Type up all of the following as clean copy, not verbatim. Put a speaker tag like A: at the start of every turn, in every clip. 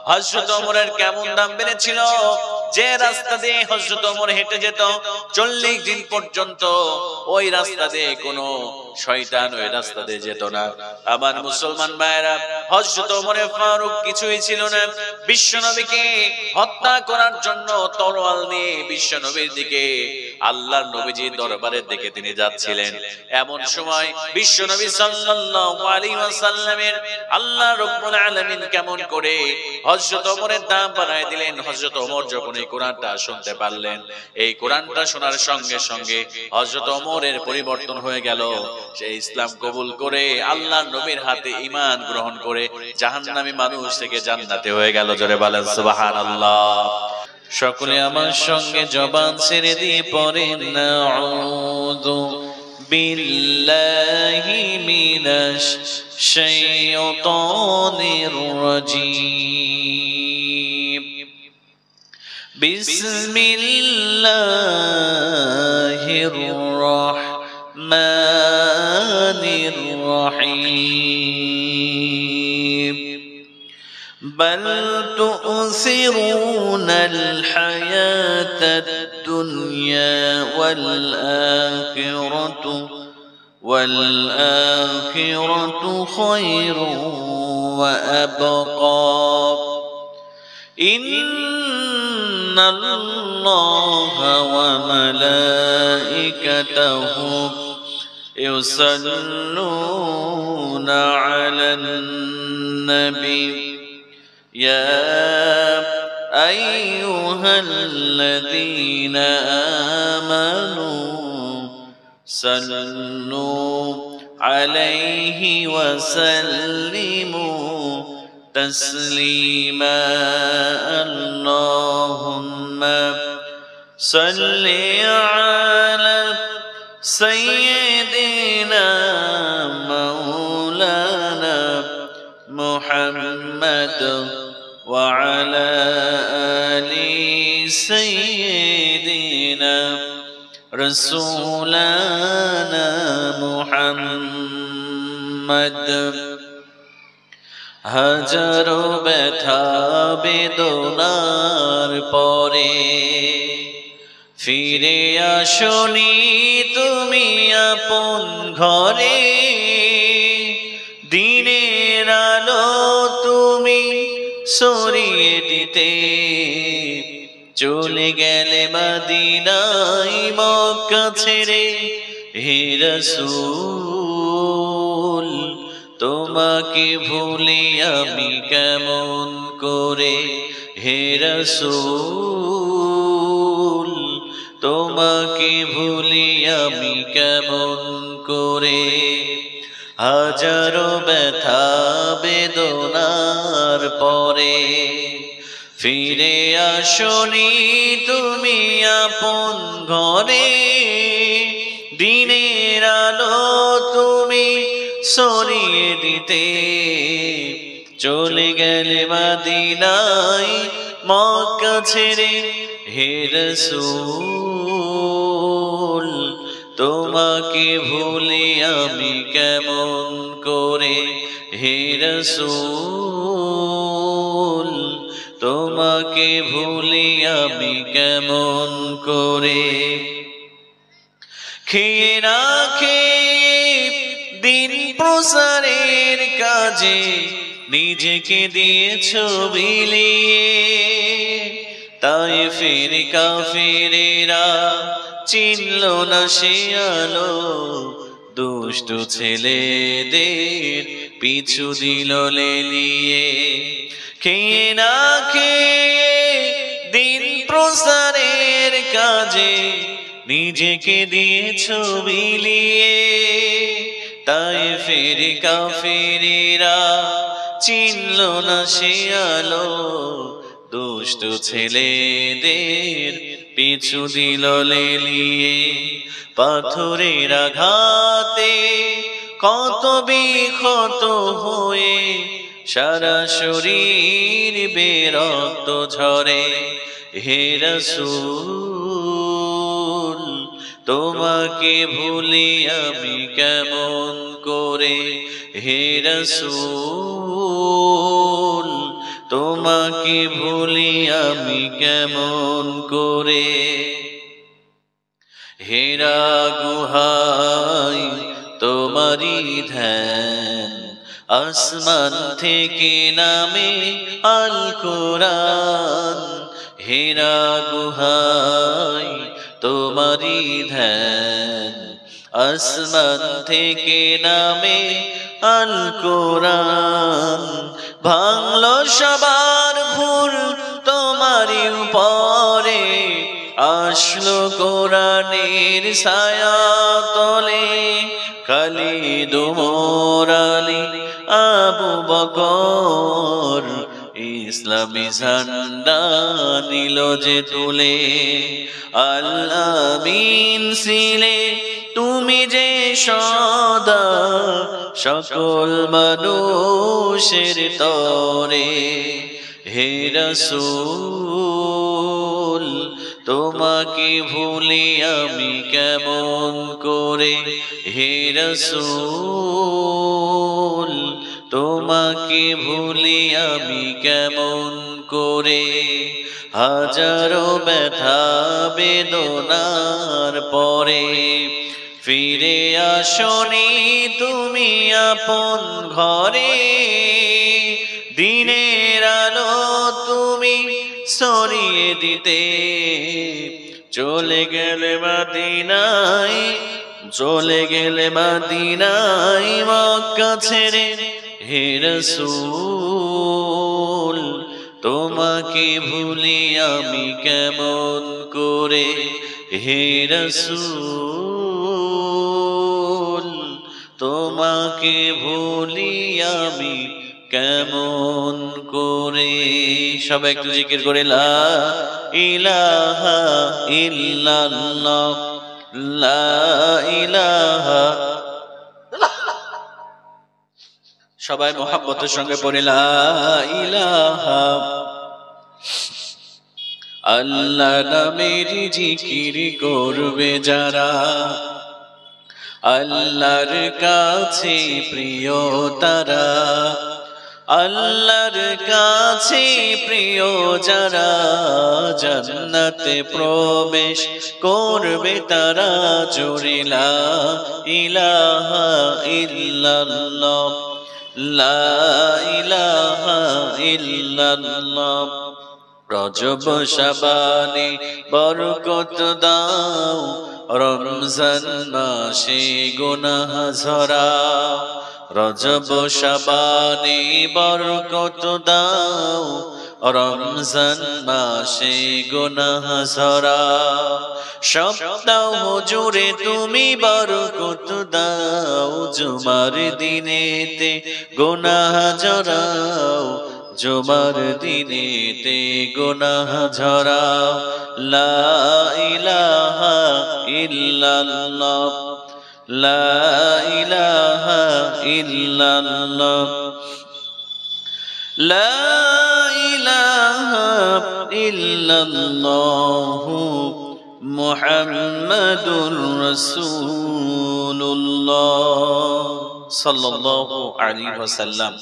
A: হযরত ওমরের কেমন দাম বেড়েছিল, যে রাস্তা দিয়ে হযরত ওমর হেঁটে যেত 40 দিন পর্যন্ত ওই রাস্তা দিয়ে কোনো শয়তান ওই রাস্তা দিয়ে যেত না। আমার মুসলমান ভাইরা, হযরত ওমর ফারুক কিছুই ছিল না, বিশ্বনবীকে হত্যা করার জন্য তরোয়াল নিয়ে বিশ্বনবীর দিকে, আল্লাহর নবীজির দরবারের দিকে তিনি যাচ্ছিলেন। এমন সময় বিশ্বনবী সাল্লাল্লাহু আলাইহি ওয়াসাল্লামের আল্লাহ রাব্বুল আলামিন কেমন করে হযরত ওমরের দাম বাড়ায় দিলেন। হযরত ওমর যখন এই কোরআনটা শুনতে পারলেন, এই কোরআনটা শোনার সঙ্গে সঙ্গে হযরত ওমরের পরিবর্তন হয়ে গেল। সে ইসলাম কবুল করে আল্লাহর নবীর হাতে ঈমান গ্রহণ করে জাহান্নামী মানুষ থেকে জান্নাতে হয়ে গেল। জোরে বলেন সুবহানাল্লাহ। সকলে আমার সঙ্গে জবান ছেড়ে দিয়ে পড়েন নাউযু বিল্লাহি মিনাশ শাইতানির রাজীম। বিসমিল্লাহির রাহমানির রাহিম। بل تؤثرون الحياة الدنيا والآخرة خير وأبقى إن الله وملائكته يصلون على النبي يا أيها الذين آمنوا صلوا عليه وسلموا تسليما اللهم صل على سيدنا مولانا محمد وعلى آل سيدنا رسولنا محمد হাজারো ব্যথা বেদনার পরে ফিরে আসনি তুমি আপন ঘরে দিনের আলো তুমি সরিয়ে দিতে চলে গেলে মদিনায় মক্কা ছেড়ে হে রাসূল তোমাকে ভুলি আমি কেমন করে হে রাসূল তোমাকে ভুলি আমি কেমন করে হাজারো ব্যথা বেদনার পরে ফিরে আসনি তুমি আপন ঘরে দিনের আলো তুমি সরিয়ে দিতে চলে গেলে মদিনায় মক্কা ছেড়ে হে রাসূল তোমাকে ভুলি আমি কেমন করে হে রাসূল তোমাকে ভুলি আমি কেমন করে খেয়ে না খেয়ে দিন প্রসারের কাজে নিজেকে দিয়েছো বিলিয়ে তায়েফের কাফেরেরা চিনল না সে আলো দুষ্ট ছেলেদের পিছু দিল লেলিয়ে খেয়ে না খেয়ে দিন প্রসারের কাজে নিজেকে দিয়েছো বিলিয়ে তায়েফের কাফেরেরা চিনল না সে আলো দুষ্ট ছেলেদের পিছু দিল লেলিয়ে পাথরের আঘাতে কত বিক্ষত হয়ে সারা শরীর বেরক্ত ঝরে হে রাসূল তোমাকে ভুলি আমি কেমন করে হে রাসূল তোমাকে ভুলি আমি কেমন করে। হেরা গুহায় তোমারি ধ্যান, আসমান থেকে নামে আল কোরআন। হেরা গুহায় তোমারি ধ্যান, আসমান থেকে নামে আল কোরআন। ভাঙলো সবার ভুল তোমারি উপরে, আসলো কোরআনের ছায়া তলে। খালিদ ওমর আলী আবু বকর, ইসলামী ঝান্ডা নিল যে তুলে। আল আমিন ছিলে তুমি যে সদা, সকল মানুষের তরে। হে রাসূল তোমাকে ভুলি আমি কেমন করে। হে রাসূল তোমাকে ভুলি আমি কেমন করে। হাজারো ব্যথা বেদনার পরে ফিরে আসনি তুমি আপন ঘরে। দিনের আলো তুমি ছড়িয়ে দিতে, চলে গেলে মদিনায়, চলে গেলে মদিনায় মক্কা ছেড়ে। হে রাসূল তোমাকে ভুলি আমি কেমন করে। হে রাসূল তোমাকে ভুলি আমি কেমন করে। সবাই একটু জিকির করে লা ইলাহা ইল্লাল্লাহ, লা ইলাহা। সবাই মোহাব্বতের সঙ্গে পড়ে লা ইলাহা। আল্লাহ নামের জিকির করবে যারা, আল্লাহর কাছে প্রিয় তারা। আল্লাহর কাছে প্রিয় যারা, জান্নাতে প্রবেশ করবে তারা। জোরে লা ইলাহা ইল্লাল্লাহ, লা ইলাহা ইল্লাল্লাহ। রজব শাবানে বরকত দাও, রমজান মাসে গুনাহ ঝরাও। রজব শাবানে বরকত দাও, রমজান মাসে গুনাহ ঝরাও। সপ্তাহ জুড়ে তুমি বরকত দাও, জুমার দিনেতে গুনাহ ঝরাও, জুমার দিনেতে গুনাহ ঝরাও। লা ইলাহা ইল্লাল্লাহ, লা ইলাহা ইল্লাল্লাহ, লা ইলাহা ইল্লাল্লাহ মুহাম্মাদুর রাসূলুল্লাহ সাল্লাল্লাহু আলাইহি ওয়াসাল্লাম।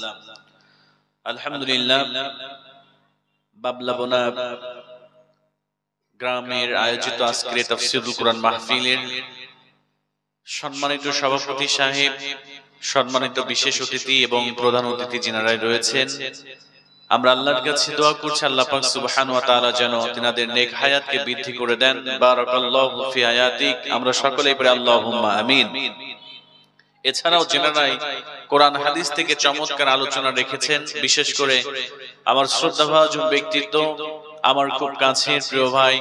A: আলহামদুলিল্লাহ, বাবলাবোনা গ্রামের আয়োজিত আজকের তাফসীরুল কুরআন মাহফিলের সম্মানিত সভাপতি সাহেব, সম্মানিত বিশেষ অতিথি এবং প্রধান অতিথি যিনারা রয়েছেন, আমরা আল্লাহর কাছে দোয়া করছি আল্লাহ পাক সুবহানাহু ওয়া তাআলা যেন তিনাদের নেক হায়াতকে বৃদ্ধি করে দেন। বারাকাল্লাহু ফি হায়াতিক। আমরা সকলেই পড়ি আল্লাহুম্মা আমিন। এছাড়াও যিনারাই কোরআন হাদিস থেকে চমৎকার আলোচনা রেখেছেন, বিশেষ করে আমার শ্রদ্ধাভাজন ব্যক্তিত্ব, আমার খুব কাছের প্রিয় ভাই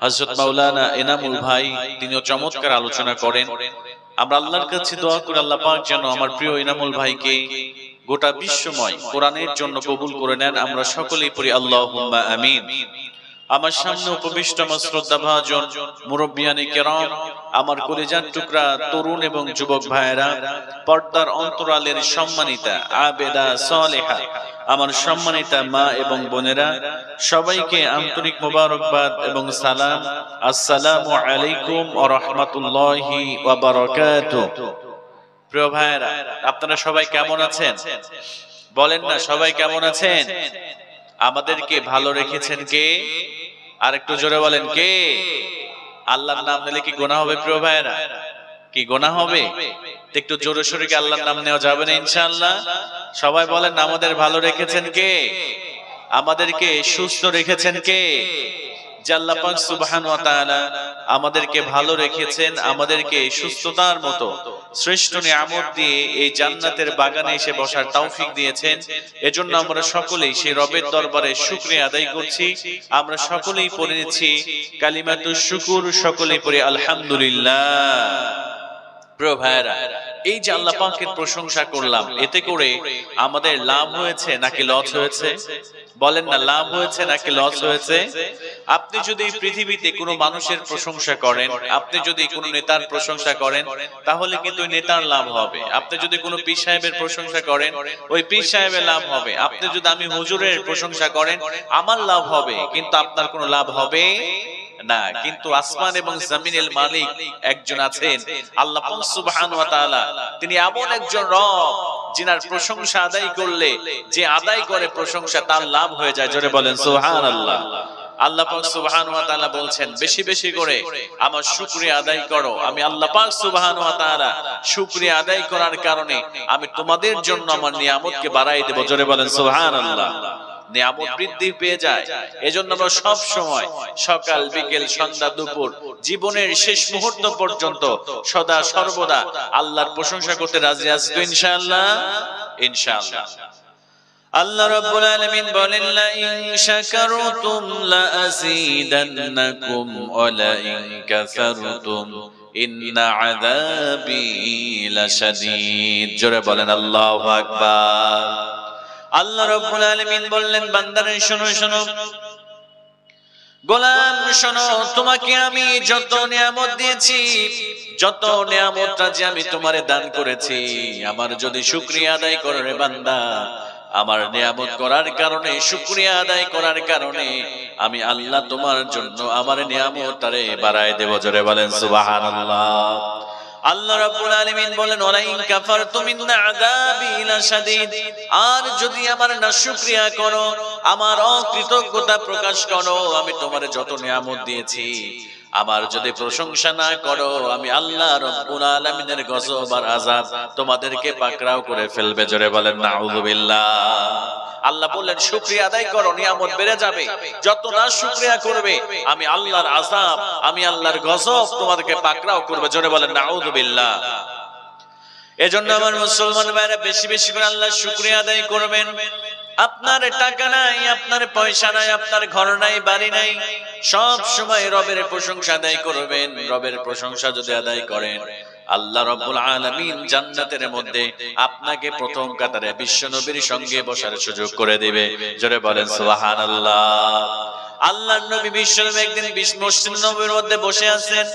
A: হযরত মাওলানা এনামুল ভাই, তিনিও চমৎকার আলোচনা করেন। আমরা আল্লাহর কাছে দোয়া করি আল্লাহ পাক যেন আমার প্রিয় এনামুল ভাইকে গোটা বিশ্বময় কোরআনের জন্য কবুল করে নেন। আমরা সকলেই পড়ি আল্লাহুম্মা আমিন। আমার সামনে উপবিষ্ট আমার শ্রদ্ধাভাজন মুরব্বিয়ানে কেরাম, আমার কলিজার টুকরা তরুণ এবং যুবক ভাইয়েরা, পর্দার অন্তরালের সম্মানিতা আবেদা সালেহা, আমার সম্মানিতা মা এবং বোনেরা, সবাইকে আন্তরিক মোবারকবাদ এবং সালাম। আসসালামু আলাইকুম ওয়া রাহমাতুল্লাহি ওয়া বারাকাতুহু। প্রিয় ভাইয়েরা, আপনারা সবাই কেমন আছেন? বলেন না, সবাই কেমন আছেন? আমাদেরকে ভালো রেখেছেন কে? আর একটু জোরে বলেন কে? আল্লাহর নাম নিলে কি গুনাহ হবে প্রিয় ভাইরা? কি গুনাহ হবে? একটু জোরে সোরে কি আল্লাহর নাম নেওয়া যাবে না ইনশাআল্লাহ? সবাই বলেন আমাদের ভালো রেখেছেন কে? আমাদেরকে সুস্থ রেখেছেন কে? যে আল্লাহ পাক সুবহানাহু ওয়া তাআলা আমাদেরকে ভালো রেখেছেন, আমাদেরকে সুস্থতার মতো শ্রেষ্ঠ নিয়ামত দিয়ে এই জান্নাতের বাগানে এসে বসার তৌফিক দিয়েছেন। এজন্য আমরা সকলেই সেই রবের দরবারে শুকরিয়া আদায় করছি। আমরা সকলেই পড়ে নিচ্ছি কালিমাতুশ শুকুর, সকলেই পড়ি আলহামদুলিল্লাহ। প্রিয় ভাইরা, এই যে আল্লাহ পাকের প্রশংসা করলাম, এতে করে আমাদের লাভ হয়েছে নাকি লস হয়েছে? বলেন না, লাভ হয়েছে নাকি লস হয়েছে? আপনি যদি পৃথিবীতে কোনো মানুষের প্রশংসা করেন, আপনি যদি কোনো নেতার প্রশংসা করেন, তাহলে কিন্তু নেতার লাভ হবে। আপনি যদি কোনো পীর সাহেবের প্রশংসা করেন, ওই পীর সাহেবের লাভ হবে। আপনি যদি আমি হুজুরের প্রশংসা করেন, আমার লাভ হবে, কিন্তু আপনার কোনো লাভ হবে না। কিন্তু আসমান এবং জমিনের মালিক একজন আছেন, আল্লাহ পাক সুবহানাহু ওয়া তাআলা। তিনি এমন একজন রব, যিনার প্রশংসা আদায় করলে যে আদায় করে প্রশংসা তার লাভ হয়ে যায়। জোরে বলেন সুবহানাল্লাহ। আল্লাহ পাক সুবহানাহু ওয়া তাআলা বলছেন, বেশি বেশি করে আমার শুকরিয়া আদায় করো। আমি আল্লাহ পাক সুবহানাহু ওয়া তাআলা শুকরিয়া আদায় করার কারণে আমি তোমাদের জন্য আমার নিয়ামতকে বাড়াই দেব। জোরে বলেন সুবহানাল্লাহ। নিয়ামত বৃদ্ধি পেয়ে যায়। এজন্য আমরা সব সময় সকাল বিকেল সন্ধ্যা দুপুর জীবনের শেষ মুহূর্ত পর্যন্ত সদা সর্বদা আল্লাহর প্রশংসা করতে রাজি আছি তো ইনশাআল্লাহ? ইনশাআল্লাহ। আল্লাহ রাব্বুল আলামিন বলেন, লা ইন শাকারতুম লা আযীদান্নাকুম ওয়া লা ইন কাফারতুম ইন্না আযাবি লাশাদীদ। জোরে বলেন আল্লাহু আকবার। আল্লাহ রাব্বুল আলামিন বললেন, বান্দারে শোনো শোনো, গোলাম শোনো, তোমাকে আমি যত নিয়ামত দিয়েছি, যত নিয়ামতটা যে আমি তোমারে দান করেছি, আমার যদি শুকরিয়া আদায় করো রে বান্দা, আমার নিয়ামত করার কারণে, শুকরিয়া আদায় করার কারণে আমি আল্লাহ তোমার জন্য আমার নিয়ামতটারে বাড়ায় দেব। জোরে বলেন সুবহানাল্লাহ। আল্লাহ রাব্বুল আলামিন বলেন, ওয়া ইন কাফারতুম ইন্না আযাবি লাশাদীদ। আর যদি আমার নাশুকরিয়া করো, আমার অকৃতজ্ঞতা প্রকাশ করো, আমি তোমারে যত নিয়ামত দিয়েছি, আমার যদি প্রশংসা না করো, আমি আল্লাহ রাব্বুল আলামিনের গজব আর আযাব তোমাদেরকে পাকড়াও করে ফেলবে। জোরে বলেন নাউযুবিল্লাহ। আল্লাহ বললেন, শুকরিয়া আদায় করো, নিয়ামত বেড়ে যাবে। যত না শুকরিয়া করবে, আমি আল্লাহর আযাব, আমি আল্লাহর গজব তোমাদেরকে পাকড়াও করবে। জোরে বলেন নাউযুবিল্লাহ। এজন্য আমার মুসলমান ভাইরা বেশি বেশি করে আল্লাহর শুকরিয়া আদায় করবেন। আপনার টাকা নাই, আপনার পয়সা নাই, আপনার ঘর নাই, বাড়ি নাই, সব সময় রবের প্রশংসা আদায় করবেন। রবের প্রশংসা যদি আদায় করেন, আল্লাহ রাব্বুল আলামিন জান্নাতের মধ্যে আপনাকে প্রথম কাতারে বিশ্ব নবীর সঙ্গে বসার সুযোগ করে দিবে। জোরে বলেন সুবহানাল্লাহ। আল্লাহর নবী বিশ্ব নবী একদিন মসজিদ নববীর মধ্যে বসে আছেন।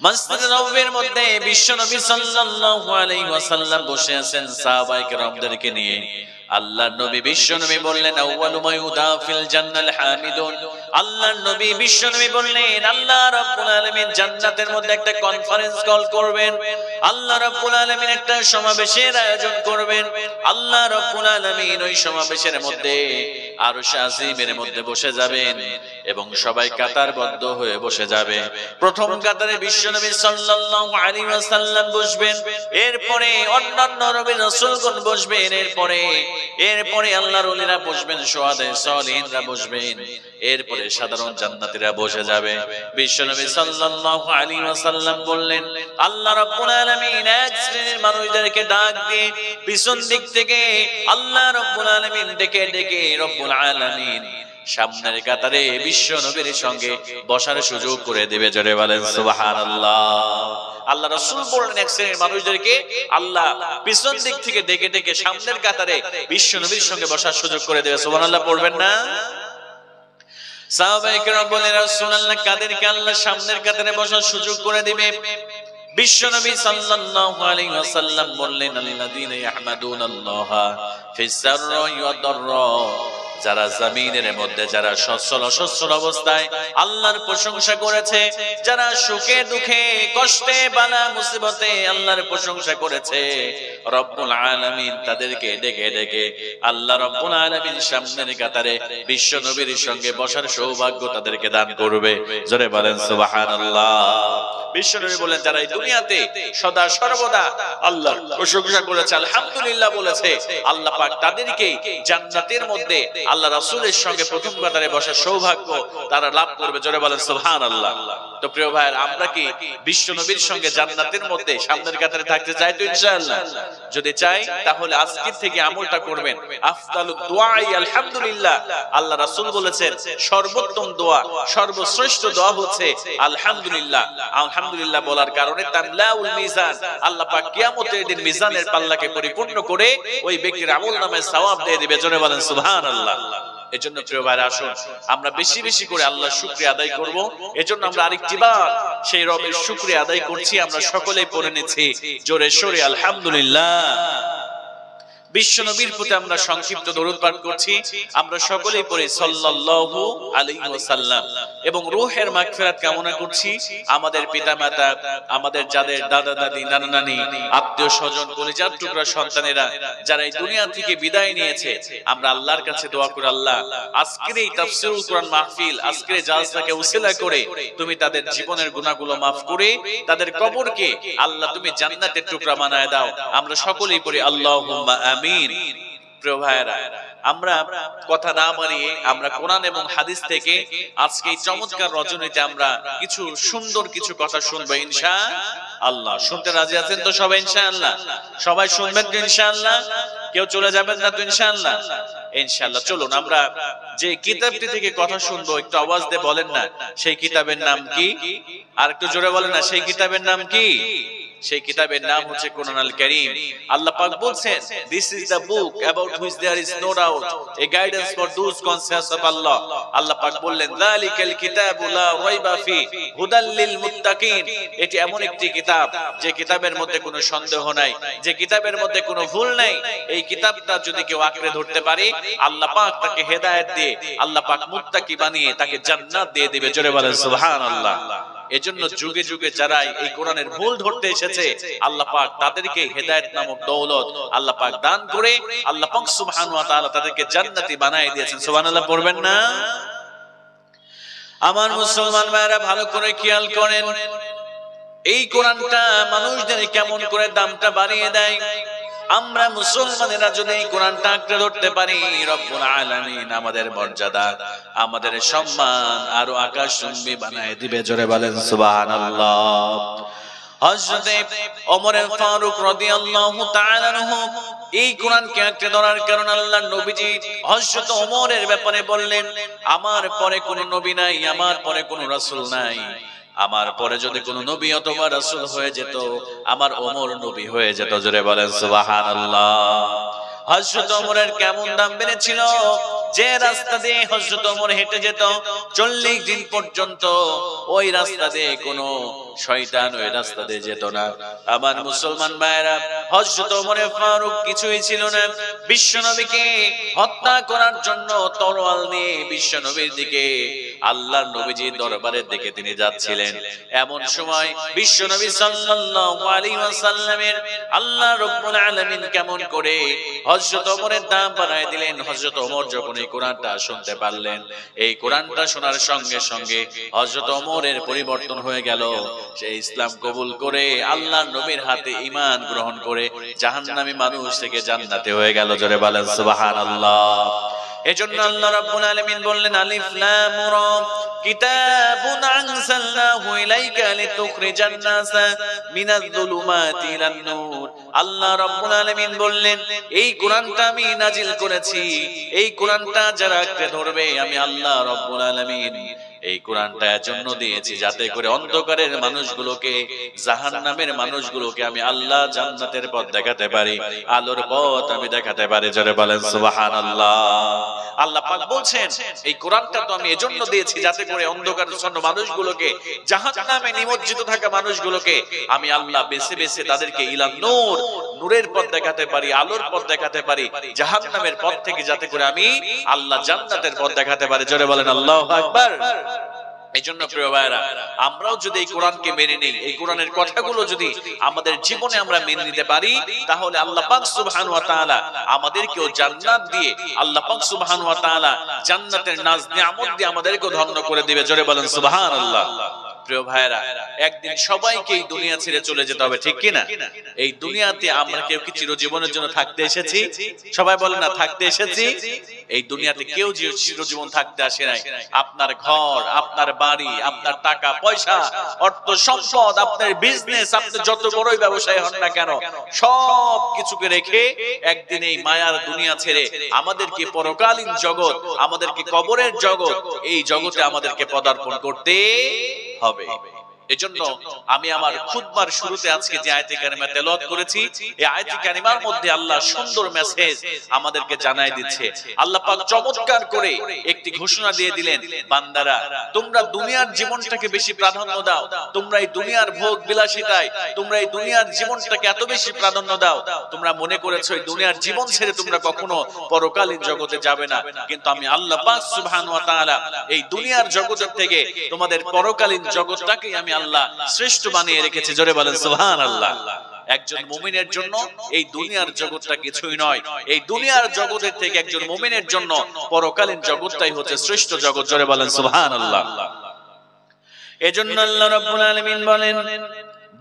A: মসজিদ নববীর মধ্যে বিশ্ব নবী সাল্লাল্লাহু আলাইহি ওয়াসাল্লাম বসে আছেন সাহাবায়ে কেরামদেরকে নিয়ে। আল্লাহর নবী বিশ্ব নবী বললেন, আউয়ালু মা ইউদাফিল জান্নাল হামিদুন। আল্লাহর নবী বিশ্ব নবী বললেন, আল্লাহ রাব্বুল আলামিন জান্নাতের মধ্যে একটা কনফারেন্স কল করবেন, আল্লাহ রাব্বুল আলামিন একটা সমাবেশের আয়োজন করবেন। আল্লাহ রাব্বুল আলামিন ওই সমাবেশের মধ্যে আরশ আজিমের মধ্যে বসে যাবেন এবং সবাই কাতারবদ্ধ হয়ে বসে যাবে। প্রথম কাতারে বিশ্ব নবী সাল্লাল্লাহু আলাইহি ওয়াসাল্লাম বসবেন, এরপরে অন্যান্য নবী রাসূলগণ বসবেন, এরপরে আল্লাহর ওলিরা বসবেন, শুহাদায়ে সালিহিনরা বসবেন, এরপরে সাধারণ জান্নাতীরা বসে যাবে। বিশ্বনবী সাল্লাল্লাহু আলাইহি ওয়াসাল্লাম বললেন, আল্লাহ রাব্বুল আলামিন এক শ্রেণীর মানুষদেরকে ডাক দিয়ে পিছন দিক থেকে আল্লাহ রাব্বুল আলামিন ডেকে ডেকে রব্বুল আলামিন সামনের কাতারে বিশ্ব নবীর সঙ্গে বসার সুযোগ করে দেবে। জোরে বলেন সুবহানাল্লাহ। আল্লাহ রাসূল বললেন, এক শ্রেণীর মানুষদেরকে আল্লাহ পিছন দিক থেকে ডেকে ডেকে সামনের কাতারে বিশ্ব নবীর সঙ্গে বসার সুযোগ করে দেবে। সুবহানাল্লাহ পড়বেন না? সাহাবায়ে কেরাম বলেন, রাসূলুল্লাহ কাদেরকে আল্লাহ সামনের কাতারে বসার সুযোগ করে দিবে? বিশ্বনবী সাল্লাল্লাহু আলাইহি ওয়াসাল্লাম বললেন, আল্লাযীনা ইয়াহমাদুনাল্লাহা ফিস সাররি ওয়াদ দাররা যারা জমিনের মধ্যে যারা সচ্ছল অসচ্ছল অবস্থায় আল্লাহর প্রশংসা করেছে, যারা সুখে দুঃখে কষ্টে বালা মুসিবতে আল্লাহর প্রশংসা করেছে, রব্বুল আলামিন তাদেরকে ডেকে ডেকে আল্লাহ রব্বুল আলামিন সামনের কাতারে বিশ্ব নবীর সঙ্গে বসার সৌভাগ্য তাদেরকে দান করবে। জোরে বলেন সুবহানাল্লাহ। বিশ্ব নবী বলেন, যারা এই দুনিয়াতে সদা সর্বদা আল্লাহর প্রশংসা করেছে, আলহামদুলিল্লাহ বলেছে, আল্লাহ পাক তাদেরকে জান্নাতের মধ্যে আল্লাহ রাসূলের সঙ্গে প্রথম কাতারে বসার সৌভাগ্য তারা লাভ করবে। জোরে বলেন সুবহানাল্লাহ। তো প্রিয় ভাইয়ের, আমরা কি বিশ্ব নবীর সঙ্গে জান্নাতের মধ্যে সামনের কাতারে থাকতে চাই তো ইনশাআল্লাহ? যদি চাই তাহলে আজকে থেকে আমলটা করবেন। আফদালুদ দুআই আলহামদুলিল্লাহ। আল্লাহ রাসূল বলেছেন সর্বোত্তম দোয়া, সর্বশ্রেষ্ঠ দোয়া হচ্ছে আলহামদুলিল্লাহ। আলহামদুলিল্লাহ বলার কারণে তামলাউল মিজান, আল্লাহ পাক কিয়ামতের দিন মিজানের পাল্লাকে পরিপূর্ণ করে ওই ব্যক্তির আমলনামায় সওয়াব দিয়ে দিবে। জোরে বলেন সুবহানাল্লাহ। এজন্য প্রিয় ভাইরা, আসুন আমরা বেশি বেশি করে আল্লাহর শুকরিয়া আদায় করব। এজন্য আমরা আরেকটিবার সেই রবের শুকরিয়া আদায় করছি। আমরা সকলেই পড়ে নিচ্ছি জোরে সোরে আলহামদুলিল্লাহ। বিশ্ব নবীর প্রতি আমরা সংক্ষিপ্ত দরুদ পাঠ করছি। আমরা সকলেই পড়ি সাল্লাল্লাহু আলাইহি ওয়াসাল্লাম এবং রূহের মাগফিরাত কামনা করছি। আমাদের পিতামাতা, আমাদের যাদের দাদা দাদি, নানা নানি, আত্মীয় স্বজন, কলিজার টুকরা সন্তানেরা যারা এই দুনিয়া থেকে বিদায় নিয়েছে, আমরা আল্লাহর কাছে দোয়া করি, আল্লাহ আজকের এই তাফসীরুল কোরআন মাহফিল, আজকের জালসাকে উসিলা করে তুমি তাদের জীবনের গুনাহগুলো maaf করে তাদের কবরকে আল্লাহ তুমি জান্নাতের টুকরা বানায় দাও। আমরা সকলেই পড়ি আল্লাহুম্মা আমিন। প্রিয় ভাইরা, আমরা কথা না বাড়িয়ে আমরা কোরআন এবং হাদিস থেকে আজকে এই চমৎকার রজনীতে আমরা কিছু সুন্দর কিছু কথা শুনবো ইনশাআল্লাহ। শুনতে রাজি আছেন তো সবাই ইনশাআল্লাহ? সবাই শুনবেন তো ইনশাআল্লাহ? কেউ চলে যাবেন না তো ইনশাআল্লাহ? ইনশাআল্লাহ চলুন আমরা যে কিতাবটি থেকে কথা শুনবো একটু আওয়াজ দিয়ে বলেন না, সেই কিতাবের নাম কি? আর একটু জোরে বলেন না, সেই কিতাবের নাম কি? সেই কিতাবের নাম হচ্ছে কোরআনুল কারীম। আল্লাহ পাক বলেন, this is the book about which there is no doubt, a guidance for those conscious of Allah. আল্লাহ পাক বললেন, যালিকাল কিতাবু লা রাইবা ফি হুদাল লিল মুত্তাকিন। এটি এমন একটি কিতাব যে কিতাবের মধ্যে কোনো সন্দেহ নাই, যে কিতাবের মধ্যে কোনো ভুল নাই। এই কিতাবটা যদি কেউ আঁকড়ে ধরতে পারে, আল্লাহ পাক তাকে হেদায়েত দিয়ে আল্লাহ পাক মুত্তাকি বানিয়ে তাকে জান্নাত দিয়ে দিবে। জোরে বলেন সুবহানাল্লাহ। এজন্য যুগে যুগে যারা এই কোরআনের ভুল ধরতে এসেছে, আল্লাহ পাক তাদেরকে হেদায়েত নামক দৌলত আল্লাহ পাক দান করে আল্লাহ পাক সুবহানাহু ওয়া তাআলা তাদেরকে জান্নাতি বানায় দিয়েছেন। সুবহানাল্লাহ পড়বেন না? আমার মুসলমান ভাইরা ভালো করে খেয়াল করেন, এই কোরআনটা মানুষদের কেমন করে দামটা বাড়িয়ে দেয়। আমরা মুসলমানেরা যদি এই কোরআনটা আঁকড়ে ধরতে পারি, রব্বুল আলামিন আমাদের মর্যাদা, আমাদের সম্মান আরো আকাশচুম্বী বানায় দিবে। জোরে বলেন সুবহানাল্লাহ। হযরত ওমর ফারুক রাদিয়াল্লাহু তাআলা আনহু এই কোরআনকে আঁকড়ে ধরার কারণে আল্লাহর নবীজি হযরত ওমরের ব্যাপারে বললেন, আমার পরে কোনো নবী নাই, আমার পরে কোনো রাসূল নাই, আমার পরে যদি কোনো নবী অথবা রাসূল হয়ে যেত, আমার ওমর নবী হয়ে যেত। জোরে বলেন সুবহানাল্লাহ। হযরত ওমরের কেমন দাম বেড়েছিল, যে রাস্তা দিয়ে হযরত ওমর হেঁটে যেত 40 দিন পর্যন্ত ওই রাস্তা দিয়ে কোনো শয়তান ওই রাস্তা দিয়ে যেত না। আমার মুসলমান ভাইরা, হযরত ওমর ফারুক কিছুই ছিল না, বিশ্বনবীকে হত্যা করার জন্য তরোয়াল নিয়ে বিশ্বনবীর দিকে আল্লাহর নবীজির দরবারের দিকে তিনি যাচ্ছিলেন। এমন সময় বিশ্বনবী সাল্লাল্লাহু আলাইহি ওয়াসাল্লামের আল্লাহ রাব্বুল আলামিন কেমন করে হযরত ওমরের দাম বাড়ায় দিলেন। হযরত ওমর যখন এই কোরআনটা শুনতে পারলেন, এই কোরআনটা শোনার সঙ্গে সঙ্গে হযরত ওমরের পরিবর্তন হয়ে গেল। সে ইসলাম কবুল করে আল্লাহর নবীর হাতে ঈমান গ্রহণ করে জাহান্নামী মানুষ থেকে জান্নাতে হয়ে গেল। জোরে বলেন সুবহানাল্লাহ। এজন্য আল্লাহ রাব্বুল আলামিন বললেন, আলিফ লাম রা কিতাবুন আনজালনাহু ইলাইকা লিতুখরিজান নাসা মিনাজ যুলুমাতি ইলান নূর। আল্লাহ রাব্বুল আলামিন বললেন, এই কোরআনটা আমি নাজিল করেছি, এই কোরআনটা যারা আঁকড়ে ধরবে, আমি আল্লাহ রাব্বুল আলামিন এই কোরআনটা এজন্য দিয়েছি যাতে করে অন্ধকারের মানুষগুলোকে, জাহান্নামের মানুষগুলোকে আমি আল্লাহ জান্নাতের পথ দেখাতে পারি, আলোর পথ আমি দেখাতে পারি। জোরে বলেন সুবহানাল্লাহ। আল্লাহ পাক বলছেন এই কোরআনটা তো আমি এজন্য দিয়েছি যাতে করে অন্ধকারাচ্ছন্ন মানুষগুলোকে, জাহান্নামে নিমজ্জিত থাকা মানুষগুলোকে আমি আল্লাহ বেছে বেছে তাদেরকে ইলা নূর, নূরের পথ দেখাতে পারি, আলোর পথ দেখাতে পারি, জাহান্নামের পথ থেকে যাতে করে আমি আল্লাহ জান্নাতের পথ দেখাতে পারি। জোরে বলেন আল্লাহু আকবার। এইজন্য প্রিয় ভাইরা, আমরাও যদি এই কোরআনকে মেনে নেই, এই কোরআনের কথাগুলো যদি আমাদের জীবনে আমরা মেনে নিতে পারি, তাহলে আল্লাহ পাক সুবহানাহু ওয়া তাআলা আমাদেরকেও জান্নাত দিয়ে, আল্লাহ পাক সুবহানাহু ওয়া তাআলা জান্নাতের নাজ নিয়ামত দিয়ে আমাদেরকেও ধন্য করে দিবে। জোরে বলেন সুবহানাল্লাহ। প্রিয় ভাইরা, একদিন সবাইকে এই দুনিয়া ছেড়ে চলে যেতে হবে, ঠিক কি না? এই দুনিয়াতে আমরা কেউ কি চিরজীবনের জন্য থাকতে এসেছি? সবাই বলেন না, থাকতে এসেছি। এই দুনিয়াতে কেউ চিরজীবন থাকতে আসে নাই। আপনার ঘর, আপনার বাড়ি, আপনার টাকা পয়সা, অর্থ সম্পদ, আপনার বিজনেস, আপনি যত বড়ই ব্যবসায়ী হন না কেন, সব কিছুকে রেখে একদিন এই মায়ার দুনিয়া ছেড়ে আমাদেরকে পরকালীন জগৎ, আমাদেরকে কবরের জগৎ, এই জগতে আমাদেরকে পদার্পণ করতে হবে। এজন্য আমি আমার খুতবার শুরুতে আজকে যে আয়াতে কারিমা তেলাওয়াত করেছি, এই আয়াতে কারিমার মধ্যে আল্লাহ সুন্দর মেসেজ আমাদেরকে জানাই দিচ্ছে। আল্লাহ পাক চমৎকার করে একটি ঘোষণা দিয়ে দিলেন, বান্দারা তোমরা দুনিয়ার জীবনটাকে বেশি প্রাধান্য দাও, তোমরা এই দুনিয়ার ভোগ বিলাসিতায়, তোমরা এই দুনিয়ার জীবনটাকে এত বেশি প্রাধান্য দাও, তোমরা মনে করেছো এই দুনিয়ার জীবন ছেড়ে তোমরা কখনো পরকালীন জগতে যাবে না, কিন্তু আমি আল্লাহ পাক সুবহানাহু ওয়া তাআলা এই দুনিয়ার জগতের থেকে তোমাদের পরকালীন জগৎটাকে আমি আল্লাহ শ্রেষ্ঠ বানিয়ে রেখেছি। জোরে বলেন সুবহানাল্লাহ। একজন মুমিনের জন্য এই দুনিয়ার জগৎটা কিছুই নয়, এই দুনিয়ার জগতের থেকে একজন মুমিনের জন্য পরকালীন জগৎটাই হচ্ছে শ্রেষ্ঠ জগৎ। জোরে বলেন সুবহানাল্লাহ। এজন্য আল্লাহ রাব্বুল আলামিন বলেন,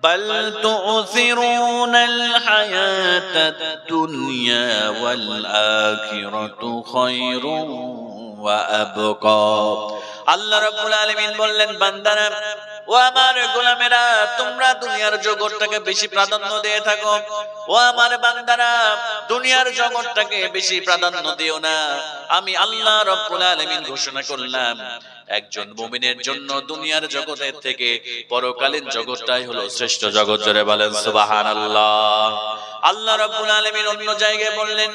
A: বাল তু'সিরুনাল হায়াতাদ দুনিয়া ওয়াল আখিরাতু খায়রুন ওয়া আবকা। আল্লাহ রাব্বুল আলামিন বললেন, বান্দারা ও আমার গোলামেরা, তোমরা দুনিয়ার জগৎটাকে বেশি প্রাধান্য দিয়ে থাকো। ও আমার বান্দারা, দুনিয়ার জগৎটাকে বেশি প্রাধান্য দিও না। আমি আল্লাহ রাব্বুল আলামিন ঘোষণা করলাম, একজন মুমিনের জন্য দুনিয়ার জগতের থেকে পরকালীন জগৎটাই হলো শ্রেষ্ঠ জগৎ। জোরে বলেন সুবহানাল্লাহ। আল্লাহ রাব্বুল আলামিন অন্য জায়গায় বললেন,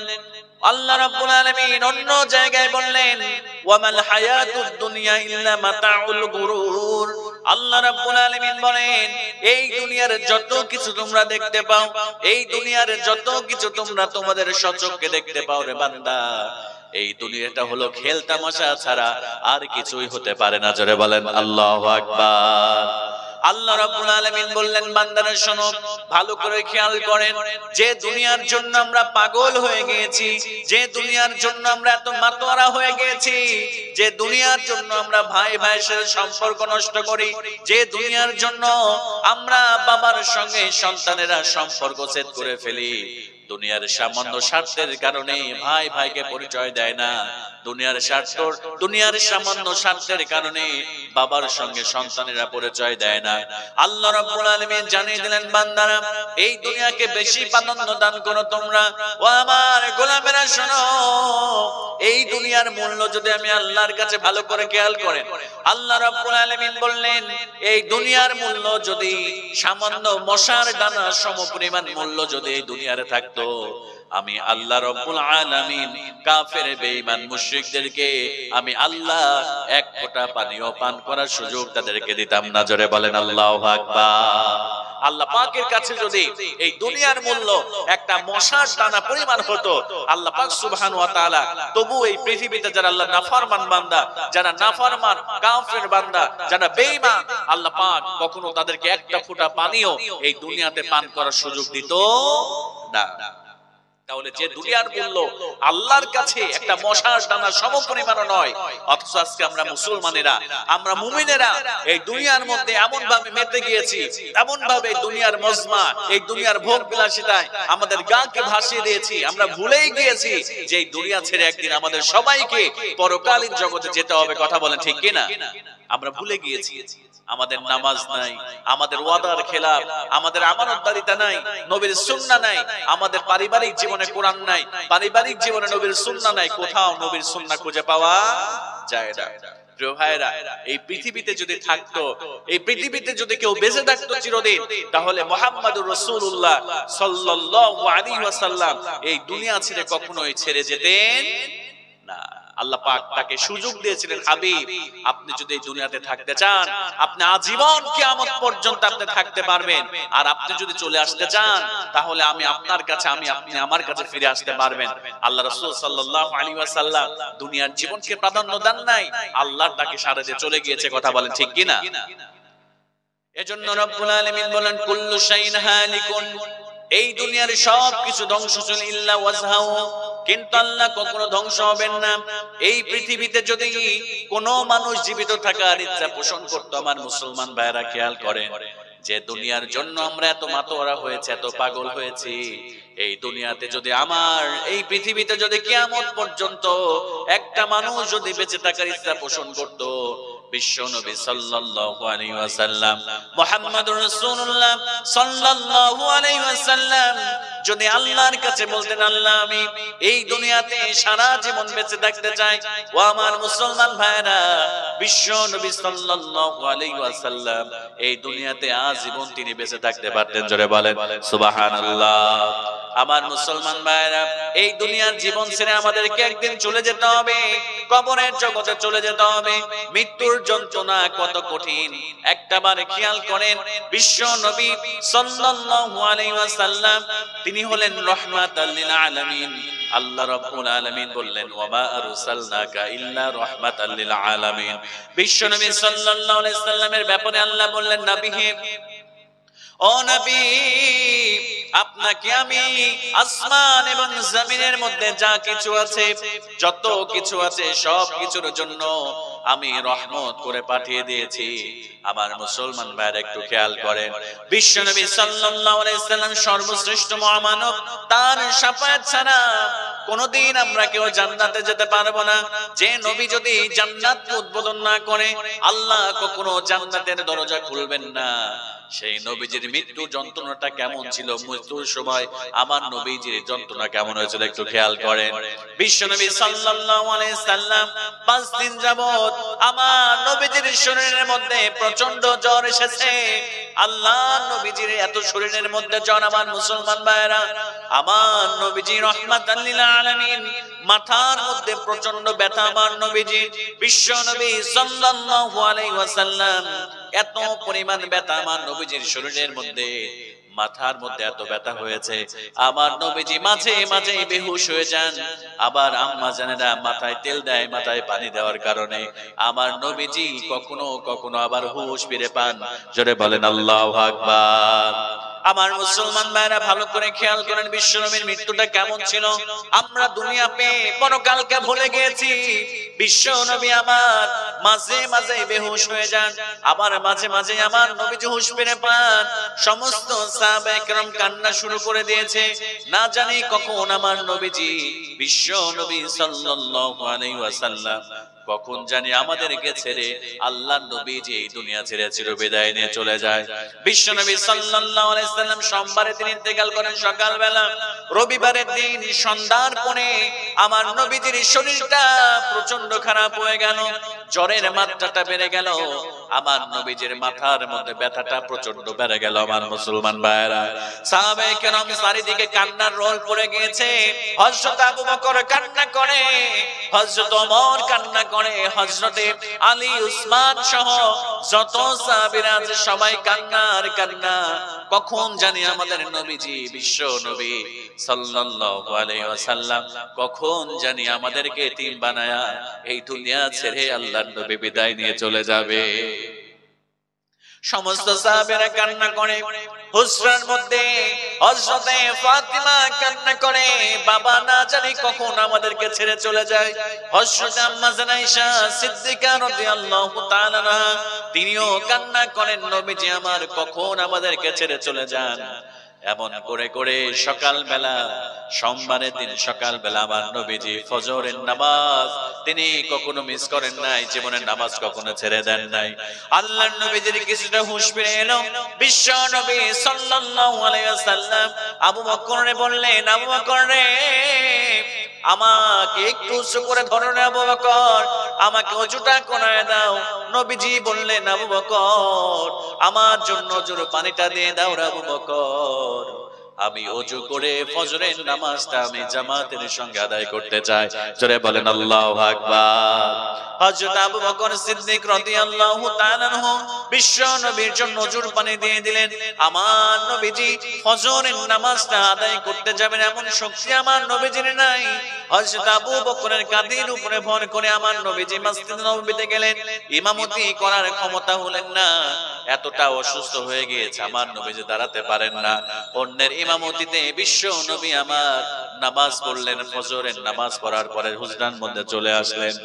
A: আল্লাহ রাব্বুল আলামিন অন্য জায়গায় বললেন, ওয়ামাল হায়াতুদ দুনিয়া ইল্লা মাতাউল গুরুর। আল্লাহ রাব্বুল আলামিন বলেন, এই দুনিয়ার যত কিছু তোমরা দেখতে পাও, এই দুনিয়ার যত কিছু তোমরা তোমাদের স্বচক্ষে দেখতে পাও রে বান্দা, এই দুনিয়াটা হলো খেল তামাশা ছাড়া আর কিছুই হতে পারে না। জোরে বলেন আল্লাহু আকবার। আল্লাহ রাব্বুল আলামিন বললেন, বান্দারা শোনো, ভালো করে খেয়াল করেন, যে দুনিয়ার জন্য আমরা পাগল হয়ে গিয়েছি, যে দুনিয়ার জন্য আমরা এত মাতোয়ারা হয়ে গিয়েছি, যে দুনিয়ার জন্য আমরা ভাই ভাইয়ের সাথে সম্পর্ক নষ্ট করি, যে দুনিয়ার জন্য আমরা বাবার সঙ্গে সন্তানেরা সম্পর্ক ছেদ করে ফেলি, দুনিয়ার সামান্য স্বার্থের কারণে ভাই ভাইকে পরিচয় দেয় না, দুনিয়ার সামান্য স্বার্থের কারণে বাবার সঙ্গে সন্তানেরা পরিচয় দেয় না। আল্লাহ রাব্বুল আলামিন জানিয়ে দিলেন, বান্দারা এই দুনিয়াকে বেশি প্রাধান্য দান করো তোমরা। ও আমার গোলামেরা শোনো, এই দুনিয়ার মূল্য যদি আমি আল্লাহর কাছে ভালো করে খেয়াল করেন, আল্লাহ রাব্বুল আলামিন বললেন, এই দুনিয়ার মূল্য যদি সামান্য মশার দানা সমপরিমাণ মূল্য যদি এই দুনিয়ারে থাকতো, আমি আল্লাহ রাব্বুল আলামিন কাফের বেঈমান মুশরিকদেরকে আমি আল্লাহ এক ফোঁটা পানিও পান করার সুযোগ তাদেরকে দিতাম না। জোরে বলেন আল্লাহু আকবার। আল্লাহ পাকের কাছে যদি এই দুনিয়ার মূল্য একটা মশার দানা পরিমাণ হতো, আল্লাহ পাক সুবহানাহু ওয়া তাআলা তবু এই পৃথিবীতে যারা আল্লাহ নাফরমান বান্দা, যারা নাফরমান কাফের বান্দা, যারা বেঈমান, আল্লাহ পাক কখনো তাদেরকে একটা ফোঁটা পানিও এই দুনিয়াতে পান করার সুযোগ দিত না। তাহলে যে দুনিয়ার মূল্য আল্লাহর কাছে একটা মশার দানা সমপরিমাণ নয়, অথচ আজকে আমরা মুসলমানেরা, আমরা মুমিনেরা এই দুনিয়ার মধ্যে এমন ভাবে মেতে গিয়েছি, এমন ভাবে দুনিয়ার মজমা, এই দুনিয়ার ভোগ বিলাসিতায় আমাদের গাকে ভাসিয়ে দিয়েছি, আমরা ভুলেই গিয়েছি যে এই দুনিয়া ছেড়ে একদিন আমাদের সবাইকে পরকালীন জগতে যেতে হবে। কথা বলেন ঠিক কিনা? আমরা ভুলে গিয়েছি। আমাদের নামাজ নাই, আমাদের ওয়াদার খেলাফ, আমাদের আমানতদারিতা নাই, নবীর সুন্নাহ নাই, আমাদের পারিবারিক জীবনে কোরআন নাই, পারিবারিক জীবনে নবীর সুন্নাহ নাই, কোথাও নবীর সুন্নাহ খুঁজে পাওয়া যায় না। প্রিয় ভাইরা, এই পৃথিবীতে যদি থাকতো, এই পৃথিবীতে যদি কেউ বেঁচে থাকতো চিরদিন, তাহলে মুহাম্মদুর রাসূলুল্লাহ সাল্লাল্লাহু আলাইহি ওয়াসাল্লাম এই দুনিয়া ছেড়ে কখনোই ছেড়ে যেতেন না। আল্লাহ পাক তাকে সুযোগ দিয়েছিলেন, হাবিব আপনি যদি এই দুনিয়াতে থাকতে চান, আপনি আজীবন কিয়ামত পর্যন্ত আপনি থাকতে পারবেন, আর আপনি যদি চলে আসতে চান তাহলে আমি আপনার কাছে, আপনি আমার কাছে ফিরে আসতে পারবেন। আল্লাহ রাসূল সাল্লাল্লাহু আলাইহি ওয়াসাল্লাম দুনিয়ার জীবনকে প্রাধান্য দেন নাই, আল্লাহ তাকে সাথে দিয়ে চলে গিয়েছে। কথা বলেন ঠিক কি না? এজন্য রব্বুল আলামিন বলেন কুল্লু শাইইন হালিকুন, এই দুনিয়ার সব কিছু ধ্বংস চলে, ইল্লা ওয়াজহাহু, কিন্তু আল্লাহ কখনো ধ্বংস হবেন না। এই পৃথিবীতে যদি কোনো মানুষ জীবিত থাকার ইচ্ছা পোষণ করতো, আমার মুসলমান ভাইরা খেয়াল করেন, যে দুনিয়ার জন্য আমরা এত মাতোয়ারা হয়েছে, এত পাগল হয়েছি, এই দুনিয়াতে যদি আমার এই পৃথিবীতে যদি কিয়ামত পর্যন্ত একটা মানুষ যদি বেঁচে থাকার ইচ্ছা পোষণ করতো, বিশ্ব নবী সাল্লাল্লাহু আলাইহি ওয়াসাল্লাম মুহাম্মদুর রাসূলুল্লাহ সাল্লাল্লাহু আলাইহি ওয়াসাল্লাম যদি আল্লাহর কাছে বলতেন, আল্লাহ আমি এই দুনিয়াতে সারা জীবন বেঁচে থাকতে চাই, ও আমার মুসলমান ভাইরা, বিশ্ব নবী সাল্লাল্লাহু আলাইহি ওয়াসাল্লাম এই দুনিয়াতে আজীবন তিনি বেঁচে থাকতে পারতেন। জোরে বলেন সুবহানাল্লাহ। আমার মুসলমান ভাইরা, এই দুনিয়ার জীবন ছেড়ে আমাদেরকে একদিন চলে যেতে হবে, কবরের জগতে চলে যেতে হবে। মৃত্যুর যন্ত্রণা কত কঠিন একটাবার খেয়াল করেন। বিশ্ব নবী সাল্লাল্লাহু আলাইহি ওয়াসাল্লাম তিনি হলেন রাহমাতাল লিল আলামিন। আল্লাহ রাব্বুল আলামিন বললেন ওয়া মা আরসালনাকা ইল্লা রাহমাতাল লিল আলামিন। বিশ্ব নবী সাল্লাল্লাহু আলাইহি ওয়াসাল্লামের ব্যাপারে আল্লাহ বললেন, নবী হে, ও নবী, আপনাকে আমি আসমান এবং জমিনের মধ্যে যা কিছু আছে, যত কিছু আছে, সব কিছুর জন্য আমি রহমত করে পাঠিয়ে দিয়েছি। আমার মুসলমান ভাইরা একটু খেয়াল করেন, বিশ্বনবী সাল্লাল্লাহু আলাইহি ওয়াসাল্লাম সর্বশ্রেষ্ঠ মহামানব, তার শাফায়াত ছাড়া কোনদিন আমরা কেউ জান্নাতে যেতে পারবো না। যে নবী যদি জান্নাত উদ্বোধন না করে, আল্লাহ কখনো জান্নাতের দরজা খুলবেন না। সেই নবীজির মৃত্যু যন্ত্রণাটা কেমন ছিল, মৃত্যুর সময় আমার নবীজির যন্ত্রণা কেমন হয়েছিল একটু খেয়াল করেন। বিশ্বনবী সাল্লাল্লাহু আলাইহি সাল্লাম 5 দিন যাবত আমার নবীজির শরীরের মধ্যে প্রচন্ড জ্বর এসেছে। আল্লাহ নবীজির এত শরীরের মধ্যে জ্বর, আমার মুসলমান ভাইরা, আমার নবীজি রাহমাতাল লিল আলামিন, মাথার মধ্যে প্রচন্ড ব্যথা আমার নবীজি। বিশ্ব নবী সাল্লাল্লাহু আলাইহি ওয়াসাল্লাম এত পরিমাণ ব্যথা আমার নবীজির শরীরের মধ্যে, মাথার মধ্যে এত ব্যথা হয়েছে, আমার নবীজি মাঝে মাঝে বেহুশ হয়ে যান। আবার আম্মা জানেরা মাথায় তেল দেয়, মাথায় পানি দেওয়ার কারণে আমার নবীজি কখনো কখনো আবার হুঁশ ফিরে পান। জোরে বলেন আল্লাহু আকবার। আমার মুসলমান ভাইরা ভালো করে খেয়াল করেন, বিশ্বনবীর মৃত্যুটা কেমন ছিল। আমরা দুনিয়া পেয়ে পরকালকে ভুলে গিয়েছি। বিশ্বনবী আমার মাঝে মাঝে বেহুশ হয়ে যান, আবার মাঝে মাঝে আমার নবীজি হুঁশ ফিরে পান। সমস্ত সাহাবায়ে কেরাম কান্না শুরু করে দিয়েছে। না জানি কখন আমার নবীজি বিশ্বনবী সাল্লাল্লাহু আলাইহি ওয়াসাল্লাম কখন জানি আমাদেরকে ছেড়ে আল্লাহর নবীজি এই দুনিয়া ছেড়ে চিরবিদায় নিয়ে চলে যায়। বিশ্বনবী সাল্লাল্লাহু আলাইহি ওয়াসাল্লাম সোমবারে তিনি ইন্তেকাল করেন সকালবেলা। রবিবারের দিন সন্ধ্যার পরে আমার নবীজির শরীরটা প্রচন্ড খারাপ হয়ে গেল, জ্বরের মাত্রাটা বেড়ে গেল, আমার নবীজির মাথার মধ্যে ব্যথাটা প্রচন্ড বেড়ে গেল। আমার মুসলমান ভাইরা, সাহাবায়ে কেরাম চারিদিকে কান্নার রোল পড়ে গিয়েছে। হযরত আবু বকর কান্না করে, হযরত ওমর কান্না করে, হযরতে আলী, উসমান সহ যত সাহাবীরা আছে সবাই কান্না আর কান্না। কখন জানি আমাদের নবীজি বিশ্ব নবী সাল্লাল্লাহু আলাইহি ওয়াসাল্লাম কখন জানি আমাদেরকে এতিম বানায়া এই দুনিয়া ছেড়ে আল্লাহর নবী বিদায় নিয়ে চলে যাবে। সমস্ত সাহাবীরা কান্না করে। হুজরার মধ্যে হযরতে ফাতিমা কান্না করে, বাবা না জানি কখন আমাদেরকে ছেড়ে চলে যায়। হযরত আম্মা জান আয়েশা সিদ্দিকা রাদিয়াল্লাহু তাআলা আনহা তিনিও কান্না করেন, নবীজি আমার কখন আমাদেরকে ছেড়ে চলে যান। এমন করে করে সকালবেলা, সোমবারের দিন সকালবেলা আমার নবীজি ফজরের নামাজ তিনি কখনো মিস করেন নাই, জীবনের নামাজ কখনো ছেড়ে দেন নাই। আল্লাহর নবীজির কিছুটা হুঁশ ফিরে এলো। বিশ্ব নবী সাল্লাল্লাহু আলাইহি ওয়াসাল্লাম আবু বকরকে বললেন, আবু বকর রে, আমাকে একটু উঁচু করে ধরো না আবু বকর, আমাকে ওযুটা করায় দাও। নবীজি বললেন, আবু বকর আমার জন্য ওযুর পানিটা দিয়ে দাও আবু বকর, আমি ওযু করে ফজরের নামাজটা আমি জামাতের সঙ্গে আদায় করতে চাই। জোরে বলেন আল্লাহু আকবার। হযরত আবু বকর সিদ্দিক রাদিয়াল্লাহু তাআলা আনহু বিশ্ব নবীর জন্য ওযুর পানি দিয়ে দিলেন। আমার নবীজি ফজরের নামাজটা আদায় করতে যাবেন এমন শক্তি আমার নবীজির নাই। হযরত আবু বকরের কাঁধের উপরে ভর করে আমার নবীজি মসজিদ নববীতে গেলেন, ইমামতি করার ক্ষমতা হলেন না, এতটা অসুস্থ হয়ে গিয়েছে আমার নবীজি দাঁড়াতে পারেন না। অন্যের ইমামতিতে বিশ্ব নবী আমার নামাজ পড়লেন, ফজরের নামাজ পড়ার পরে হুজরার মধ্যে চলে আসলেন।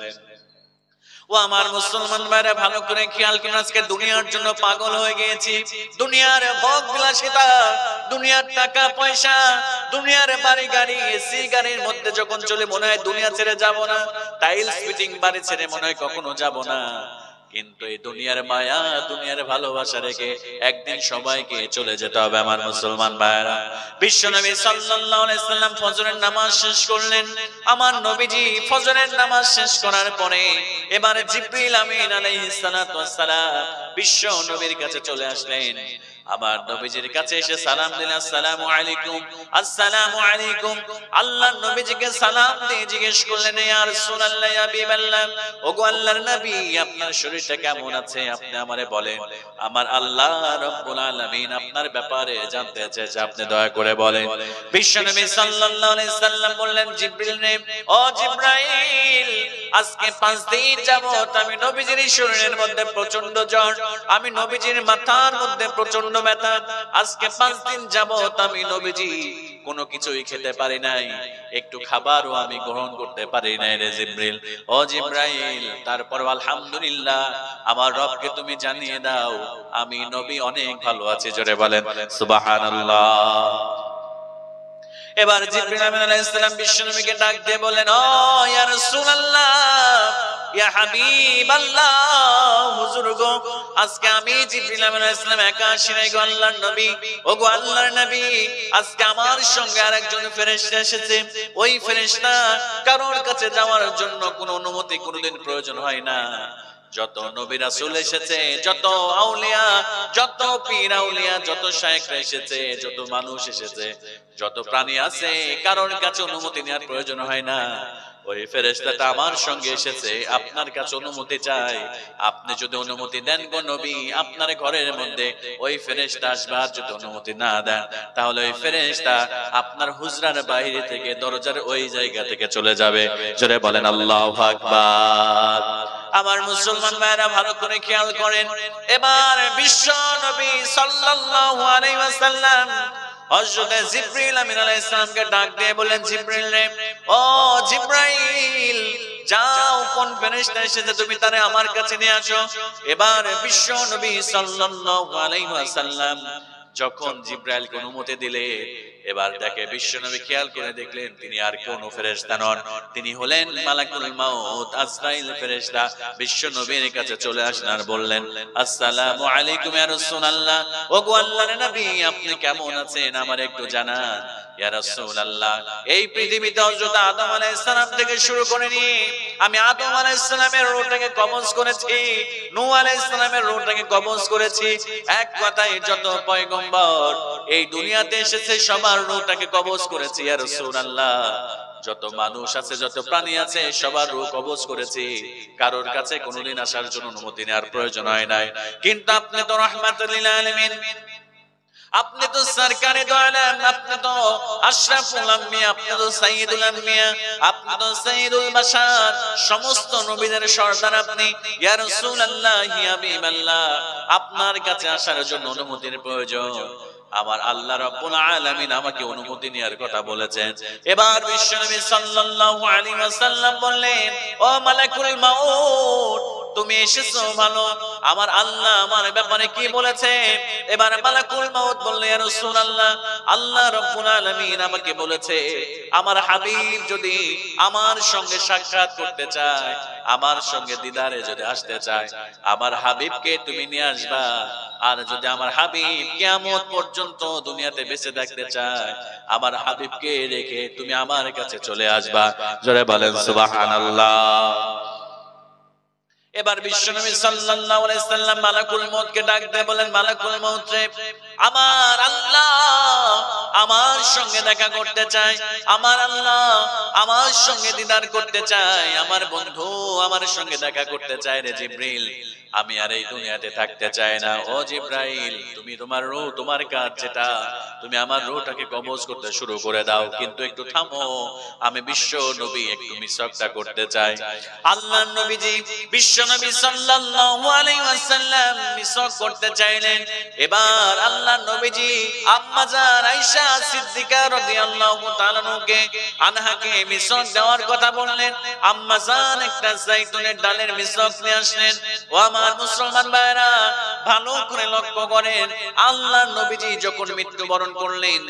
A: ও আমার মুসলমান ভাইরা ভালো করে খেয়াল করুন, আজকে দুনিয়ার জন্য পাগল হয়ে গিয়েছি। দুনিয়ার ভোগ বিলাসিতা, দুনিয়ার টাকা পয়সা, দুনিয়ার বাড়ি গাড়ি, এসি গাড়ির মধ্যে যখন চলে মনে হয় দুনিয়া ছেড়ে যাব না, টাইলস ফিটিং বাড়ি ছেড়ে মনে হয় কখনো যাব না। কিন্তু এই দুনিয়ার মায়া, দুনিয়ার ভালোবাসা রেখে একদিন সবাইকে চলে যেতে হবে আমার মুসলমান ভাইরা। বিশ্বনবী সাল্লাল্লাহু আলাইহি সাল্লাম ফজরের নামাজ শেষ করলেন। আমার নবীজি ফজরের নামাজ শেষ করার পরে এবারে জিবরিল আমিন আলাইহিস সালাতু ওয়াস সালাম বিশ্ব নবীর কাছে চলে আসলেন। আমার নবীজির কাছে এসে সালাম দিলেন, আসসালামু আলাইকুম, আসসালামু আলাইকুম। আল্লাহর নবীজিকে সালাম দিয়ে জিজ্ঞেস করলেন, ইয়া রাসূলুল্লাহ, ইয়া হাবিবাল্লাহ, ওগো আল্লাহর নবী আপনার শরীরটা কেমন আছে আপনি আমারে বলেন। আমার আল্লাহ রাব্বুল আলামিন আপনার ব্যাপারে জানতে চাইছে, আপনি দয়া করে বলেন। বিশ্বনবী সাল্লাল্লাহু আলাইহি সাল্লাম বললেন, জিবরিল নে, ও জিবরাইল, আজকে 5 দিন যাবত আমি নবীজির শরীরের মধ্যে প্রচন্ড জ্বর, আমি নবীজির মাথার মধ্যে প্রচন্ড ব্যথা, আজকে 5 দিন যাবত আমি নবীজি কোনো কিছুই খেতে পারি নাই, একটু খাবারও আমি গ্রহণ করতে পারি নাই রে জিবরিল। ও জিবরাইল, তারপর আলহামদুলিল্লাহ আমার রবকে তুমি জানিয়ে দাও আমি নবী অনেক ভালো আছি। জোরে বলেন সুবহানাল্লাহ। এবার জিবরিল আমিন আলাইহিস সালাম বিশ্বনবীকে ডাক দিয়ে বলেন, ও ইয়া রাসূলুল্লাহ, ইয়া হাবিবাল্লাহ, হুজুর গো, আজকে আমি জিবরিল আমিন আলাইহিস সালাম একা আসি নাই গো আল্লাহর নবী। ও গো আল্লাহর নবী, আজকে আমার সঙ্গে আরেকজন ফেরেশতা এসেছে। ওই ফেরেশতা কারোর কাছে যাওয়ার জন্য কোনো অনুমতি কোনোদিন প্রয়োজন হয় না। যত নবী রাসূল এসেছে, যত আউলিয়া, যত পীর আউলিয়া, যত শায়েখরা এসেছে, যত মানুষ এসেছে, যত প্রাণী আছে, কারোর কাছে অনুমতি নেওয়ার প্রয়োজন হয় না। ওই ফেরেশতাটা আমার সঙ্গে এসেছে, আপনার কাছে অনুমতি চাই। আপনি যদি অনুমতি দেন গো নবী, আপনার ঘরের মধ্যে ওই ফেরেশতা আসবে। আর যদি অনুমতি না দেন, তাহলে ওই ফেরেশতা আপনার হুজরার বাইরে থেকে দরজার ওই জায়গা থেকে চলে যাবে। জোরে বলেন আল্লাহু আকবার। আমার মুসলমান ভাইরা ভালো করে খেয়াল করেন। এবার বিশ্ব নবী সাল্লাল্লাহু আলাইহি ওয়াসাল্লাম হযরত জিবরিল আমিন আলাইহিস সালামকে ডাক দিয়ে বলেন, জিবরিল রে, ও জিবরাইল, যাও কোন ফেরেশতা এসেছে তুমি তারে আমার কাছে নিয়ে আসো। এবার বিশ্ব নবী সাল্লাল্লাহু আলাইহি ওয়াসাল্লাম যখন জিবরাইলকে অনুমতি দিলে, এবার দেখে বিশ্বনবী খেয়াল করে দেখলেন তিনি আর কোন ফেরেশতা নন, তিনি হলেন মালাকুল মাউত আজরাইল ফেরেশতা। বিশ্বনবীর কাছে চলে আসলেন আর বললেন, আসসালামু আলাইকুম ইয়া রাসূলুল্লাহ, ওগো আল্লাহর নবী আপনি কেমন আছেন আমার একটু জানান। ইয়া রাসূলুল্লাহ, এই পৃথিবীতে হযরত আদম আলাইহিস সালাম থেকে শুরু করে নিয়ে আমি আদম আলাইহিস সালামের রূহটাকে কবজ করেছি, নূহ আলাইহিস সালামের রূহটাকে কবজ করেছি। এক কথায় যত পয়গম্বর এই দুনিয়াতে এসেছে সবার রূহটাকে কবজ করেছি ইয়া রাসূলুল্লাহ। যত মানুষ আছে, যত প্রাণী আছে, সবার রূহ কবজ করেছি। কারোর কাছে কোনোদিন আসার জন্য অনুমতি নেওয়ার প্রয়োজন হয় নাই। কিন্তু আপনি তো রাহমাতুল লিল আলামিন, আপনি তো সরকারে দো আলম, আপনি তো আশরাফুল আম্বিয়া, আপনি তো সাইয়্যিদুল আম্বিয়া, আপনি তো সাইয়্যিদুল বাশার, সমস্ত নবীদের সরদার আপনি। ইয়া রাসূলুল্লাহ, ইয়া হাবিবাল্লাহ, আপনার কাছে আসার জন্য অনুমতির প্রয়োজন। আমার আল্লাহ রাব্বুল আলামিন আমাকে অনুমতি নেওয়ার কথা বলেছেন। এবার বিশ্বনবী সাল্লাল্লাহু আলাইহি ওয়াসাল্লাম বললেন, ও মালাকুল মাউত, তুমি এসেছো ভালো, আমার আল্লাহ আমার ব্যাপারে কি বলেছে? এবার মালাকুল মাউত বললেন, ইয়া রাসূলুল্লাহ, আল্লাহ রাব্বুল আলামিন আমাকে বলেছে আমার হাবিব যদি আমার সঙ্গে সাক্ষাৎ করতে চায়, আমার সঙ্গে দিদারে যদি আসতে চায়, আমার হাবিবকে তুমি নিয়ে আসবা। আর যদি আমার হাবিব কিয়ামত পর্যন্ত দুনিয়াতে বেঁচে থাকতে চায়, আমার হাবিবকে রেখে তুমি আমার কাছে চলে আসবা। জোরে বলেন সুবহানাল্লাহ। এবার বিশ্বনবী সাল্লাল্লাহু আলাইহি সাল্লাম মালাকুল মউতকে ডাক দিয়ে বলেন, মালাকুল মউত রে, আমার আল্লাহ আমার সঙ্গে দেখা করতে চায়, আমার আল্লাহ আমার সঙ্গে দিদার করতে চায়, আমার বন্ধু আমার সঙ্গে দেখা করতে চায় রে জিবরিল, আমি আর এই দুনিয়াতে থাকতে চাই না। ও জিবরাইল, তুমি তোমার রূহ, তোমার কাজ যেটা, তুমি আমার রূহটাকে কবজ করতে শুরু করে দাও, কিন্তু একটু থামো, আমি বিশ্ব নবী একটু মিসওয়াকটা করতে চাই। আল্লাহর নবীজি বিশ্ব নবী সাল্লাল্লাহু আলাইহি ওয়াসাল্লাম মিসওয়াক করতে চাইলেন। এবার আল্লাহর নবীজি আম্মা জান আয়েশা সিদ্দিকা রাদিয়াল্লাহু তাআলা আনহাকে মিসওয়াক দেওয়ার কথা বললেন। আম্মা জান একটা জাইতুনের ডালের মিসওয়াক নিয়ে আসলেন। ও আমার মুসলমান ভাইরা, ভালো করে লক্ষ্য করেন, আল্লাহর নবীজি যখন মৃত্যুবরণ করলেন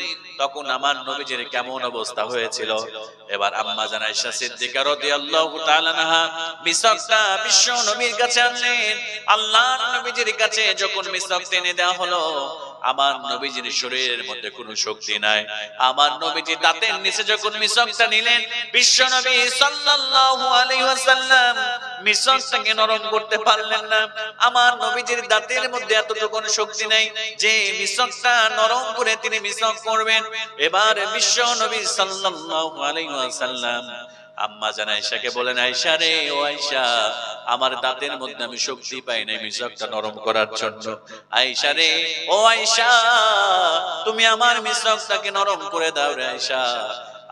A: তখন আমার নবীজির কেমন অবস্থা হয়েছিল। এবার আম্মা জান আয়েশা সিদ্দিকা রাদিয়াল্লাহু তাআলা আনহা মিসওয়াকটা বিশ্ব নবীর কাছে আনলেন। আল্লাহর নবীজির কাছে যখন মিসওয়াক টেনে দেওয়া হলো, আমার নবীজির শরীরের মধ্যে কোনো শক্তি নাই। আমার নবীজি দাঁতের নিচে যখন মিসওয়াকটা নিলেন, বিশ্ব নবী সাল্লাল্লাহু আলাইহি ওয়াসাল্লাম মিসওয়াকটাকে নরম করতে পারলেন না। আমার নবীজির দাঁতের মধ্যে এতটুকু শক্তি নাই যে মিসওয়াকটা নরম করে তিনি মিসওয়াক করবেন। এবার বিশ্ব নবী সাল্লাল্লাহু আলাইহি ওয়াসাল্লাম আম্মা জান আয়েশাকে বলেন, আয়েশা রে, ও আয়েশা, আমার দাঁতের মধ্যে আমি শক্তি পাই নাই মিসওয়াকটা নরম করার জন্য। আয়েশা রে, ও আয়েশা, তুমি আমার মিসওয়াকটাকে নরম করে দাও রে আয়েশা,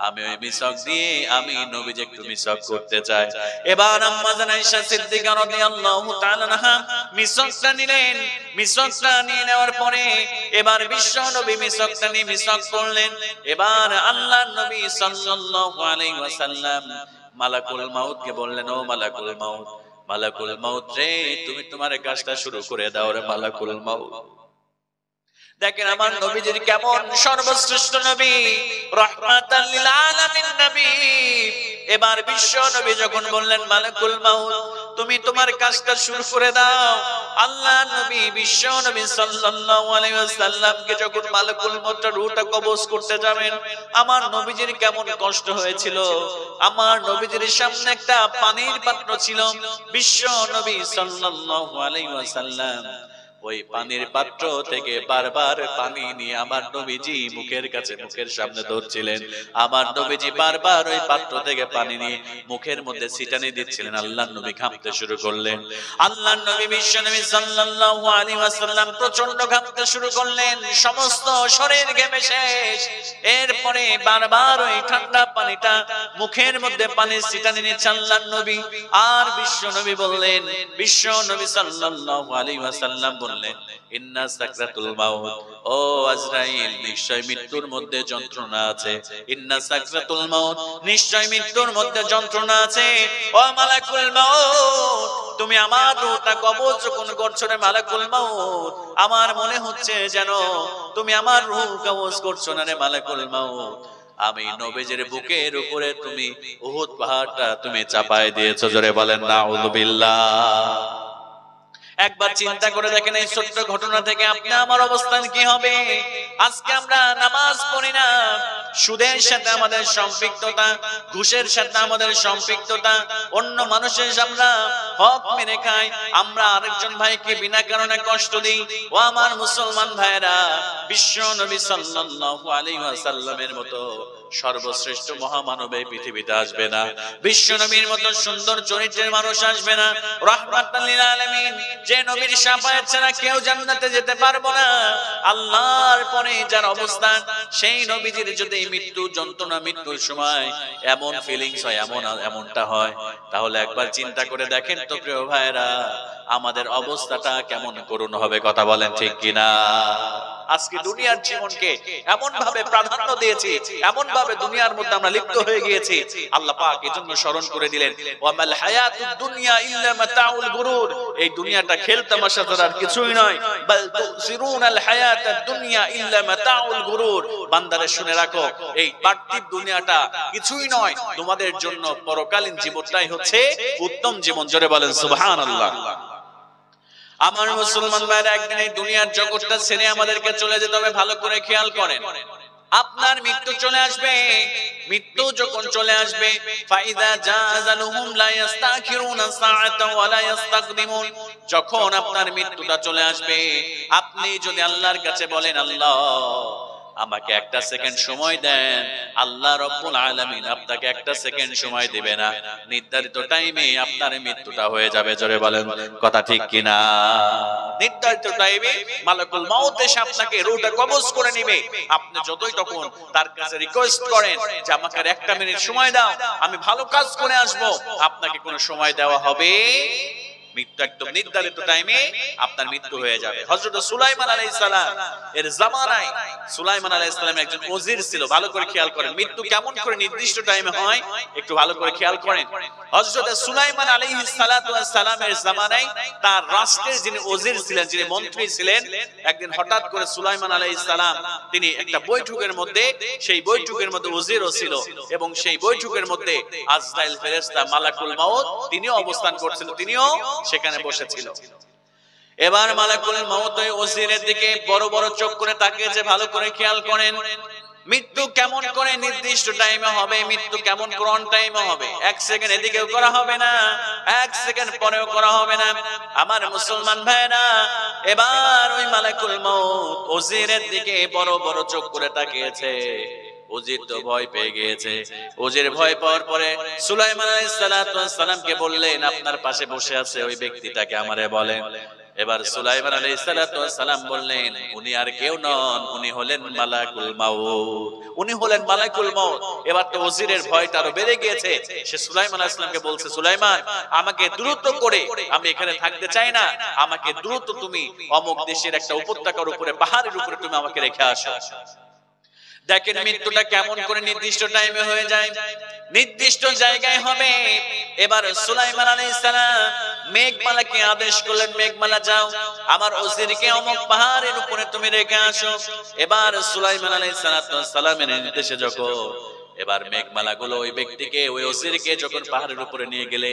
A: আমি ওই মিসওয়াক দিয়ে আমি নবীজি একটু মিসওয়াক করতে চাই। এবার আম্মা জান আয়েশা সিদ্দিকা রাদিয়াল্লাহু তাআলা আনহা মিসওয়াকটা নিলেন। মিসওয়াকটা নিয়ে নেওয়ার পরে এবার বিশ্ব নবী মিসওয়াকটা নিয়ে মিসওয়াক করলেন। এবার আল্লাহর নবী সাল্লাল্লাহু আলাইহি ওয়াসাল্লাম মালাকুল মাউতকে বললেন, ও মালাকুল মাউত, মালাকুল মাউত রে, তুমি তোমার কাজটা শুরু করে দাও রে মালাকুল মাউত। দেখেন আমার নবীজির কেমন সর্বশ্রেষ্ঠ নবী, রাহমাতাল লিল আলামিন নবী। এবার বিশ্ব নবী যখন বললেন, মালাকুল মাউত, তুমি তোমার কাজটা শুরু করে দাও, আল্লাহর নবী বিশ্ব নবী সাল্লাল্লাহু আলাইহি ওয়াসাল্লামকে যখন মালাকুল মউতের রূহটা কবজ করতে যাবেন, আমার নবীজির কেমন কষ্ট হয়েছিল। আমার নবীজির সামনে একটা পানির পাত্র ছিল। বিশ্ব নবী সাল্লাল্লাহু আলাইহি ওয়াসাল্লাম ওই পানির পাত্র থেকে বারবার পানি নিয়ে আমার নবীজি মুখের কাছে, মুখের সামনে ধরছিলেন। আমার নবীজি বারবার ওই পাত্র থেকে পানি নিয়ে মুখের মধ্যে ছিটানি দিচ্ছিলেন। আল্লাহর নবী ঘামতে শুরু করলেন। আল্লাহর নবী বিশ্ব নবী সাল্লাল্লাহু আলাইহি ওয়াসাল্লাম প্রচন্ড ঘামতে শুরু করলেন, সমস্ত শরীর ঘেমে শেষ। এরপরে বারবার ওই ঠান্ডা পানিটা মুখের মধ্যে পানি ছিটানি নিচ্ছে আল্লাহর নবী। আর বিশ্ব নবী বললেন, বিশ্ব নবী সাল্লাল্লাহু আলাইহি ওয়াসাল্লাম বললেন, ইন্না সাকরাতুল মাউত, ও আজরাইল, নিশ্চয় মৃত্যুর মধ্যে যন্ত্রণা আছে। ইন্না সাকরাতুল মাউত, নিশ্চয় মৃত্যুর মধ্যে যন্ত্রণা আছে। ও মালাকুল মাউত, তুমি আমার রূহটা কবজ যখন করছো রে মালাকুল মাউত, আমার মনে হচ্ছে যেন তুমি আমার রূহ কবজ করছো না রে মালাকুল মাউত। আমি নবীজির বুকের উপরে তুমি উহুদ পাহাড়টা তুমি চাপায় দিয়েছো। জোরে বলেন নাউযুবিল্লাহ। একবার চিন্তা করে দেখেন, এই ছোট্ট ঘটনা থেকে আপনি আমার অবস্থান কি হবে। আজকে আমরা নামাজ পড়ি না, সুদের সাথে আমাদের সম্পৃক্ততা, ঘুষের সাথে আমাদের সম্পৃক্ততা, অন্য মানুষের আমরা হক মেরে খাই, আমরা আরেকজন ভাইকে বিনা কারণে কষ্ট দিই। ও আমার মুসলমান ভাইরা, বিশ্ব নবী সাল্লাল্লাহু আলাইহি ওয়াসাল্লামের মতো সর্বশ্রেষ্ঠ মহামানব এই পৃথিবীতে আসবে না। বিশ্ব নবীর মতো সুন্দর চরিত্রের মানুষ আসবে না। রাহমাতাল লিল আলামিন, যে নবীর শাফায়াত ছাড়া কেউ জান্নাতে যেতে পারবে না। আল্লাহর পরে যার অবস্থান, সেই নবীজির যদি মৃত্যু যন্ত্রণা, মৃত্যুর সময় এমন ফিলিংস হয়, এমনটা হয়, তাহলে একবার চিন্তা করে দেখেন তো প্রিয় ভাইরা, আমাদের অবস্থাটা কেমন করুণ হবে। কথা বলেন ঠিক কিনা? আজকে দুনিয়ার জীবনকে এমন ভাবে প্রাধান্য দিয়েছি, এমন ভাবে দুনিয়ার মধ্যে আমরা লিপ্ত হয়ে গিয়েছি। আল্লাহ পাক এজন্য স্মরণ করে দিলেন, ওয়ামাল হায়াতুদ দুনিয়া ইল্লা মাতাউল গুরুর, এই দুনিয়াটা খেল তামাশা ছাড়া আর কিছুই নয়। বাল তুসিরুনাল হায়াতাদ দুনিয়া ইল্লা মাতাউল গুরুর, বান্দারে শুনে রাখো, এই পার্থিব দুনিয়াটা কিছুই নয়, তোমাদের জন্য পরকালীন জীবনটাই হচ্ছে উত্তম জীবন। জোরে বলেন সুবহানাল্লাহ। আমার মুসলমান ভাইরা, একদিন এই দুনিয়ার জগৎটা ছেড়ে আমাদেরকে চলে যেতে হবে। ভালো করে খেয়াল করেন, আপনার মৃত্যু চলে আসবে। মৃত্যু যখন চলে আসবে, ফাইদা জাযালুহুম লা ইস্তাখিরুনা সাআতাও ওয়া লা ইস্তাকদিমুন, যখন আপনার মৃত্যুটা চলে আসবে, আপনি যদি আল্লাহর কাছে বলেন, আল্লাহ আমাকে একটা সেকেন্ড সময় দেন, আল্লাহ রাব্বুল আলামিন আপনাকে একটা সেকেন্ড সময় দিবে না, নির্ধারিত টাইমে আপনার মৃত্যুটা হয়ে যাবে। জোরে বলেন কথা ঠিক কিনা? নির্ধারিত টাইমে মালাকুল মাউত এসে আপনাকে রূহটা কবজ করে নেবে। আপনি যতই তখন তার কাছে রিকোয়েস্ট করেন যে আমাকে একটা মিনিট সময় দাও, আমি ভালো কাজ করে আসব, আপনাকে কোনো সময় দেওয়া হবে? মৃত্যু একদম নির্ধারিত টাইমে আপনার মৃত্যু হয়ে যাবে। হযরত সুলাইমান আলাইহিস সালাম এর জামানায়, সুলাইমান আলাইহিস সালাম একজন ওজির ছিল। ভালো করে খেয়াল করেন মৃত্যু কেমন করে নির্দিষ্ট টাইমে হয়, একটু ভালো করে খেয়াল করেন। হযরত সুলাইমান আলাইহিস সালাতু ওয়াস সালামের জামানায় তার রাষ্ট্রের যিনি ওজির ছিলেন, যিনি মন্ত্রী ছিলেন, একদিন হঠাৎ করে সুলাইমান আলাইহিস সালাম তিনি একটা বৈঠকের মধ্যে, সেই বৈঠকের মধ্যে ওজিরও ছিল এবং সেই বৈঠকের মধ্যে আজরাইল ফেরেশতা মালাকুল মাউত তিনিও অবস্থান করছিলেন, তিনিও সেখানে বসেছিল। এবার মালাকুল মাউত ওই ওজিরের দিকে বড় বড় চোখ করে তাকিয়েছে। ভালো করে খেয়াল করেন মৃত্যু কেমন করে নির্দিষ্ট টাইমে হবে, মৃত্যু কেমন করে অন টাইমে হবে। এক সেকেন্ড এদিকেও করা হবে না, এক সেকেন্ড পরেও করা হবে না। আমার মুসলমান ভাইরা, এবার ওই মালাকুল মাউত ওজিরের দিকে বড় বড় চোখ করে তাকিয়েছে। ওজির তো ভয় পেয়ে গিয়েছে। ওজির ভয় পাওয়ার পরে সুলাইমান আলাইহিস সালাতু ওয়াস সালামকে বললেন, আপনার পাশে বসে আছে ওই ব্যক্তিটাকে আমারে বলেন। এবার সুলাইমান আলাইহিস সালাতু ওয়াস সালাম বললেন, উনি আর কেউ নন, উনি হলেন মালাকুল মাউত, উনি হলেন মালাকুল মাউত। এবার তো ওজিরের ভয়টা আরো বেড়ে গিয়েছে। সে সুলাইমান আলাইহিস সালামকে বলছে, সুলাইমান আমাকে দ্রুত করে, আমি এখানে থাকতে চাই না, আমাকে দ্রুত তুমি অমুক দেশের একটা উপত্যকার উপরে, পাহাড়ের উপরে তুমি আমাকে রেখে আসো। দেখেন মৃত্যুটা কেমন করে নির্দিষ্ট টাইমে হয়ে যায়, নির্দিষ্ট জায়গায় হবে। এবার সুলাইমান আলাইহিস সালাম মেঘমালাকে আদেশ করলেন, মেঘমালা যাও আমার ওজিরকে অমুক পাহাড়ের উপরে তুমি রেখে আসো। এবার সুলাইমান আলাইহিস সালামের নির্দেশে যখন এবার মেঘমালা গুলো ওই ব্যক্তিকে, ওই ওজিরকে যখন পাহাড়ের উপরে নিয়ে গেলে,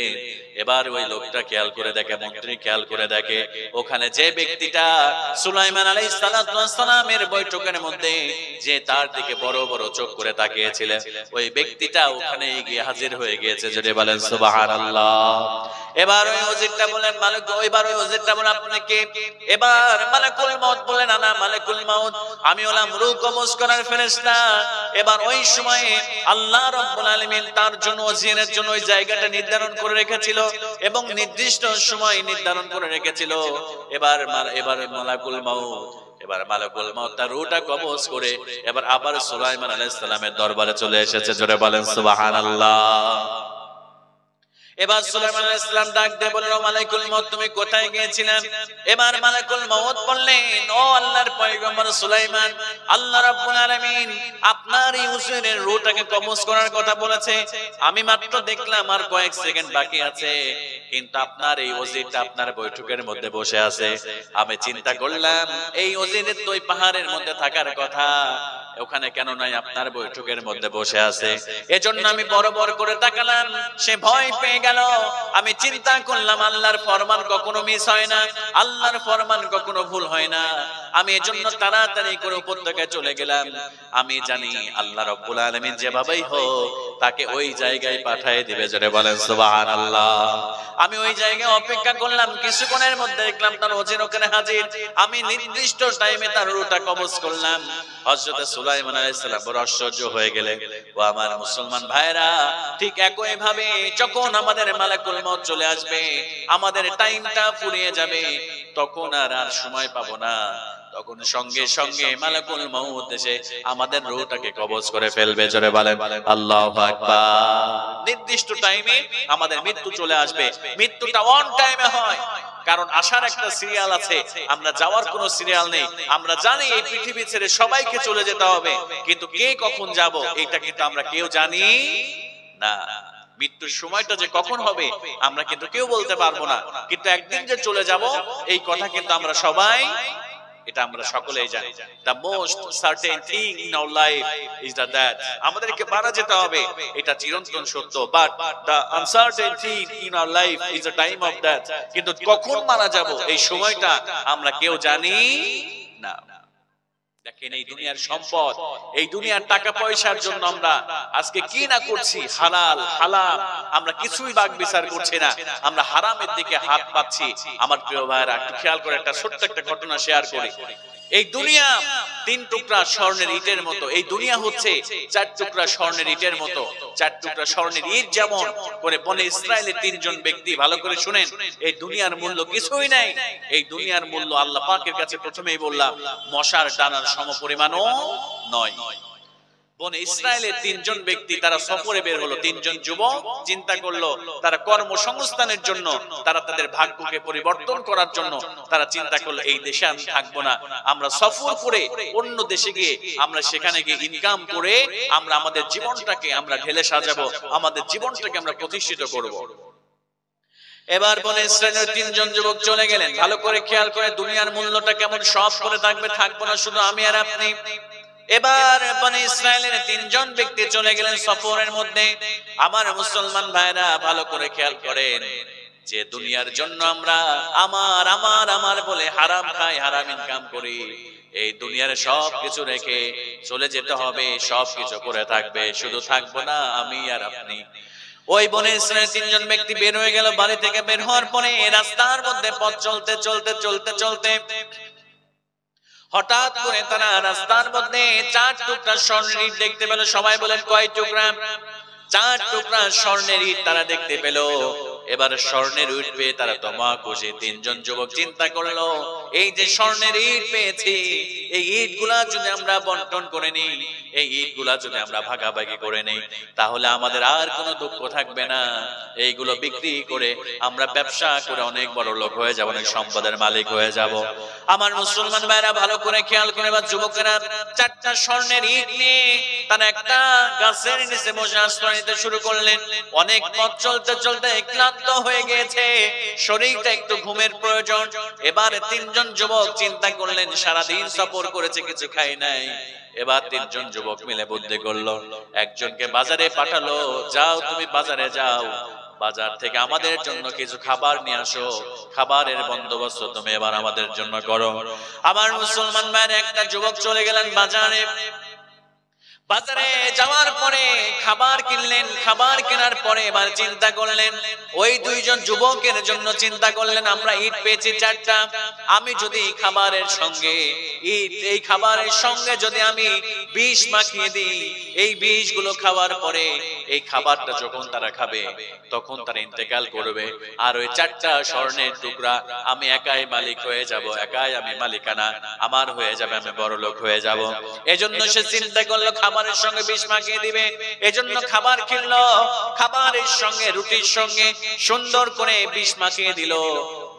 A: এবার ওই লোকটা খেয়াল করে দেখে, মন্ত্রী খেয়াল করে দেখে, ওখানে যে ব্যক্তিটা সুলাইমান আলাইহিস সালামের বৈঠকের মধ্যে যে তার দিকে বড় বড় চোখ করে তাকিয়েছিলেন, ওই ব্যক্তিটা ওখানে গিয়ে হাজির হয়ে গিয়েছে। যদি বলেন সুবহানাল্লাহ। এবার ওই ওজিরটা বলেন, মালিক, এবার ওই ওজিরটা বলেন, আপনি কে? এবার মালাকুল মাউত বলেন, আনা মালাকুল মাউত, আমি হলাম রূহ কবজ করার ফেরেশতা। এবার ওই সময়ে আল্লাহ রাব্বুল আলামিন তার জন্য, ওজিরের জন্য ওই জায়গাটা নির্ধারণ করে রেখেছিল এবং নির্দিষ্ট সময় নির্ধারণ করে রেখেছিল। এবার মালাকুল মাউত তার রূহটা কবজ করে এবার আবার সুলাইমান আলাইহিস সালামের দরবারে চলে এসেছে। জোরে বলেন সুবহানাল্লাহ। এবার সুলাইমান আলাইহিস সালাম ডাক দিয়ে বললেন, ও মালাকুল মাউত তুমি কোথায় গিয়েছিলেন? এবার মালাকুল মাউত বললেন, ও আল্লাহর পয়গম্বর সুলাইমান, আল্লাহ রাব্বুল আলামিন আপনার এই ওজিরের রূহটাকে কবজ করার কথা বলেছে। আমি মাত্র দেখলাম আর কয়েক সেকেন্ড বাকি আছে, কিন্তু আপনার এই ওজিরটা আপনার বৈঠকের মধ্যে বসে আছে। আমি চিন্তা করলাম এই ওজিরের তো ওই পাহাড়ের মধ্যে থাকার কথা, ওখানে কেন নাই আপনার বৈঠকের মধ্যে বসে আছে। এজন্য আমি বড় বড় করে তাকালাম, সে ভয় পেয়ে গেল। আমি চিন্তা করলাম আল্লাহর ফরমান কখনো মিস হয় না, আল্লাহর ফরমান কখনো ভুল হয় না। আমি এজন্য তাড়াতাড়ি করে উপত্যকায় চলে গেলাম। আমি জানি আল্লাহ রাব্বুল আলামিন যেভাবেই হোক তাকে ওই জায়গায় পাঠিয়ে দিবে। জোরে বলেন সুবহানাল্লাহ। আমি ওই জায়গায় অপেক্ষা করলাম, কিছুক্ষণের মধ্যে দেখলাম তার ওজির ওখানে হাজির। আমি নির্দিষ্ট টাইমে তার রূহটা কবজ করলাম। হযরত সুলাইমান আলাইহিস সালাম বড় আশ্চর্য হয়ে গেলেন। ও আমার মুসলমান ভাইরা, ঠিক একই ভাবে যখন আমাদের মালাকুল মাউত চলে আসবে, আমাদের টাইমটা ফুরিয়ে যাবে, তখন আর সময় পাবো না, তখন সঙ্গে সঙ্গে মালাকুল মাউত এসে আমাদের রূহটাকে কবজ করে ফেলবে। জোরে বলেন আল্লাহু আকবার। নির্দিষ্ট টাইমে আমাদের মৃত্যু চলে আসবে। মৃত্যুটা অন টাইমে হয়, কারণ আসার একটা সিরিয়াল আছে, আমরা যাওয়ার কোনো সিরিয়াল নেই। আমরা জানি এই পৃথিবী ছেড়ে সবাইকে চলে যেতে হবে, কিন্তু কে কখন যাব এটা কিন্তু আমরা কেউ জানি না। মৃত্যুর সময়টা যে কখন হবে আমরা কিন্তু কেউ বলতে পারবো না, কিন্তু একদিন যে চলে যাব এই কথা কিন্তু আমরা সবাই, এটা আমরা সকলেই জানি। The most certain thing in our life is that আমাদেরকে মারা যেতে হবে, এটা চিরন্তন সত্য। But the uncertain thing in our life is the time of death. কিন্তু কখন মারা যাব এই সময়টা আমরা কেউ জানি না। দেখেন এই দুনিয়ার সম্পদ, এই দুনিয়ার টাকা পয়সার জন্য আমরা আজকে কি না করছি, হালাল হালাল আমরা কিছুই বাগ বিচার করছি না, আমরা হারামের দিকে হাত পাচ্ছি। আমার প্রিয় ভাইরা একটু খেয়াল করে একটা ছোট্ট একটা ঘটনা শেয়ার করি। এই দুনিয়া 3 টুকরা স্বর্ণের ইটের মতো, এই দুনিয়া হচ্ছে 4 টুকরা স্বর্ণের ইটের মতো। 4 টুকরা স্বর্ণের ইট যেমন করে বনে ইসরায়েলের 3 জন ব্যক্তি, ভালো করে শুনেন, এই দুনিয়ার মূল্য কিছুই নাই। এই দুনিয়ার মূল্য আল্লাহ পাকের কাছে প্রথমেই বললাম মশার ডানার সমপরিমাণও নয়। বনে ইসরায়েলের 3 জন ব্যক্তি তারা সফরে বের হলো। 3 জন যুবক চিন্তা করলো তারা কর্মসংস্থানের জন্য, তারা তাদের ভাগ্যকে পরিবর্তন করার জন্য তারা চিন্তা করলো এই দেশে আমি থাকবো না, আমরা সফর করে অন্য দেশে গিয়ে আমরা সেখানে গিয়ে ইনকাম করে আমরা আমাদের জীবনটাকে আমরা ঢেলে সাজাবো, আমাদের জীবনটাকে আমরা প্রতিষ্ঠিত করব। এবার বনে ইসরায়েলের 3 জন যুবক চলে গেলেন। ভালো করে খেয়াল করে, দুনিয়ার মূল্যটা কেমন সব করে থাকবে, থাকবো না শুধু আমি আর আপনি। এবার বনে ইসরায়েলের 3 জন ব্যক্তি চলে গেলেন সফরের মধ্যে। আমার মুসলমান ভাইরা ভালো করে খেয়াল করেন, যে দুনিয়ার জন্য আমরা আমার আমার আমার বলে হারাম খাই, হারাম ইনকাম করি, এই দুনিয়ার সব কিছু রেখে চলে যেতে হবে, সব কিছু করে থাকবে, শুধু থাকবো না আমি আর আপনি। ওই বনে ইসরায়েলের 3 জন ব্যক্তি বের হয়ে গেল। বাড়ি থেকে বের হওয়ার পরে রাস্তার মধ্যে পথ চলতে চলতে চলতে চলতে হঠাৎ করে তারা রাস্তার মধ্যে 4 টুকরা স্বর্ণের ইট দেখতে পেল। সবাই বলেন কয় টুকরা? 4 টুকরা স্বর্ণের ইট তারা দেখতে পেল। এবার স্বর্ণের ইট পেয়ে তারা তমা খুশি। 3 জন যুবক চিন্তা করলো এই যে স্বর্ণের ইট পেয়েছি, এই ইটগুলা যদি আমরা বন্টন করে নিই, এই ইটগুলা যদি আমরা ভাগাভাগি করে নেই, তাহলে আমাদের আর কোনো দুঃখ থাকবে না। এইগুলো বিক্রি করে আমরা ব্যবসা করে অনেক বড় লোক হয়ে যাব, অনেক সম্পদের মালিক হয়ে যাব। আমার মুসলমান ভাইরা ভালো করে খেয়াল করে, বা যুবকেরা 4টা স্বর্ণের ইট নিয়ে তারা একটা গাছের নিচে বসে আশ্রয় নিতে শুরু করলেন। অনেক পথ চলতে চলতে ক্লান্ত হয়ে গেছে, শরীরটা একটু ঘুমের প্রয়োজন। এবার 3 জন যুবক চিন্তা করলেন সারাদিন সফর করেছে, কিছু খাই নাই। এবার 3 জন যুবক মিলে বুদ্ধি করলো, একজনকে বাজারে পাঠালো, যাও তুমি বাজারে যাও, বাজার থেকে আমাদের জন্য কিছু খাবার নিয়ে আসো, খাবারের বন্দোবস্ত তুমি এবার আমাদের জন্য করো। আমার মুসলমান ভাইরা একটা যুবক চলে গেলেন বাজারে। বাজারে যাওয়ার পরে খাবার কিনলেন। খাবার কেনার পরে এবার চিন্তা করলেন, ওই 2 জন যুবকের জন্য চিন্তা করলেন আমরা ইট পেয়েছি 4টা, আমি যদি খাবারের সঙ্গে ইট, এই খাবারের সঙ্গে যদি আমি বিষ মাখিয়ে দিই, এই বিষগুলো খাওয়ার পরে এই খাবারটা যখন তারা খাবে তখন তারা ইন্তেকাল করবে, আর ওই 4টা স্বর্ণের টুকরা আমি একাই মালিক হয়ে যাব, একাই আমি মালিকানা আমার হয়ে যাবে, আমি বড় লোক হয়ে যাব। এজন্য সে চিন্তা করলো খাবারের সঙ্গে বিষ মাখিয়ে দিবে। এজন্য খাবার কিনলো, খাবারের সঙ্গে রুটির সঙ্গে সুন্দর করে বিষ মাখিয়ে দিল।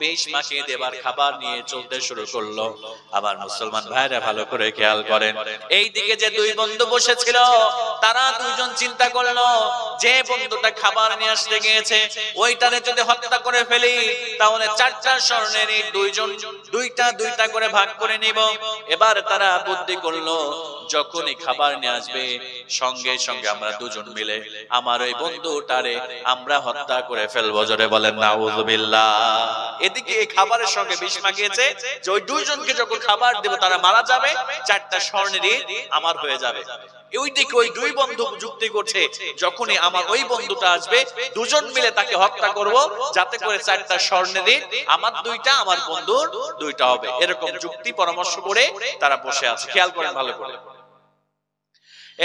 A: বিষ মাখিয়ে দেবার খাবার নিয়ে চলতে শুরু করলো। আমার মুসলমান ভাইরা ভালো করে খেয়াল করেন, এই দিকে যে 2 বন্ধু বসেছিল তারা 2 জন চিন্তা করলো যে বন্ধুটা খাবার নিয়ে আসতে গিয়েছে ওইটারে যদি হত্যা করে ফেলি তাহলে 4টা স্বর্ণের ইট 2 জন দুইটা করে ভাগ করে নিব। এবার তারা বুদ্ধি করলো যখনই খাবার নিয়ে আসবে সঙ্গে সঙ্গে আমরা 2 জন মিলে আমার ওই বন্ধুটারে আমরা হত্যা করে ফেলবো। জোরে বলেন নাউযুবিল্লাহ। এদিকে এই খাবারের সঙ্গে বিষ মাখিয়েছে যে ওই 2 জনকে যখন খাবার দেব তারা মারা যাবে, 4টা স্বর্ণের ইট আমার হয়ে যাবে। ওই দিকে ওই 2 বন্ধু যুক্তি করছে যখনই আমার ওই বন্ধুটা আসবে 2 জন মিলে তাকে হত্যা করব, যাতে করে 4টা স্বর্ণের ইট আমার 2টা, আমার বন্ধুর 2টা হবে। এরকম যুক্তি পরামর্শ করে তারা বসে আছে। খেয়াল করেন ভালো করে।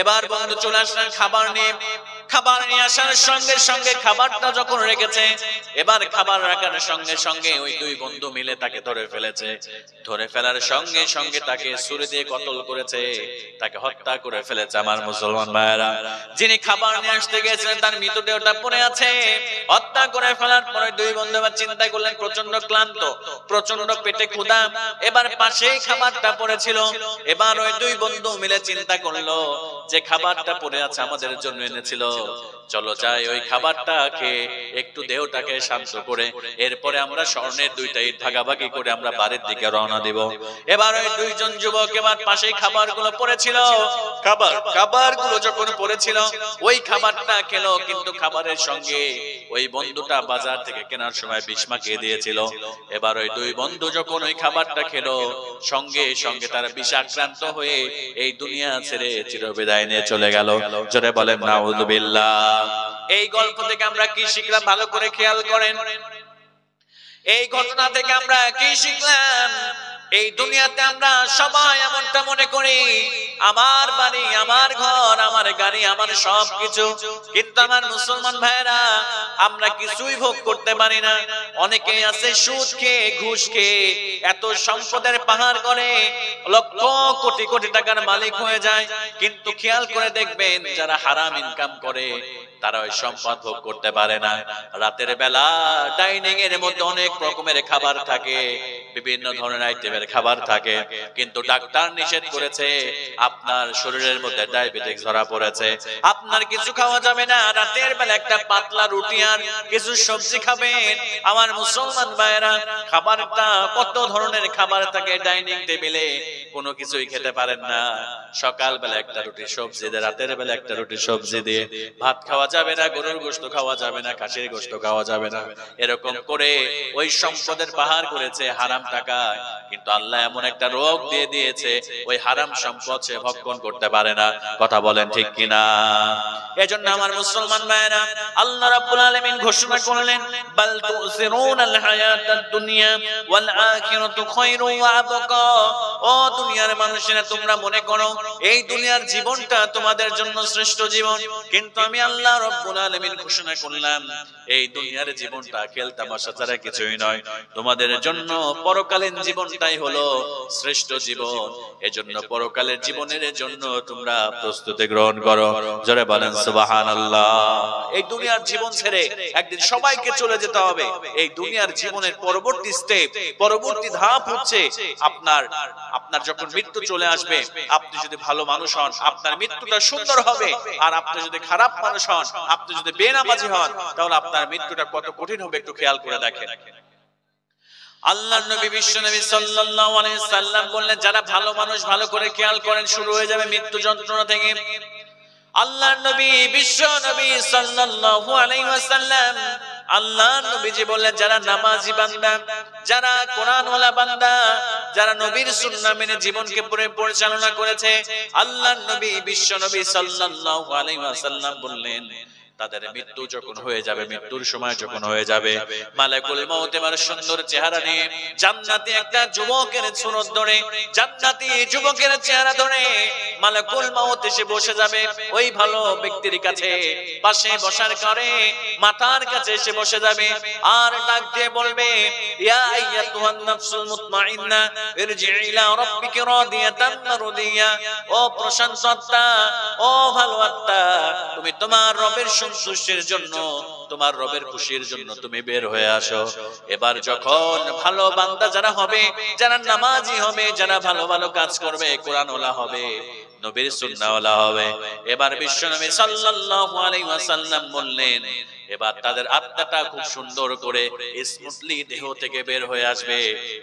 A: এবার বন্ধু চলে আসলেন খাবার নিয়ে। খাবার নিয়ে আসার সঙ্গে সঙ্গে খাবারটা যখন রেখেছে, এবার খাবার রাখার সঙ্গে সঙ্গে ওই 2 বন্ধু মিলে তাকে ধরে ফেলেছে। ধরে ফেলার সঙ্গে সঙ্গে তাকে ছুরি দিয়ে কতল করেছে, তাকে হত্যা করে ফেলেছে। আমার মুসলমান ভাইরা, যিনি খাবার নিয়ে আসতে গিয়েছিলেন তার মৃতদেহটা পড়ে আছে। হত্যা করে ফেলার পরে 2 বন্ধু আবার চিন্তা করলেন প্রচন্ড ক্লান্ত, প্রচন্ড পেটে ক্ষুধা, এবার পাশেই খাবারটা পড়েছিল। এবার ওই 2 বন্ধু মিলে চিন্তা করলো যে খাবারটা পড়ে আছে আমাদের জন্য এনেছিল, চলো যাই ওই খাবারটা খেয়ে একটু দেহটাকে শান্ত করে এরপরে আমরা স্বর্ণের 2টা ইট ভাগাভাগি করে আমরা বাড়ির দিকে রওনা দেব। এবার ওই 2জন যুবক এবার পাশেই খাবারগুলো পড়েছিল, খাবারগুলো যখন পড়েছিল ওই খাবারটা খেলো, কিন্তু খাবারের সঙ্গে ওই বন্ধুটা বাজার থেকে কেনার সময় বিষ মাখিয়ে দিয়েছিল। এবার ওই 2 বন্ধু যখন ওই খাবারটা খেলো, সঙ্গে সঙ্গে তারা বিষাক্রান্ত হয়ে এই দুনিয়া ছেড়ে চিরবিদায় নিয়ে চলে গেল। জোরে বলেন নাউযুবিল্লাহ। এই গল্প থেকে আমরা কি শিখলাম ভালো করে খেয়াল করেন। এই ঘটনা থেকে আমরা কি শিখলাম? এই দুনিয়াতে আমরা সবাই এমনটা মনে করি আমার বাড়ি, আমার ঘর, আমার গাড়ি, আমার সবকিছু, কিন্তু আমার মুসলমান ভাইরা আমরা কিছুই ভোগ করতে পারি না। অনেকেই আছে সুদ খেয়ে ঘুষ খেয়ে এত সম্পদের পাহাড় করে লক্ষ কোটি কোটি টাকার মালিক হয়ে যায়, কিন্তু খেয়াল করে দেখবেন যারা হারাম ইনকাম করে তারা ওই সম্পদ ভোগ করতে পারে না। রাতের বেলা ডাইনিং এর মধ্যে অনেক রকমের খাবার থাকে, বিভিন্ন ধরনের আইটেমের খাবার থাকে, কিন্তু ডাক্তার নিষেধ করেছে আপনার শরীরের মধ্যে ডায়াবেটিস ধরা পড়েছে, আপনার কিছু খাওয়া যাবে না। রাতের বেলা একটা পাতলা রুটি আর কিছু সবজি খাবেন। আমার মুসলমান ভাইরা খাবারটা কত ধরনের খাবার থাকে ডাইনিং টেবিলে, কোনো কিছুই খেতে পারেন না। সকাল বেলা একটা রুটি সবজি দিয়ে, রাতের বেলা একটা রুটি সবজি দিয়ে ভাত খাওয়া যাবে না, গরুর গোশত খাওয়া যাবে না, খাসির গোশত খাওয়া যাবে না। এরকম করে ওই সম্পদের পাহাড় করেছে হারাম টাকায়, কিন্তু আল্লাহ এমন একটা রোগ দিয়ে দিয়েছে ওই হারাম সম্পদ সে ভক্ষণ করতে পারে না। কথা বলেন ঠিক কিনা? এজন্য আমার মুসলমান ভাইরা আল্লাহ রাব্বুল আলামিন ঘোষণা করলেন বাল তুসিরুনাল হায়াতাদ দুনিয়া ওয়াল আখিরাতু খায়রুন ওয়া আবকা। ও দুনিয়ার মানুষেরা তোমরা মনে করো এই দুনিয়ার জীবনটা তোমাদের জন্য শ্রেষ্ঠ জীবন, কিন্তু আমি আল্লাহ রাব্বুল আলামিন ঘোষণা করলাম এই দুনিয়ার জীবনটা খেল তামাশা ছাড়া কিছুই নয়, তোমাদের জন্য পরকালীন জীবনটাই হলো শ্রেষ্ঠ জীবন। এজন্য পরকালের জীবনের জন্য তোমরা প্রস্তুতি গ্রহণ করো। জোরে বলেন সুবহানাল্লাহ। এই দুনিয়ার জীবন ছেড়ে একদিন সবাইকে চলে যেতে হবে। এই দুনিয়ার জীবনের পরবর্তী স্টেপ, পরবর্তী ধাপ হচ্ছে আপনার যখন মৃত্যু চলে আসবে, আপনি যদি ভালো মানুষ হন আপনার মৃত্যুটা সুন্দর হবে, আর আপনি যদি খারাপ মানুষ হন, আপনি যদি বেনামাজি হন, তাহলে আপনার মৃত্যুটা কত কঠিন হবে একটু খেয়াল করে দেখেন। আল্লাহর নবী বিশ্ব নবী সাল্লাল্লাহু আলাইহি সাল্লাম বললেন যারা ভালো মানুষ ভালো করে খেয়াল করেন শুরু হয়ে যাবে মৃত্যু যন্ত্রণা থেকে। আল্লাহর নবী বিশ্ব নবী সাল্লাল্লাহু আলাইহি ওয়াসাল্লাম আল্লাহর নবীজি বললেন যারা নামাজি বান্দা, যারা কোরআনওয়ালা বান্দা, যারা নবীর সুন্নাহ মেনে জীবনকে পরিচালনা করেছে, আল্লাহর নবী বিশ্ব নবী সাল্লাল্লাহু আলাইহি ওয়াসাল্লাম বললেন তাদের মৃত্যু যখন হয়ে যাবে, মৃত্যুর সময় যখন হয়ে যাবে, মালাকুল মউত এবার সুন্দর চেহারা নিয়ে জান্নাতি একটা যুবকের সুরত ধরে, জান্নাতি যুবকের চেহারা ধরে মালাকুল মউত এসে বসে যাবে ওই ভালো ব্যক্তির কাছে, পাশে বসার করে মাথার কাছে এসে বসে যাবে আর ডাক দিয়ে বলবে ইয়া আইয়াতুহান নাফসুল মুতমাইন্না ইরজি ইলা রাব্বিকা রাদিয়াতান মারদিয়া। ও প্রশান্ত আত্মা, ও ভালো আত্মা, তুমি তোমার রবের সন্তুষ্টির জন্য, তোমার রবের খুশির জন্য তুমি বের হয়ে আসো। এবার যখন ভালো বান্দা যারা হবে, যারা নামাজি হবে, যারা ভালো ভালো কাজ করবে, কোরআনওয়ালা হবে, নবীর সুন্নাহওয়ালা হবে, এবার বিশ্বনবী সাল্লাল্লাহু আলাইহি ওয়াসাল্লাম বললেন এবার তাদের আত্মাটা খুব সুন্দর করে স্মুথলি দেহ থেকে বের হয়ে আসবে।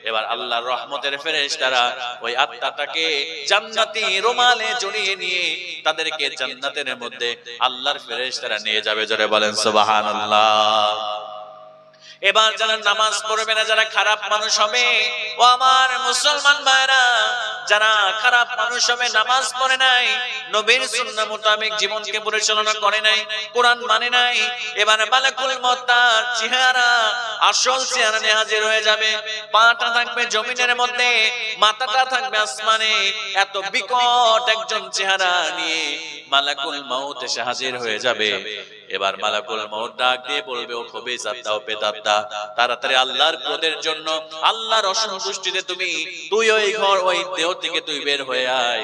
A: এবার আল্লাহর রহমতের ফেরেশতারা ওই আত্মাটাকে জান্নাতি রুমালে জড়িয়ে নিয়ে তাদেরকে জান্নাতের মধ্যে আল্লাহর ফেরেশতারা নিয়ে যাবে। জোরে বলেন সুবহানাল্লাহ। এবার যারা নামাজ পড়বে না, যারা খারাপ মানুষ হবে, ও আমার মুসলমান ভাইরা, যারা খারাপ মানুষ হবে, নামাজ পড়ে নাই, নবীর সুন্নাহ মোতাবেক জীবনকে পরিচালনা করে নাই, কোরআন মানে নাই, এবার মালাকুল মউত তার চেহারা আসল চেহারা নিয়ে হাজির হয়ে যাবে। পাটা থাকবে জমিনের মধ্যে, মাথাটা থাকবে আসমানে, এত বিকট একজন চেহারা নিয়ে মালাকুল মউত এসে হাজির হয়ে যাবে। এবার মালাকুল মউত ডাক দিয়ে বলবে ও খবিস আত্মা, ও পেতাত্তা, তাড়াতাড়ি আল্লাহর ক্রোধের জন্য, আল্লাহর অসন্তুষ্টিতে তুই ওই ঘর ওই দেহ থেকে তুই বের হয়ে আয়।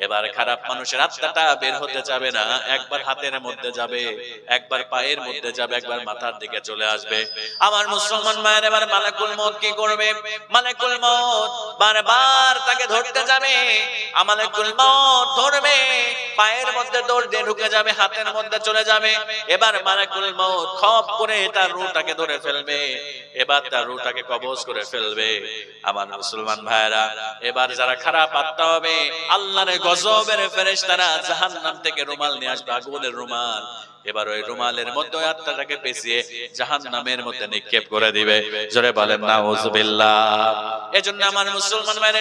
A: এবার খারাপ মানুষের আত্মাটা বের হতে যাবে না, একবার হাতের মধ্যে যাবে, একবার পায়ের মধ্যে যাবে, একবার মাথার দিকে চলে আসবে। আমার মুসলমান মায়ের এবার মালাকুল মউত কি করবে? মালাকুল মউত বারবার তাকে ধরতে যাবে, মালাকুল মউত ধরবে, পায়ের মধ্যে দৌড় দিয়ে ঢুকে যাবে, হাতের মধ্যে চলে যাবে। এবার মালাকুল মউত খপ করে তার রূহটাকে ধরে ফেলবে, এবার তার রূহটাকে কবজ করে ফেলবে। আমার মুসলমান ভাইরা, এবার যারা খারাপ আত্মা হবে, আল্লাহর গজবের ফেরেশতারা জাহান্নাম থেকে রুমাল নিয়ে আসবে, আগুনের রুমাল। এবার ওই রুমালের মধ্যে ওই আত্মাটাকে পেঁচিয়ে জাহান্নামের মধ্যে নিক্ষেপ করে দিবে। জোরে বলেন নাউজুবিল্লাহ। এজন্য আমার মুসলমান ভাইরা,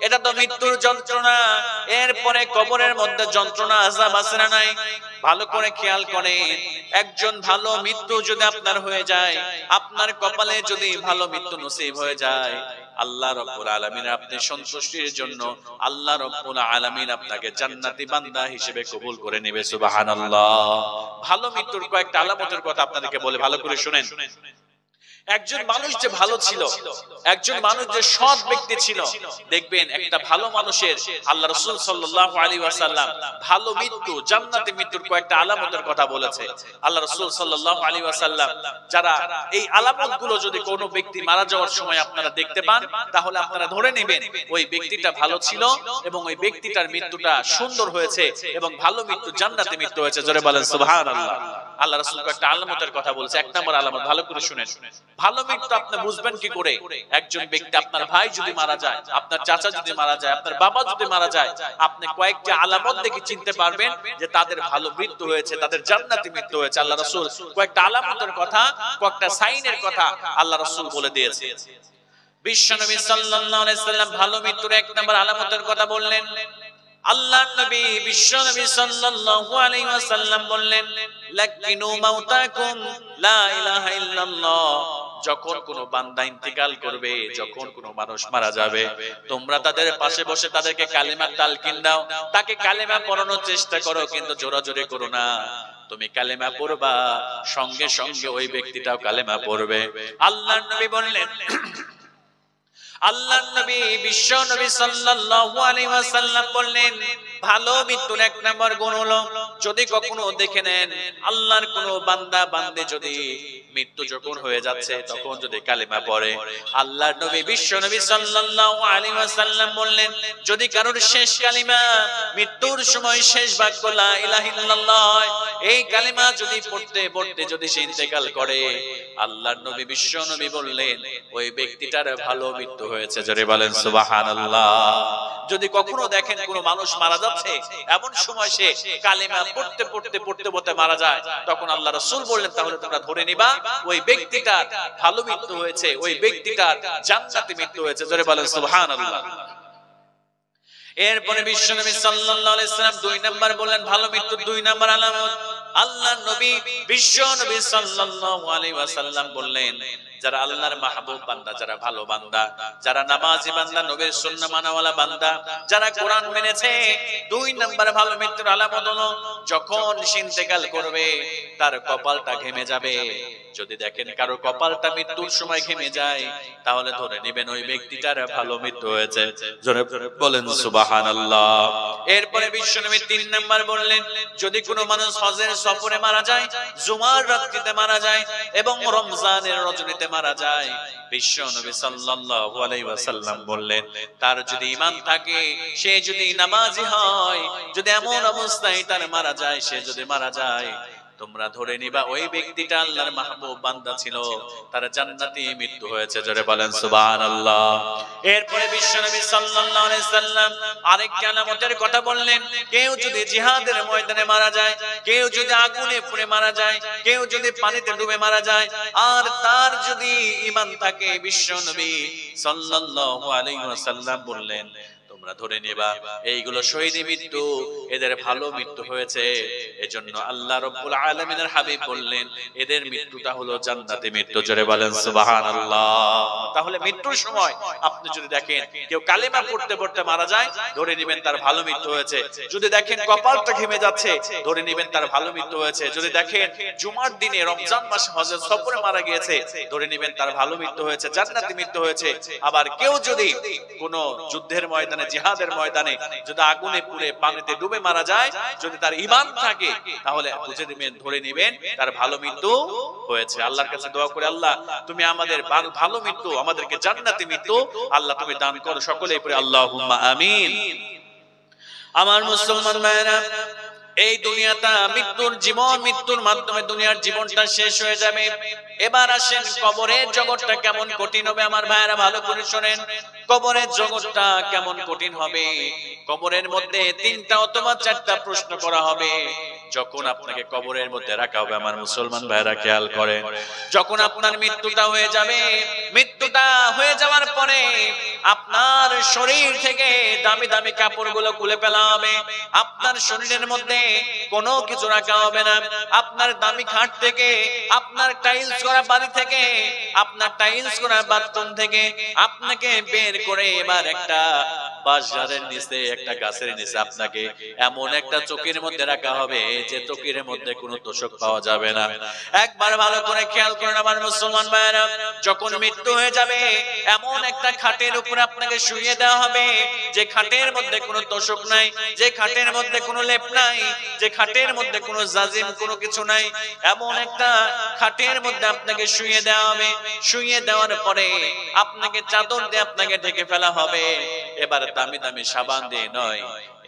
A: এটা তো মৃত্যুর যন্ত্রণা। এরপরে কবরের মধ্যে যন্ত্রণা, আযাব আছে না নাই? ভালো করে খেয়াল করেন, একজন ভালো মৃত্যু যদি আপনার হয়ে যায়, আপনার কপালে যদি ভালো মৃত্যু নসিব হয়ে যায়, আল্লাহ রাব্বুল আলামিন আপনি সন্তুষ্টির জন্য আল্লাহ রাব্বুল আলামিন আপনাকে জান্নাতি বান্দা হিসেবে কবুল করে নেবে। সুবহানাল্লাহ। ভালো মৃত্যুর কয়েকটা আলামতের কথা আপনাদেরকে বলে ভালো করে শুনেন। একজন মানুষ যে ভালো ছিল, একজন মানুষ যে সৎ ব্যক্তি ছিল, দেখবেন একটা ভালো মানুষের আল্লাহ রাসূল সাল্লাল্লাহু আলাইহি ওয়াসাল্লাম ভালো মৃত্যু, জান্নাতি মৃত্যুর কয়েকটা আলামতের কথা বলেছে। আল্লাহ রাসূল সাল্লাল্লাহু আলাইহি ওয়াসাল্লাম যারা এই আলামতগুলো যদি কোনো ব্যক্তি মারা যাওয়ার সময় আপনারা দেখতে পান, তাহলে আপনারা ধরে নেবেন ওই ব্যক্তিটা ভালো ছিল এবং ওই ব্যক্তিটার মৃত্যুটা সুন্দর হয়েছে এবং ভালো মৃত্যু, জান্নাতি মৃত্যু হয়েছে। জোরে বলেন সুবহানাল্লাহ। আল্লাহ রাসূল কয়েকটা আলামতের কথা বলেছে। এক নম্বর আলামত, ভালো করে শুনেন, ভালো মৃত্যু আপনি বুঝবেন কি করে? একজন ব্যক্তি, আপনার ভাই যদি মারা যায়, আপনার চাচা যদি মারা যায়, আপনার বাবা যদি মারা যায়, আপনি কয়েকটা আলামত দেখে চিনতে পারবেন যে তাদের ভালো মৃত্যু হয়েছে, তাদের জান্নাতি মৃত্যু হয়েছে। আল্লাহ রাসূল কয়েকটা আলামতের কথা, কয়েকটা সাইনের কথা আল্লাহ রাসূল বলে দিয়েছে। বিশ্বনবী সাল্লাল্লাহু আলাইহি সাল্লাম ভালো মৃত্যুর এক নম্বর আলামতের কথা বললেন। আল্লাহর নবী বিশ্বনবী সাল্লাল্লাহু আলাইহি ওয়াসাল্লাম বললেন, লাকিনু মাউতাকুম লা ইলাহা ইল্লাল্লাহ। যখন কোন বান্দা ইন্তেকাল করবে, যখন কোন মানুষ মারা যাবে, তোমরা তাদের পাশে বসে তাদেরকে কালেমা তালকিন দাও, তাকে কালেমা পড়ানোর চেষ্টা করো, কিন্তু জোরাজোরি করো না। তুমি কালেমা পড়বা, সঙ্গে সঙ্গে ওই ব্যক্তিটাও কালেমা পড়বে। আল্লাহর নবী বললেন, আল্লাহর নবী বিশ্ব নবী সাল্লাল্লাহু আলাইহি ওয়াসাল্লাম বললেন, ভালো মৃত্যুর এক নম্বর গুণ হলো, যদি কখনো দেখে নেন আল্লাহর কোন বান্দা বান্দে যদি মৃত্যু যখন হয়ে যাচ্ছে তখন যদি কালেমা পড়ে, আল্লাহর নবী বিশ্ব নবী সাল্লাল্লাহু আলাইহি ওয়াসাল্লাম বললেন, যদি কারোর শেষ কালিমা, মৃত্যুর সময় শেষ বাক্য লা ইলাহা ইল্লাল্লাহ, এই কালিমা যদি পড়তে পড়তে যদি সে ইন্তেকাল করে, আল্লাহর নবী বিশ্ব নবী বললেন ওই ব্যক্তিটার ভালো মৃত্যু হয়েছে। জোরে বলেন সুবহানাল্লাহ। যদি কখনো দেখেন কোন মানুষ মারা যাচ্ছে, এমন সময় সে কালিমা পড়তে পড়তে পড়তে পড়তে মারা যায়, তখন আল্লাহ রাসূল বললেন তাহলে তোমরা ধরে নিবা ওই ব্যক্তিটার ভালো মৃত্যু হয়েছে, ওই ব্যক্তিটার জান্নাতি মৃত্যু হয়েছে। জোরে বলেন সুবহানাল্লাহ। এরপরে বিশ্বনবী সাল্লাল্লাহু আলাইহি সাল্লাম দুই নাম্বার বললেন ভালো মৃত্যুর দুই নাম্বার আলামত। আল্লাহর নবী বিশ্বনবী সাল্লাল্লাহু আলাইহি ওয়াসাল্লাম বললেন, যারা আল্লাহর মাহবুব বান্দা, যারা ভালো বান্দা, যারা নামাজি বান্দা, নবীর সুন্নাহ মানাওয়ালা বান্দা, যারা কোরআন মেনেছে, দুই নাম্বার ভালো মৃত্যুর আলামত হলো যখন সে ইন্তেকাল করবে তার কপালটা ঘেমে যাবে। যদি দেখেন কারো কপালটা মৃত্যুর সময় ঘেমে যায়, তাহলে ধরে নেবেন ওই ব্যক্তিটার ভালো মৃত্যু হয়েছে। জোরে বলেন সুবহানাল্লাহ। এরপরে বিশ্বনবী তিন নাম্বার বললেন, যদি কোনো মানুষ হজের সফরে মারা যায়, জুমার রাত্রিতে মারা যায় এবং রমজানের রজনীতে মারা যায়, বিশ্বনবী সাল্লাল্লাহু আলাইহি ওয়াসাল্লাম বললেন, তার যদি ঈমান থাকে, সে যদি নামাজি হয়, যদি এমন অবস্থায় তার মারা যায়, সে যদি মারা যায়, তোমরা ধরে নিবা ওই ব্যক্তিটা আল্লাহর মাহবুব বান্দা ছিল, তার জান্নাতি মৃত্যু হয়েছে। জোরে বলেন সুবহানাল্লাহ। এরপরে বিশ্বনবী সাল্লাল্লাহু আলাইহি সাল্লাম আরেকটা আলামতের কথা বললেন, কেউ যদি জিহাদের ময়দানে মারা যায়, কেউ যদি আগুনে পুড়ে মারা যায়, কেউ যদি পানিতে ডুবে মারা যায়, আর তার যদি ঈমান থাকে, বিশ্বনবী সাল্লাল্লাহু আলাইহি ওয়াসাল্লাম বললেন, তোমরা ধরে নিবা এইগুলো শহীদ মৃত্যু, এদের ভালো মৃত্যু হয়েছে। এজন্য আল্লাহ রাব্বুল আলামিনের হাবিব বললেন, এদের মৃত্যুটা হলো জান্নাতি মৃত্যু। জোরে বলেন সুবহানাল্লাহ। তাহলে তাহলে মৃত্যুর সময় আপনি যদি দেখেন কেউ কালেমা পড়তে পড়তে মারা যায়, ধরে নেবেন তার ভালো মৃত্যু হয়েছে। যদি দেখেন কপালটা ঘেমে যাচ্ছে, ধরে নেবেন তার ভালো মৃত্যু হয়েছে। যদি দেখেন জুমার দিনে রমজান মাসে হজের সফরে মারা গিয়েছে, ধরে নেবেন তার ভালো মৃত্যু হয়েছে, জান্নাতি মৃত্যু হয়েছে। আবার কেউ যদি কোনো যুদ্ধের ময়দানে, জিহাদের ময়দানে যদি আগুনে পুড়ে পানিতে ডুবে মারা যায়, যদি তার ঈমান থাকে, তাহলে বুঝে নেবেন, ধরে নেবেন তার ভালো মৃত্যু হয়েছে। আল্লাহর কাছে দোয়া করে, আল্লাহ তুমি আমাদের ভালো মৃত্যু, আমাদেরকে জান্নাতি মৃত্যু আল্লাহ তুমি দান করো। সকলেই পড়ে আল্লাহুম্মা আমিন। আমার মুসলমান ভাইরা, এই দুনিয়াটা মৃত্যুর জীবন, মৃত্যুর মাধ্যমে দুনিয়ার জীবনটা শেষ হয়ে যাবে। এবার আসেন কবরের জগৎটা কেমন কঠিন হবে। আমার ভাইরা ভালো করে শোনেন, কবরের জগৎটা কেমন কঠিন হবে। কবরের মধ্যে 3টা অথবা 4টা প্রশ্ন করা হবে যখন আপনাকে কবরের মধ্যে রাখা হবে। আমার মুসলমান ভাইরা খেয়াল করেন, যখন আপনার মৃত্যুটা হয়ে যাবে, মৃত্যুটা হয়ে যাওয়ার পরে আপনার শরীর থেকে দামি দামি কাপড়গুলো খুলে ফেলা হবে। আপনার শরীরের মধ্যে কোনো কিছু রাখা হবে না। আপনার দামি খাট থেকে, আপনার টাইলস করা বাড়ি থেকে, আপনার টাইলস করা বাথরুম থেকে আপনাকে বের করে এবার একটা বাজারের নিচে, একটা গাছের নিচে আপনাকে এমন একটা চৌকির মধ্যে রাখা হবে যে চৌকির মধ্যে কোনো তোষক পাওয়া যাবে না। একবার ভালো করে খেয়াল করেন আমার মুসলমান ভাইরা, যখন মৃত্যু হয়ে যাবে এমন একটা খাটের উপর আপনাকে শুইয়ে দেওয়া হবে যে খাটের মধ্যে কোনো তোষক নাই, যে খাটের মধ্যে কোনো লেপ নাই, যে খাটের মধ্যে কোনো জাজিম কোনো কিছু নাই। এমন একটা খাটের মধ্যে আপনাকে শুইয়ে দেওয়া হবে। শুইয়ে দেওয়ার পরে আপনাকে চাদর দিয়ে আপনাকে ঢেকে ফেলা হবে। এবার দামি দামি সাবান দিয়ে নয়,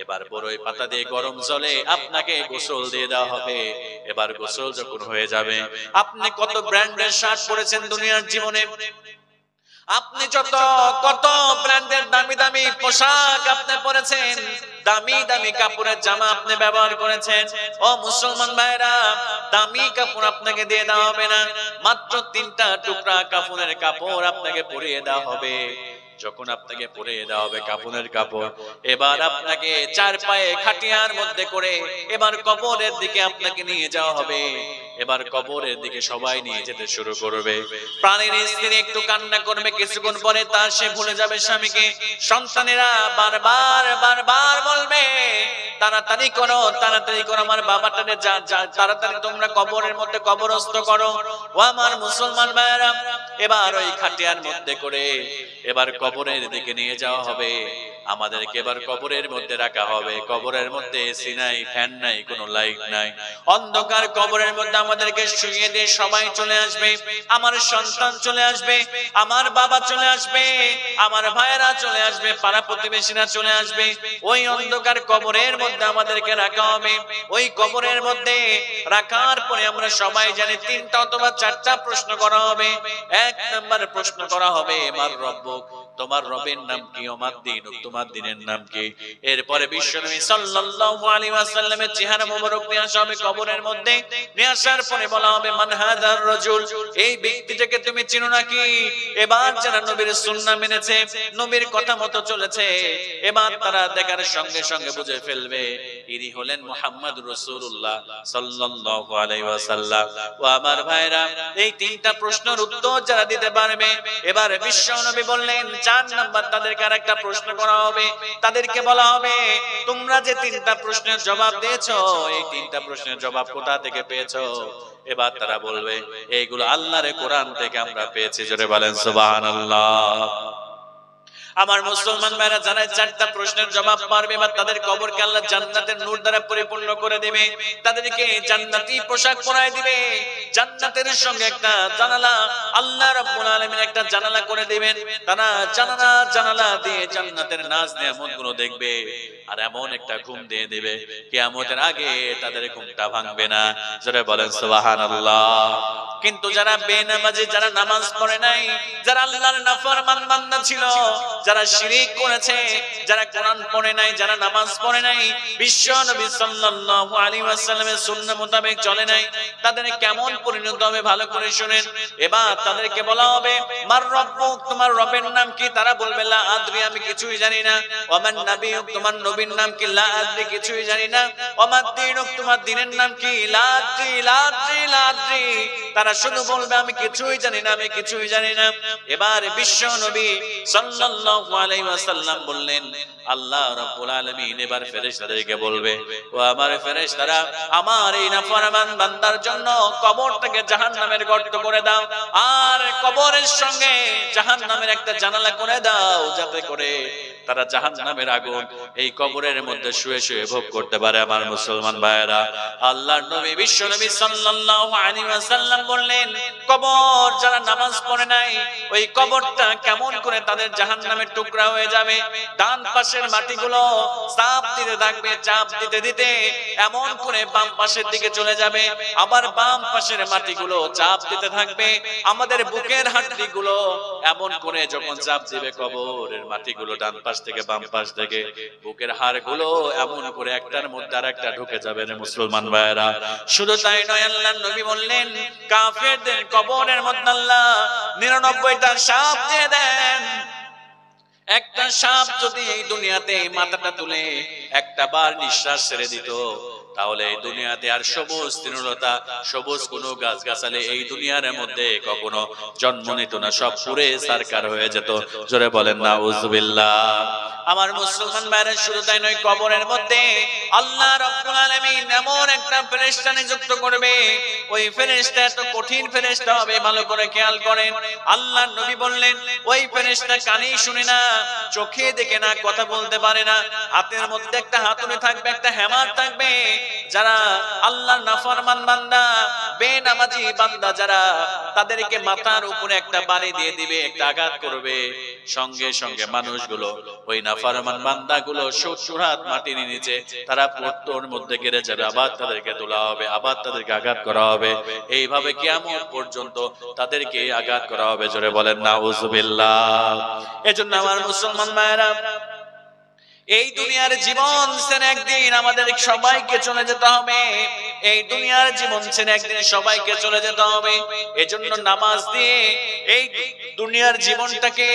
A: এবার বড়ই পাতা দিয়ে গরম জলে আপনাকে গোসল দিয়ে দেওয়া হবে। এবার গোসল যখন হয়ে যাবে, আপনি কত ব্র্যান্ডের শার্ট পরেছেন দুনিয়ার জীবনে, আপনি কত ব্র্যান্ডের দামি দামি পোশাক আপনি পরেছেন, দামি দামি কাপড়ের জামা আপনি ব্যবহার করেছেন। ও মুসলমান ভাইরা, দামি কাপড় আপনাকে দিয়ে দেওয়া হবে না, মাত্র 3টা টুকরা কাফনের কাপড় আপনাকে পরিয়ে দেওয়া হবে। যখন আপনাকে পরিয়ে দেওয়া হবে কাফনের কাপড়, এবার আপনাকে 4 পায়ে খাটিয়ার মধ্যে করে এবার কবরের দিকে আপনাকে নিয়ে যাওয়া হবে। এবার কবরের দিকে সবাই নিয়ে যেতে শুরু করবে। প্রাণের স্ত্রী একটু কান্না করবে, কিছুক্ষণ পরে তার সে ভুলে যাবে স্বামীকে। সন্তানেরা বারবার বারবার বলবে, তাড়াতাড়ি করো, তাড়াতাড়ি করো, আমার বাবাটাকে তাড়াতাড়ি তোমরা কবরের মধ্যে কবরস্থ করো। ও আমার মুসলমান ভাইরা, এবার ওই খাটিয়ার মধ্যে করে এবার কবরের দিকে নিয়ে যাওয়া হবে। আমাদেরকে এবার কবরের মধ্যে রাখা হবে। কবরের মধ্যে এসি নাই, ফ্যান নাই, কোনো লাইট নাই, অন্ধকার কবরের মধ্যে আমাদেরকে শুইয়ে দিয়ে সবাই চলে আসবে। আমার সন্তান চলে আসবে, আমার বাবা চলে আসবে, আমার ভাইয়েরা চলে আসবে, পাড়া প্রতিবেশীরা চলে আসবে। ওই অন্ধকার কবরের মধ্যে আমাদেরকে রাখা হবে। ওই কবরের মধ্যে রাখার পরে আমরা সবাই জানি 3টা অথবা 4টা প্রশ্ন করা হবে। 1 নাম্বার প্রশ্ন করা হবে, মার রব্বুক, তোমার রবের নাম কি? ওমাদ দীনুক, তোমার দিনের নাম কি? এরপরে বিশ্বনবী সাল্লাল্লাহু আলাইহি ওয়াসাল্লামের চেহারা মোবারক নিয়ে আসা হবে কবরের মধ্যে। নিয়ে আসার পরে বলা হবে, মান হাযার রাজুল, এই ব্যক্তিটাকে তুমি চিনো নাকি? এবার যারা নবীর সুন্নাহ মেনেছে, নবীর কথা মতো চলেছে, এবার তারা দেখার সঙ্গে সঙ্গে বুঝে ফেলবে ইনি হলেন মুহাম্মদুর রাসূলুল্লাহ সাল্লাল্লাহু আলাইহি ওয়াসাল্লাম। ও আমার ভাইরা, এই 3টা প্রশ্নের উত্তর যারা দিতে পারবে, এবার বিশ্বনবী বললেন 4 নাম্বার তাদেরকে আরেকটা প্রশ্ন করা হবে। তাদেরকে বলা হবে, তোমরা যে 3টা প্রশ্নের জবাব দিয়েছো, এই 3টা প্রশ্নের জবাব কোথা থেকে পেয়েছো? এবার তারা বলবে, এইগুলো আল্লাহর কোরআন থেকে আমরা পেয়েছি। জোরে বলেন সুবহানাল্লাহ। আমার মুসলমান ভাইরা, যারা 4টা প্রশ্নের জবাব পারবে, এবার তাদের কবরকে আল্লাহ জান্নাতের নূর দ্বারা পরিপূর্ণ করে দিবে। তাদেরকে জান্নাতি পোশাক পরায় দিবে। জান্নাতের সঙ্গে একটা জানালা আল্লাহ রাব্বুল আলামিন একটা জানালা করে দিবেন। তারা জানালা দিয়ে জান্নাতের নাজ নেয়ামতগুলো দেখবে। আর এমন একটা ঘুম দিয়ে দিবে, কিয়ামতের আগে তাদের ঘুমটা ভাঙবে না। জোরে বলেন সুবহানাল্লাহ। কিন্তু যারা বেনামাজি, যারা নামাজ পড়ে নাই, যারা আল্লাহর নাফরমান বান্দা ছিল, যারা শিরিক করেছে, যারা কোরআন পড়ে নাই, যারা নামাজ পড়ে নাই, বিশ্ব নবী সাল্লাল্লাহু আলাইহি ওয়াসাল্লামের সুন্নাহ মোতাবেক চলে নাই, তাদের কেমন পরিণত হবে ভালো করে শুনেন। এবার তাদেরকে বলা হবে, মার রব্বুক, তোমার রবের নাম কি? তারা বলবে, লা আদরি, আমি কিছুই জানি না। ওমান নাবিয়ুক, তোমার নবীর নাম কি? লা আদরি, কিছুই জানি না। ওমাদ দীনুক, তোমার দ্বীনের নাম কি? লা আদরি, লা আদরি, লা আদরি, তারা শুধু বলবে আমি কিছুই জানি না, আমি কিছুই জানি না। এবার বিশ্ব নবী সাল্লাল্লাহু আলাইহি ওয়াসাল্লাম বললেন, আল্লাহ রাব্বুল আলামিন এবার ফেরেশতাদেরকে বলবে, ও আমার ফেরেশতারা, আমার এই নাফরমান বান্দার জন্য কবরটাকে জাহান্নামের গর্ত করে দাও, আর কবরের সঙ্গে জাহান্নামের একটা জানালা করে দাও, যাতে করে তারা জাহান্নামের আগুন এই কবরের মধ্যে শুয়ে শুয়ে ভোগ করতে পারে। আমার মুসলমান ভাইয়েরা, আল্লাহর নবী বিশ্ব নবী সাল্লাল্লাহু আলাইহি ওয়াসাল্লাম বললেন, কবর যারা নামাজ পড়ে নাই, ওই কবরটা কেমন করে তাদের জাহান্নামের টুকরা হয়ে যাবে। ডান পাশের মাটিগুলো চাপ দিতে থাকবে, চাপ দিতে দিতে এমন করে বাম পাশের দিকে চলে যাবে, আবার বাম পাশের মাটিগুলো চাপ দিতে থাকবে, আমাদের বুকের হাড্ডিগুলো এমন করে যখন চাপ দিবে কবরের মাটিগুলো ডান পাশ থেকে বাম পাশ থেকে, বুকের হাড়গুলো এমন করে একটার মধ্যে আরেকটা ঢুকে যাবে রে মুসলমান ভাইয়েরা। শুধু তাই নয়, আল্লাহর নবী বললেন, কাফেরদের কবরের মধ্যে আল্লাহ 99টা সাপ দিয়ে দেন। একটা সাপ যদি এই দুনিয়াতে মাথাটা তুলে একটা বার নিঃশ্বাস ছেড়ে দিত, তাহলে এই দুনিয়াতে আর সবুজ তৃণলতা, সবুজ কোনো গাছগাছালি এই দুনিয়ার মধ্যে কখনো জন্ম নিত না, সব পুরে সারকার হয়ে যেত। জোরে বলেন নাউজুবিল্লাহ। আমার মুসলমান ভাইরা, শুধু তাই নয়, কবরের মধ্যে আল্লাহ রাব্বুল আলামিন এমন একটা ফেরেশতা নিযুক্ত করবে, ওই ফেরেশতা এত কঠিন ফেরেশতা হবে, ভালো করে খেয়াল করেন। আল্লাহর নবী বললেন, ওই ফেরেশতা কানে শুনে না, চোখে দেখে না, কথা বলতে পারে না, হাতের মধ্যে একটা হাতুড়ি থাকবে, একটা হ্যামার থাকবে। যারা আল্লাহর নাফরমান বান্দা, বেনামাজি বান্দা যারা, তাদেরকে মাথার উপরে একটা বাড়ি দিয়ে দিবে, একটা আঘাত করবে, সঙ্গে সঙ্গে মানুষগুলো, ওই নাফরমান বান্দাগুলো 70 হাত মাটির নিচে তারা পর্তর মধ্যে গেড়ে যাবে, আবার তাদেরকে তোলা হবে, আবার তাদেরকে আঘাত করা হবে, এইভাবে কিয়ামত পর্যন্ত তাদেরকে আঘাত করা হবে। জোরে বলেন নাউজুবিল্লাহ। এজন্য আমার মুসলমান ভাইরা, এই দুনিয়ার জীবন ছেড়ে একদিন আমাদের সবাইকে চলে যেতে হবে। এই দুনিয়ার জীবন ছেড়ে একদিন সবাইকে চলে যেতে হবে। এজন্য নামাজ দিয়ে এই দুনিয়ার জীবনটাকে,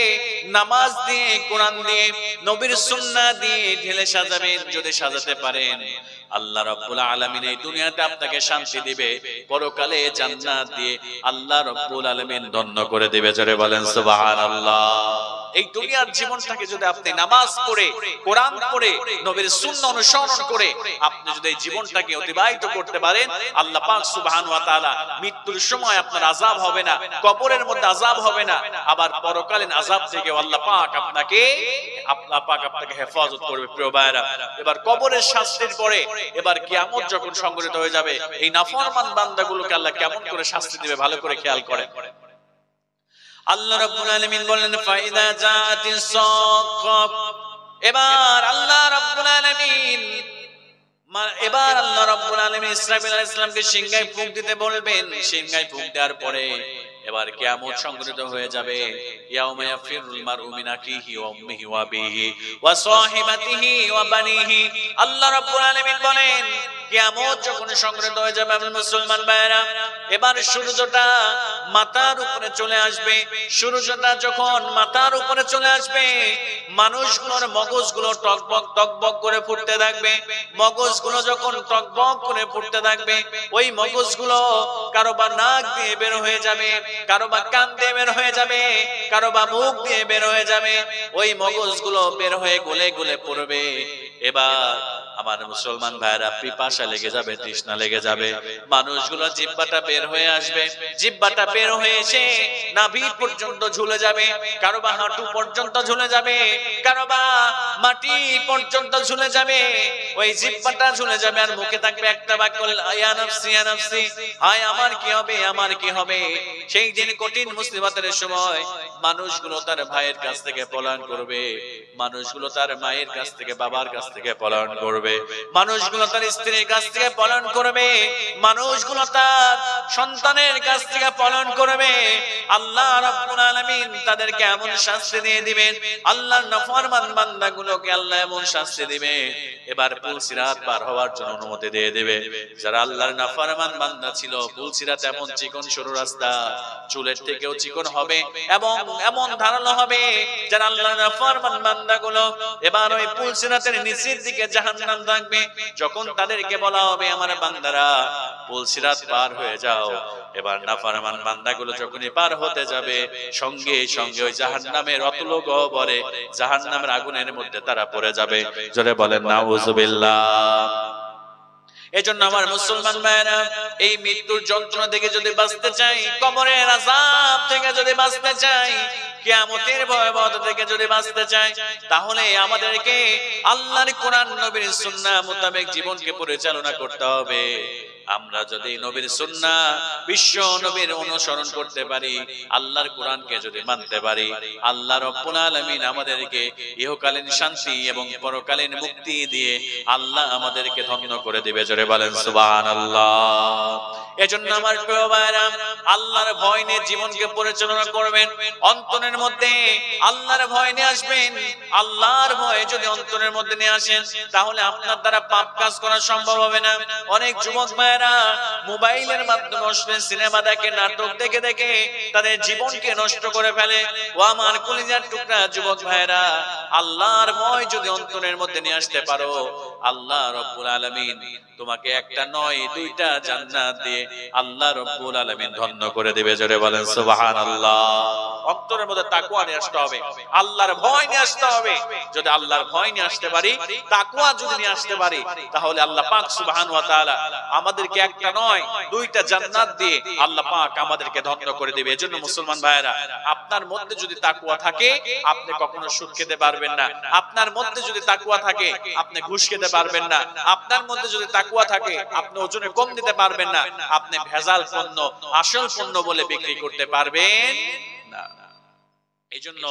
A: নামাজ দিয়ে, কোরআন দিয়ে, নবীর সুন্নাহ দিয়ে ঢেলে সাজাবেন। যদি সাজাতে পারেন, আল্লাহ রাব্বুল আলামিন এই দুনিয়াতে আপনাকে শান্তি দিবে, পরকালে জান্নাত দিয়ে আল্লাহ রাব্বুল আলামিন ধন্য করে দিবে। জোরে বলেন সুবহানাল্লাহ। এই দুনিয়ার জীবনটাকে যদি আপনি নামাজ পড়ে, কোরআন পড়ে, নবীর সুন্নাহ অনুসরণ করে আপনি যদি এই জীবনটাকে অতিবাহিত করতে পারেন, আল্লাহ পাক সুবহানাহু ওয়া তাআলা মৃত্যুর সময় আপনার আযাব হবে না, কবরের মধ্যে আযাব হবে না, আবার পরকালীন আযাব থেকে আল্লাহ পাক আপনাকে হেফাজত করবে। প্রিয় ভাইরা, এবার কবরের শাস্তির পরে এবার কিয়ামত যখন সংঘটিত হয়ে যাবে, এই নাফরমান বান্দাগুলোকে আল্লাহ কেমন করে শাস্তি দিবে ভালো করে খেয়াল করেন। আল্লাহ রাব্বুল আলামিন বলেন, ফাইদা জাতিস সাক্কাব। এবার আল্লাহ রাব্বুল আলামিন ইসরাফিল আলাইহিস সালামকে সিংহায় ফুঁক দিতে বলবেন। সিংহায় ফুঁক দেওয়ার পরে এবার কিয়ামত সংঘটিত হয়ে যাবে। ইয়াউমা ইয়াফিরুল মারউ মিন আখিহি ওয়া উম্মিহি ওয়া আবিহি ওয়া সাহিবাতিহি ওয়া বানিহি। আল্লাহ রাব্বুল আলামিন বলেন, কিয়ামত যখন সংঘটিত হয়ে যাবে আমার মুসলমান ভাইরা, এবার সূর্যটা মাথার উপরে চলে আসবে। সূর্যটা যখন মাথার উপরে চলে আসবে, মানুষগুলোর মগজগুলো টকবক টকবক করে ফুটতে থাকবে। মগজগুলো যখন টকবক করে ফুটতে থাকবে, ওই মগজগুলো কারো বা নাক দিয়ে বের হয়ে যাবে, কারো বা কান দিয়ে বের হয়ে যাবে, কারো বা মুখ দিয়ে বের হয়ে যাবে। ওই মগজগুলো বের হয়ে গলে গলে পড়বে। এবার আমার মুসলমান ভাইরা, পিপাসা লেগে যাবে, তৃষ্ণা লেগে যাবে। মানুষগুলো জিহ্বাটা বের হয়ে আসবে। জিহ্বাটা বের হয়ে এসে নাভি পর্যন্ত ঝুলে যাবে, কারো বা হাঁটু পর্যন্ত ঝুলে যাবে, কারো বা মাটি পর্যন্ত ঝুলে যাবে। ওই জিহ্বাটা ঝুলে যাবে, আর মুখে থাকবে একটা বাক্য, ইয়া নাফসি ইয়া নাফসি, হায় আমার কি হবে, আমার কি হবে। সেই দিন কঠিন মুসিবতের সময় মানুষগুলো তার ভাইয়ের কাছ থেকে পলায়ন করবে, মানুষগুলো তার মায়ের কাছ থেকে, বাবার কাছ থেকে পলায়ন করবে, মানুষগুলো তার স্ত্রীর কাছ থেকে পলায়ন করবে, মানুষগুলো তার সন্তানের কাছ থেকে পলায়ন করবে। আল্লাহ রাব্বুল আলামিন তাদেরকে এমন শাস্তি দিয়ে দিবেন, আল্লাহর নাফরমান বান্দাগুলোকে আল্লাহ এমন শাস্তি দিবে, এবার পুলসিরাত পার হওয়ার জন্য অনুমতি দিয়ে দিবে। যারা আল্লাহর নাফরমান বান্দা ছিল, পুলসিরাত এমন চিকন সরু রাস্তা, চুলের থেকেও চিকন হবে এবং এমন ধারালো হবে। যারা আল্লাহর নাফরমান বান্দাগুলো, এবার ওই পুলসিরাতের নিচের দিকে জাহান্নাম থাকবে। যখন তাদেরকে বলা হবে, আমার বান্দারা পুলসিরাত পার হয়ে যাও। এবার নাফরমান বান্দাগুলো যখনই পার হতে যাবে সঙ্গে সঙ্গে ওই জাহান্নামের অতল গহ্বরে জাহান্নামের আগুনের মধ্যে তারা পড়ে যাবে। জোরে বলেন নাউজুবিল্লাহ। এজন্য আমার মুসলমান ভাইরা, এই মৃত্যুর যন্ত্রণা থেকে যদি বাঁচতে চাই, কবরের আযাব থেকে যদি বাঁচতে চাই, কিয়ামতের ভয়াবহতা থেকে যদি বাঁচতে চাই, তাহলে আমাদেরকে আল্লাহর কোরআন নবীর সুন্নাহ মোতাবেক জীবনকে পরিচালনা করতে হবে। আমরা যদি নবীর সুন্নাহ বিশ্ব নবীর অনুসরণ করতে পারি, আল্লাহর কোরআনকে যদি মানতে পারি, আল্লাহ রাব্বুল আলামিন আমাদেরকে ইহকালীন শান্তি এবং পরকালীন মুক্তি দিয়ে আল্লাহ আমাদেরকে ধন্য করে দিবে। জোরে বলেন সুবহানাল্লাহ। এজন্য আমার প্রিয় ভাইরা, আল্লাহর ভয় নিয়ে জীবনকে পরিচালনা করবেন। অন্তরের মধ্যে আল্লাহর ভয় নিয়ে আসবেন। আল্লাহর ভয় যদি অন্তরের মধ্যে নিয়ে আসেন, তাহলে আপনার দ্বারা পাপ কাজ করা সম্ভব হবে না। অনেক যুবক ভাইরা মোবাইলের মাধ্যমে অশ্লীল সিনেমা দেখে, নাটক দেখে দেখে তাদের জীবনকে নষ্ট করে ফেলে। ও আমার কলিজার টুকরা যুবক ভাইরা, আল্লাহর ভয় যদি অন্তরের মধ্যে নিয়ে আসতে পারো, আল্লাহ রাব্বুল আলামিন তোমাকে একটা নয় দুইটা জান্নাত দিয়ে আল্লাহ রাব্বুল আলামিন ধন্য করে দিবে। জোরে বলেন সুবহানাল্লাহ। অন্তরের মধ্যে তাকওয়া নিয়ে আসতে হবে, আল্লাহর ভয় নিয়ে আসতে হবে। যদি আল্লাহর ভয় নিয়ে আসতে পারি, তাকওয়া যদি নিয়ে আসতে পারি, তাহলে আল্লাহ পাক সুবহানাহু ওয়া তাআলা আমাদেরকে একটা নয় দুইটা জান্নাত দিয়ে আল্লাহ পাক আমাদেরকে ধন্য করে দিবে। এজন্য মুসলমান ভাইরা, আপনার মধ্যে যদি তাকওয়া থাকে, আপনি কখনো সুদ খেতে পারবেন না। আপনার মধ্যে যদি তাকওয়া থাকে, আপনি ঘুষ খেতে পারবেন না। আপনার মধ্যে যদি তাকওয়া থাকে, আপনি ওজনে কম দিতে পারবেন না। আপনি ভেজাল পণ্য আসল পণ্য বলে বিক্রি করতে পারবেন না। এই জন্য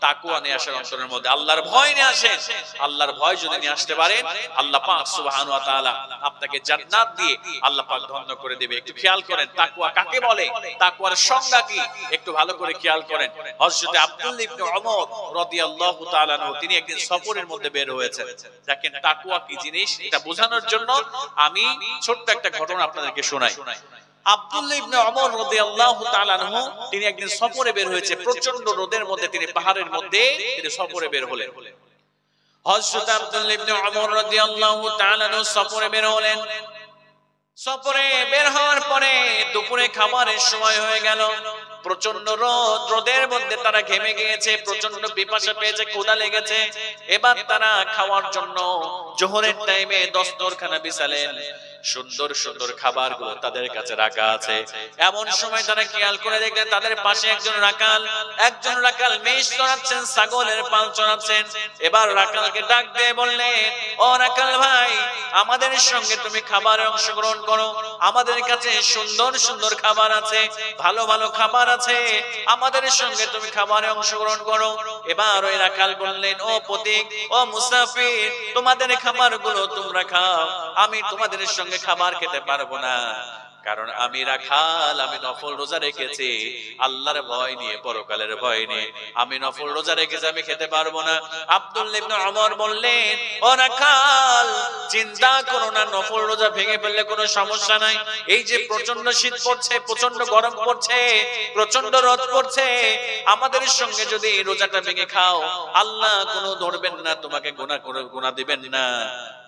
A: তাকওয়া নিয়ে আসেন অন্তরের মধ্যে, আল্লাহর ভয় নিয়ে আসেন। আল্লাহর ভয় যদি নিয়ে আসতে পারেন, আল্লাহ পাক সুবহানাহু ওয়া তাআলা আপনাকে জান্নাত দিয়ে আল্লাহ পাক ধন্য করে দিবে। একটু খেয়াল করেন তাকওয়া কাকে বলে, তাকওয়ার সংজ্ঞা কি, একটু ভালো করে খেয়াল করেন। হযরত আব্দুল্লাহ ইবনে ওমর রাদিয়াল্লাহু তাআলা আনহু তিনি একদিন সফরের মধ্যে বের হয়েছেন। দেখেন তাকওয়া কি জিনিস, এটা বোঝানোর জন্য আমি ছোট্ট একটা ঘটনা আপনাদেরকে শোনাই। আব্দুল্লাহ ইবনে ওমর রাদিয়াল্লাহু তাআলা আনহু তিনি একদিন সফরে বের হয়েছে, প্রচন্ড রোদের মধ্যে তিনি পাহাড়ের মধ্যে তিনি সফরে বের হলেন। হযরত আব্দুল্লাহ ইবনে ওমর রাদিয়াল্লাহু তাআলা আনহু সফরে বের হলেন। সফরে বের হওয়ার পরে দুপুরে খাবারের সময় হয়ে গেল। প্রচন্ড রোদ, রোদের মধ্যে তারা ঘেমে গিয়েছে, প্রচন্ড পিপাসা পেয়েছে, ক্ষুধা লেগেছে। এবার তারা খাওয়ার জন্য জোহরের টাইমে দস্তরখানা বিছালেন। সুন্দর সুন্দর খাবারগুলো তাদের কাছে রাখা আছে। এমন সময় তারা খেয়াল করে দেখলেন তাদের পাশে একজন রাখাল মেষ চড়াচ্ছেন, ছাগলের পাল চড়াচ্ছেন। এবার রাখালকে ডাক দিয়ে বললেন, ও রাখাল ভাই, আমাদের সঙ্গে তুমি খাবারে অংশগ্রহণ করো। আমাদের কাছে সুন্দর সুন্দর খাবার আছে, ভালো ভালো খাবার আছে, আমাদের সঙ্গে তুমি খাবারে অংশগ্রহণ করো। এবার ওই রাখাল বললেন, ও পথিক, ও মুসাফির, তোমাদের খাবারগুলো তোমরা খাও, আমি তোমাদের সঙ্গে খাবার খেতে পারবো না। কারণ আমি রাখাল, আমি নফল রোজা রেখেছি আল্লাহর ভয় নিয়ে, পরকালের ভয় নিয়ে আমি নফল রোজা রেখেছি, আমি খেতে পারবো না। আব্দুল্লাহ ইবনে ওমর বললেন, ও রাখাল, চিন্তা করো না, নফল রোজা ভেঙে ফেললে কোনো সমস্যা নাই। এই যে প্রচন্ড শীত পড়ছে, প্রচন্ড গরম পড়ছে, প্রচন্ড রোদ পড়ছে, আমাদের সঙ্গে যদি রোজাটা ভেঙে খাও, আল্লাহ কোনো ধরবেন না, তোমাকে গুনাহ দিবেন না।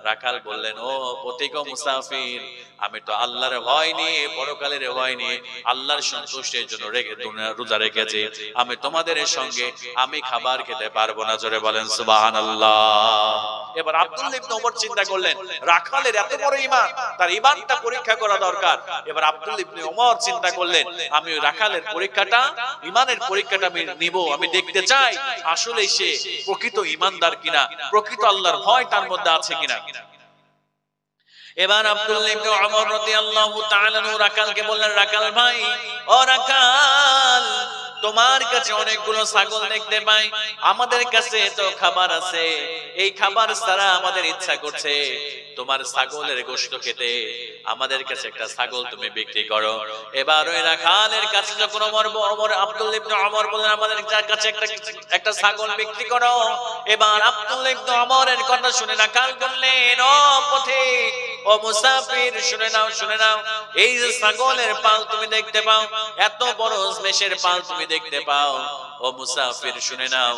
A: রাখাল বললেন, ও পথিক ও মুসাফির, আমি তো আল্লাহর ভয় নিয়ে, পরকালের ভয় নিয়ে আল্লাহর সন্তুষ্টির জন্য রোজা রেখেছি, আমি তোমাদের সঙ্গে আমি খাবার খেতে পারবো না। জোরে বলেন সুবহানাল্লাহ। এবার আব্দুল্লাহ ইবনে ওমর চিন্তা করলেন, রাখালের এত বড় ঈমান, তার ঈমানটা পরীক্ষা করা দরকার। এবার আব্দুল্লাহ ইবনে ওমর চিন্তা করলেন, আমি ওই রাখালের পরীক্ষাটা, ঈমানের পরীক্ষাটা আমি নিব, আমি দেখতে চাই আসলে সে প্রকৃত ঈমানদার কিনা, প্রকৃত আল্লাহর ভয় তার মধ্যে আছে কিনা। এবার আব্দুল্লাহ ইবনে ওমর রাদিয়াল্লাহু তাআলা আনহু রাখালকে বললেন, রাখাল ভাই, ও রাখাল, তোমার কাছে অনেকগুলো ছাগল দেখতে পাই, আমাদের কাছে তো খাবার আছে, এই খাবার ছাড়া আমাদের ইচ্ছা করছে তোমার ছাগলের গোশত খেতে, আমাদের কাছে একটা ছাগল তুমি বিক্রি করো। এবার ওই রাখালের কাছে যখন আব্দুল্লাহ ইবনে ওমর বললেন, আমাদের কাছে একটা ছাগল বিক্রি করো। এবার আব্দুল্লাহ ইবনে ওমরের কথা শুনে রাখাল বললেন, ও পথিক, ও মুসাফির, শুনে নাও, এই যে ছাগলের পাল তুমি দেখতে পাও, এত বড় মেষের পাল তুমি দেখতে পাও, ও মুসাফির শুনে নাও,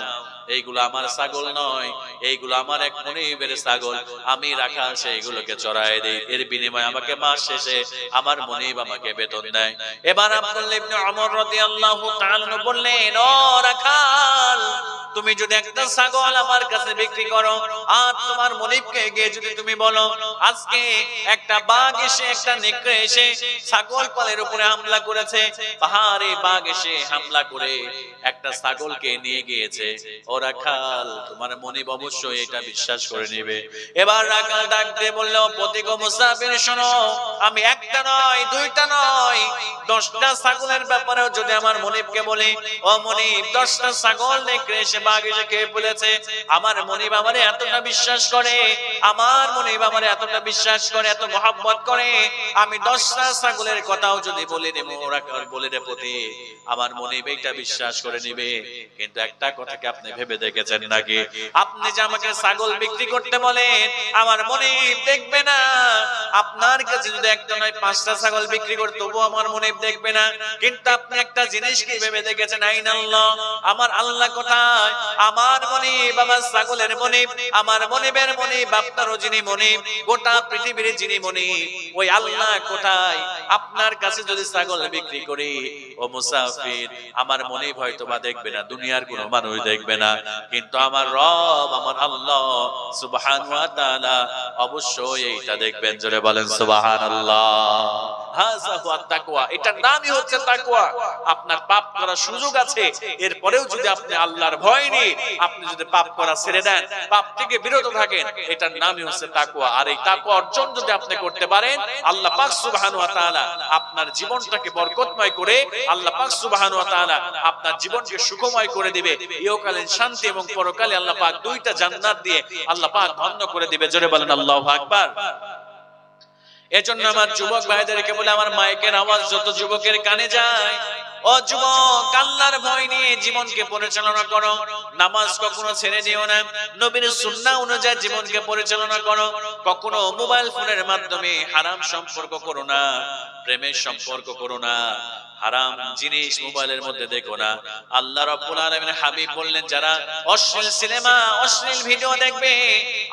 A: এইগুলো আমার ছাগল নয়, এইগুলো আমার এক মুনিবের ছাগল। আমি রাখাল সেইগুলোকে চড়ায় দেই, এর বিনিময়ে আমাকে মাস শেষে আমার মনিব আমাকে বেতন দেয়। এবার আব্দুল্লাহ ইবনে ওমর রাদিয়াল্লাহু তাআলা বললেন, ও রাখাল, তুমি যদি একটা ছাগল আমার কাছে বিক্রি করো আর তোমার মনিবকে গিয়ে যদি তুমি বলো আজকে একটা বাঘ এসে, একটা নেকড়ে এসে ছাগল পালের উপরে হামলা করেছে, পাহাড়ে বাঘ এসে হামলা করে একটা ছাগলকে নিয়ে গিয়েছে, ও রাখাল, তোমার মনিব অবশ্যই এটা বিশ্বাস করে নেবে। এবার রাখাল ডাক দিয়ে বলল, প্রতিক মুসাফির শোনো, আমি একটা নয়, দুইটা নয়, 10টা ছাগলের ব্যাপারেও যদি আমার মনিবকে বলি, ও মনিব 10টা ছাগল নেকড়ে এসে বাঘ এসে খেয়ে ফেলেছে, আমার মনিব আমারে এতটা বিশ্বাস করে, আমার মনিব আমারে এতটা বিশ্বাস করে, এত মহব্বত করে, আমি 10টা ছাগলের কথাও যদি বলে দেব, ওরা বলে দেব প্রতি আমার মনিব এইটা বিশ্বাস করে নিবে। কিন্তু একটা কথা কি আপনি ভেবে দেখেছেন নাকি, আপনি যে আমাকে ছাগল বিক্রি করতে বলেন আমার মনিব দেখবে না, আপনার কাছে যদি একটা নয় 5টা ছাগল বিক্রি করতে তবু আমার মনিব দেখবে না, কিন্তু আপনি একটা জিনিস কি ভেবে দেখেছেন, আইন আল্লাহ, আমার আল্লাহ কোথায়, আমার মনিব, আমার ছাগলের মনিব, আমার মনিবের মনিব, আপনারও যিনি মনিব, গোটা পৃথিবীর যিনি মনিব, ওই আল্লাহ কোথায়? আপনার কাছে যদি ছাগল বিক্রি করি, ও মুসাফির, আমার মনিব হয়তো বা দেখবে না, দুনিয়ার কোনো মানুষ দেখবে না, কিন্তু আমার রব, আমার আল্লাহ সুবহানাহু ওয়া তাআলা অবশ্যই এইটা দেখবেন। জোরে বলেন সুবহানাল্লাহ। হাযা হুয়া তাকওয়া, এটার নামই হচ্ছে তাকওয়া। আপনার পাপ করার সুযোগ আছে, এরপরেও যদি আপনি আল্লাহর ভয় নিয়ে আপনি যদি পাপ করা ছেড়ে দেন, পাপ থেকে বিরত থাকেন, এটার নামই হচ্ছে তাকওয়া। আর এই তাকওয়া অর্জন যদি আপনি করতে পারেন, আল্লাহ পাক সুবহানাহু ওয়া তাআলা আপনার জীবনটাকে বরকতময় করে, আল্লাহ পাক সুবহানাহু ওয়া তাআলা আপনার জীবনকে সুখময় করে দিবে, ইহকালীন শান্তি এবং পরকালে আল্লাহ পাক 2টা জান্নাত দিয়ে আল্লাহ পাক ধন্য করে দিবে। জোরে বলেন আল্লাহু আকবার। এজন্য আমার যুবক ভাইদেরকে বলে, আমার মাইকের আওয়াজ যত যুবকের কানে যায়, ও যুবক, আল্লাহর ভয় নিয়ে জীবনকে পরিচালনা করো, নামাজ কখনো ছেড়ে দিও না, নবীর সুন্নাহ অনুযায়ী জীবনকে পরিচালনা করো, কখনো মোবাইল ফোনের মাধ্যমে হারাম সম্পর্ক করো না, প্রেমের সম্পর্ক করো না, হারাম জিনিস মোবাইলের মধ্যে দেখো না। আল্লাহ রাব্বুল আলামিন হাবিব বললেন, যারা অশ্লীল সিনেমা, অশ্লীল ভিডিও দেখবে,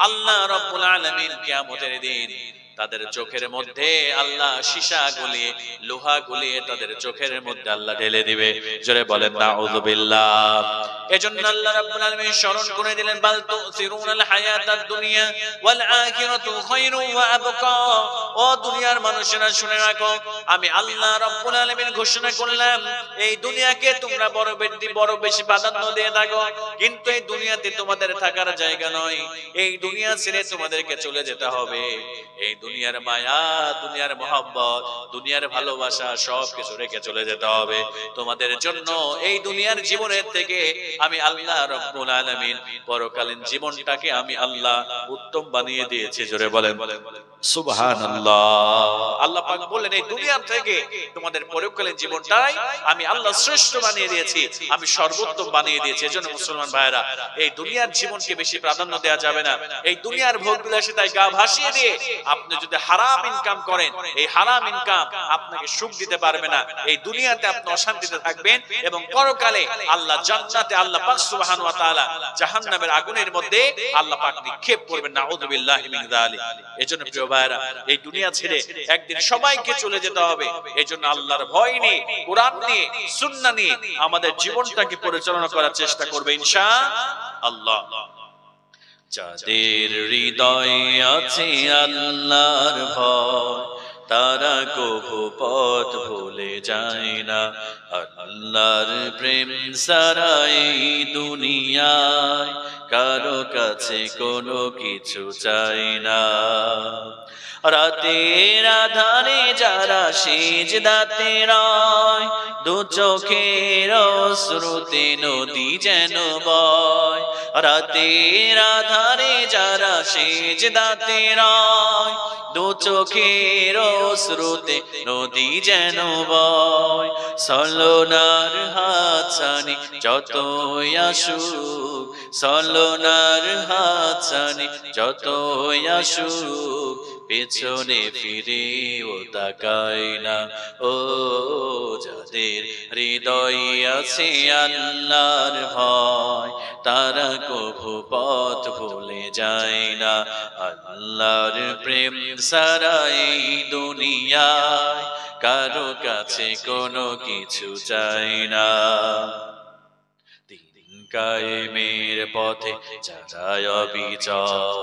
A: আল্লাহ রাব্বুল আলামিন কিয়ামতের দিন তাদের চোখের মধ্যে আল্লাহ সীসা গলিয়ে, লোহা গলিয়ে তাদের চোখের মধ্যে আল্লাহ ঢেলে দিবে। জোরে বলেন নাউযুবিল্লাহ। এজন্য আল্লাহ রাব্বুল আলামিন স্মরণ করে দিলেন, বাল তুসিরুনাল হায়াতাদ দুনিয়া ওয়াল আখিরাতু খায়রুন ওয়া আবকা। ও দুনিয়ার মানুষেরা শুনে রাখো, আমি আল্লাহ রাব্বুল আলামিন ঘোষণা করলাম, এই দুনিয়াকে তোমরা বড় বেশি প্রাধান্য দিয়ে থাকো, কিন্তু এই দুনিয়াতে তোমাদের থাকার জায়গা নয়, এই দুনিয়া ছেড়ে তোমাদেরকে চলে যেতে হবে। এই দুনিয়ার মায়া, দুনিয়ার মহব্বত, দুনিয়ার ভালোবাসা সবকিছু রেখে চলে যেতে হবে তোমাদের জন্য। এই দুনিয়ার জীবনের থেকে আমি আল্লাহ রাব্বুল আলামিন পরকালীন জীবনটাকে আমি আল্লাহ উত্তম বানিয়ে দিয়েছি। জোরে বলেন সুবহানাল্লাহ। আল্লাহ পাক বললেন, এই দুনিয়া থেকে তোমাদের পরকালীন জীবনটাই আমি আল্লাহ শ্রেষ্ঠ বানিয়ে দিয়েছি, আমি সর্বোত্তম বানিয়ে দিয়েছি। এজন্য মুসলমান ভাইরা, এই দুনিয়ার জীবনকে বেশি প্রাধান্য দেওয়া যাবে না। এই দুনিয়ার ভোগ বিলাসিতায় গা ভাসিয়ে দিয়ে আপনি যদি হারাম ইনকাম করেন, এই হারাম ইনকাম আপনাকে সুখ দিতে পারবে না। এই দুনিয়াতে আপনি অশান্তিতে থাকবেন এবং পরকালে আল্লাহ জান্নাতে আল্লাহ পাক সুবহানাহু ওয়া তাআলা জাহান্নামের আগুনের মধ্যে আল্লাহ পাক নিক্ষেপ করবেন। নাউযুবিল্লাহি মিন যালিক। এজন্য প্রিয় ভাইরা, এই দুনিয়া ছেড়ে একদিন সবাইকে চলে যেতে হবে। এজন্য আল্লাহর ভয় নিয়ে, কোরআন নিয়ে, সুন্নাহ নিয়ে আমাদের জীবনটাকে পরিচালনা করার চেষ্টা করবে ইনশাআল্লাহ। যাদের হৃদয়ে আছে আল্লাহর ভয়, তারা কভু পথ ভুলে যায় না। আল্লাহর প্রেম ছাড়া এই দুনিয়ায় কারো কাছে কোনো কিছু চাই না। রাতের আধারে যারা সিজদাতে রয়, দু চোখের অশ্রুতে নদী যেন বয়। রাতের আধারে যারা সিজদাতে রয়, দু চোখের অশ্রুতে নদী যেন বয়। ছলনার হাত ছানি যতই আসুক, ছলনার হাত ছানি যতই আসুক, পেছনে ফিরেও তাকায় না। ও যাদের হৃদয়ে আছে আল্লাহর ভয়, তারা কভু পথ ভুলে যায় না। আল্লাহর প্রেম সারা এই দুনিয়ায় কারো কাছে কোনো কিছু চাই না। কায়েমের পথে যারা অবিচল